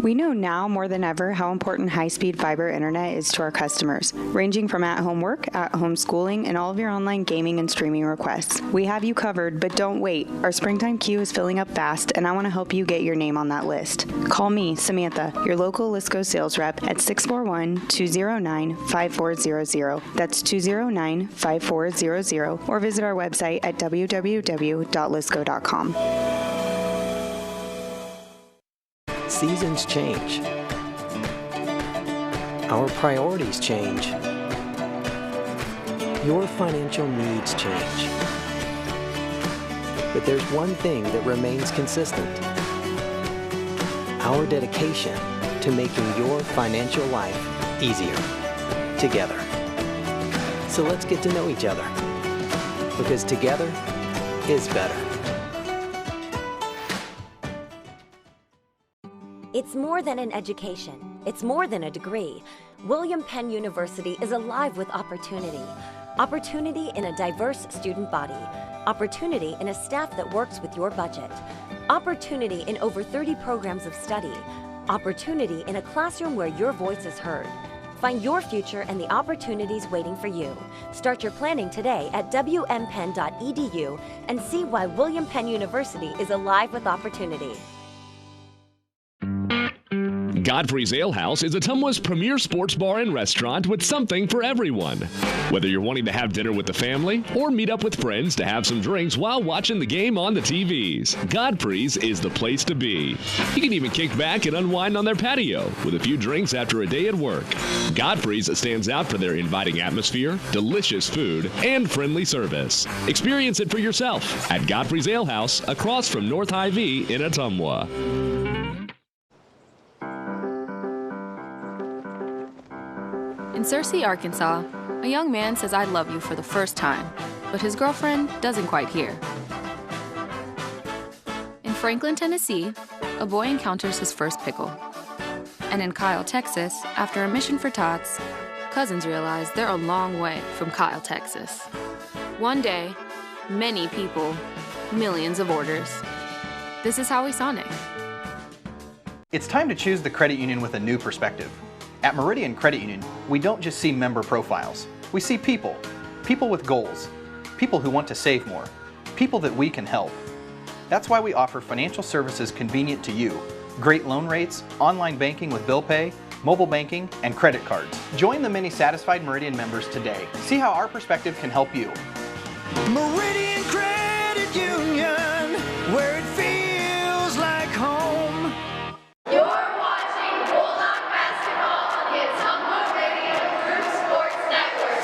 We know now more than ever how important high-speed fiber internet is to our customers, ranging from at-home work, at-home schooling, and all of your online gaming and streaming requests. We have you covered, but don't wait. Our springtime queue is filling up fast, and I want to help you get your name on that list. Call me, Samantha, your local Lisco sales rep at 641-209-5400. That's 209-5400, or visit our website at www.lisco.com. Seasons change. Our priorities change. Your financial needs change. But there's one thing that remains consistent: our dedication to making your financial life easier together. So let's get to know each other, because together is better. It's more than an education. It's more than a degree. William Penn University is alive with opportunity. Opportunity in a diverse student body. Opportunity in a staff that works with your budget. Opportunity in over 30 programs of study. Opportunity in a classroom where your voice is heard. Find your future and the opportunities waiting for you. Start your planning today at wmpenn.edu and see why William Penn University is alive with opportunity. Godfrey's Ale House is Ottumwa's premier sports bar and restaurant with something for everyone. Whether you're wanting to have dinner with the family or meet up with friends to have some drinks while watching the game on the TVs, Godfrey's is the place to be. You can even kick back and unwind on their patio with a few drinks after a day at work. Godfrey's stands out for their inviting atmosphere, delicious food, and friendly service. Experience it for yourself at Godfrey's Ale House across from North Hy-Vee in Ottumwa. In Searcy, Arkansas, a young man says I love you for the first time, but his girlfriend doesn't quite hear. In Franklin, Tennessee, a boy encounters his first pickle. And in Kyle, Texas, after a mission for tots, cousins realize they're a long way from Kyle, Texas. One day, many people, millions of orders. This is Howie Sonic. It's time to choose the credit union with a new perspective. At Meridian Credit Union, we don't just see member profiles. We see people. People with goals. People who want to save more. People that we can help. That's why we offer financial services convenient to you. Great loan rates, online banking with bill pay, mobile banking, and credit cards. Join the many satisfied Meridian members today. See how our perspective can help you. Meridian Credit Union, where it feels like home. You're watching Bulldog basketball on the Ottumwa Radio Group Sports Network.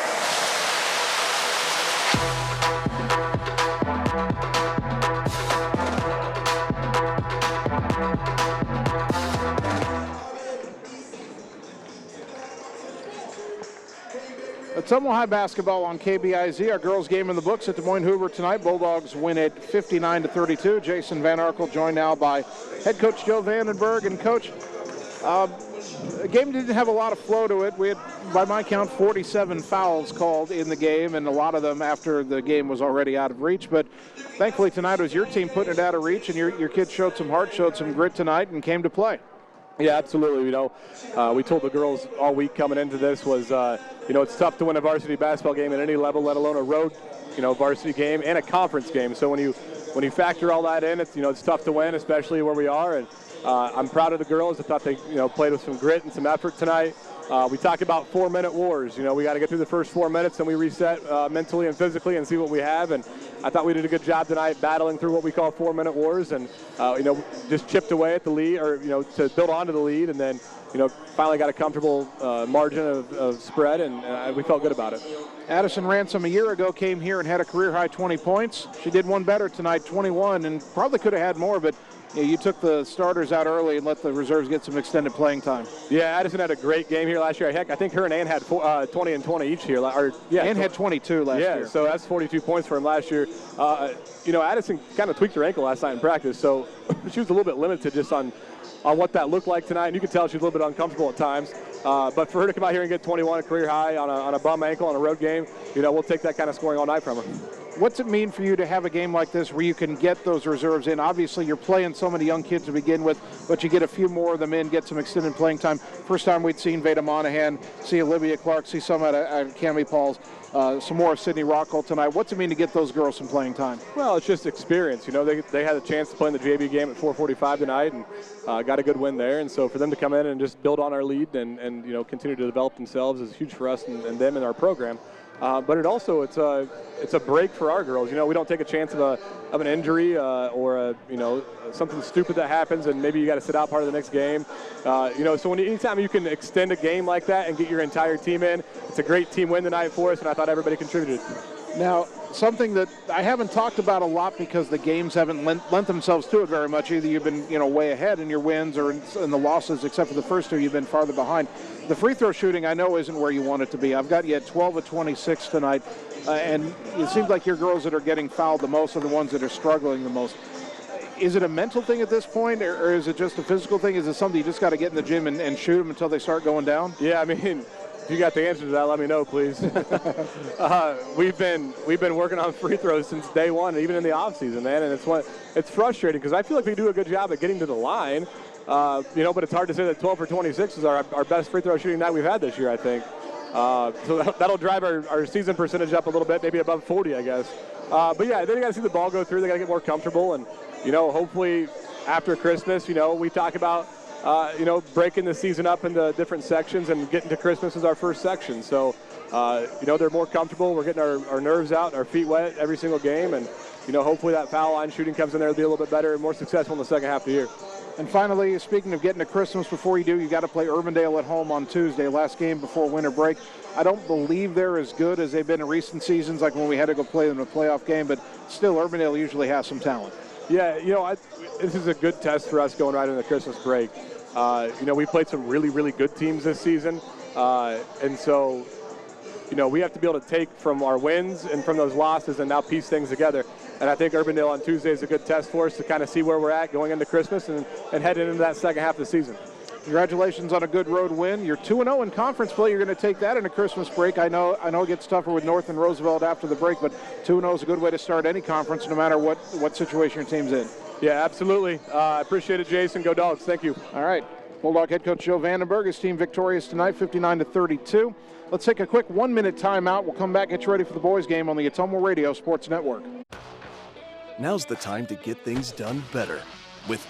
Ottumwa High basketball on KBIZ. Our girls' game in the books at Des Moines Hoover tonight. Bulldogs win it 59-32. Jason Van Arkel joined now by head coach Joe Vandenberg. And coach, the game didn't have a lot of flow to it. We had, by my count, 47 fouls called in the game, and a lot of them after the game was already out of reach. But thankfully tonight it was your team putting it out of reach, and your kids showed some heart, showed some grit tonight, and came to play. Yeah, absolutely. We told the girls all week coming into this was, it's tough to win a varsity basketball game at any level, let alone a road, varsity game and a conference game. So when you factor all that in, it's tough to win, especially where we are. And I'm proud of the girls. I thought they, played with some grit and some effort tonight. We talked about 4-minute wars. We got to get through the first 4 minutes, and we reset mentally and physically and see what we have. And I thought we did a good job tonight battling through what we call 4-minute wars, and just chipped away at the lead, or to build onto the lead, and then finally got a comfortable margin of spread, and we felt good about it. Addison Ransom a year ago came here and had a career-high 20 points. She did one better tonight, 21, and probably could have had more, but you took the starters out early and let the reserves get some extended playing time. Yeah, Addison had a great game here last year. Heck, I think her and Ann had 20 and 20 each here. Ann had 22 last year. Yeah, so that's 42 points for him last year. Addison kind of tweaked her ankle last night in practice, so she was a little bit limited just on what that looked like tonight. And you could tell she was a little bit uncomfortable at times. But for her to come out here and get 21, a career high on a bum ankle on a road game, we'll take that kind of scoring all night from her. What's it mean for you to have a game like this where you can get those reserves in? Obviously, you're playing so many young kids to begin with, but you get a few more of them in, get some extended playing time. First time we'd seen Veda Monahan, see Olivia Clark, see some out of Cammie Pauls, some more of Sydney Rockwell tonight. What's it mean to get those girls some playing time? Well, it's just experience. They had a chance to play in the JV game at 4:45 tonight and got a good win there. And so for them to come in and just build on our lead and continue to develop themselves is huge for us and them in our program. But it's a break for our girls. We don't take a chance of an injury or something stupid that happens and maybe you got to sit out part of the next game. So anytime you can extend a game like that and get your entire team in, it's a great team win tonight for us, and I thought everybody contributed. Now, something that I haven't talked about a lot because the games haven't lent themselves to it very much. Either you've been way ahead in your wins or in the losses, except for the first two, you've been farther behind. The free throw shooting, I know, isn't where you want it to be. I've got you at 12 of 26 tonight, and it seems like your girls that are getting fouled the most are the ones that are struggling the most. Is it a mental thing at this point, or is it just a physical thing? Is it something you just got to get in the gym and shoot them until they start going down? Yeah, I mean, if you got the answer to that, let me know, please. We've been working on free throws since day one, even in the off season, man. And it's frustrating because I feel like we do a good job at getting to the line, but it's hard to say that 12 for 26 is our best free throw shooting night we've had this year, I think. So that'll drive our season percentage up a little bit, maybe above 40, I guess. But yeah, then you got to see the ball go through. They got to get more comfortable, and hopefully after Christmas, we talk about. Breaking the season up into different sections and getting to Christmas is our first section. So, they're more comfortable. We're getting our nerves out, our feet wet every single game. And, hopefully that foul line shooting comes in there to be a little bit better and more successful in the second half of the year. And finally, speaking of getting to Christmas, before you do, you got to play Urbandale at home on Tuesday, last game before winter break. I don't believe they're as good as they've been in recent seasons, like when we had to go play them in a playoff game, but still Urbandale usually has some talent. Yeah, this is a good test for us going right into the Christmas break. We played some really, really good teams this season. And so, we have to be able to take from our wins and from those losses and now piece things together. And I think Urbandale on Tuesday is a good test for us to kind of see where we're at going into Christmas and heading into that second half of the season. Congratulations on a good road win. You're 2-0 in conference play. You're going to take that in a Christmas break. I know it gets tougher with North and Roosevelt after the break, but 2-0 is a good way to start any conference, no matter what situation your team's in. Yeah, absolutely. I appreciate it, Jason. Go Dogs. Thank you. All right. Bulldog head coach Joe Vandenberg, his team victorious tonight, 59-32. Let's take a quick 1-minute timeout. We'll come back, get you ready for the boys game on the Ottumwa Radio Sports Network. Now's the time to get things done better with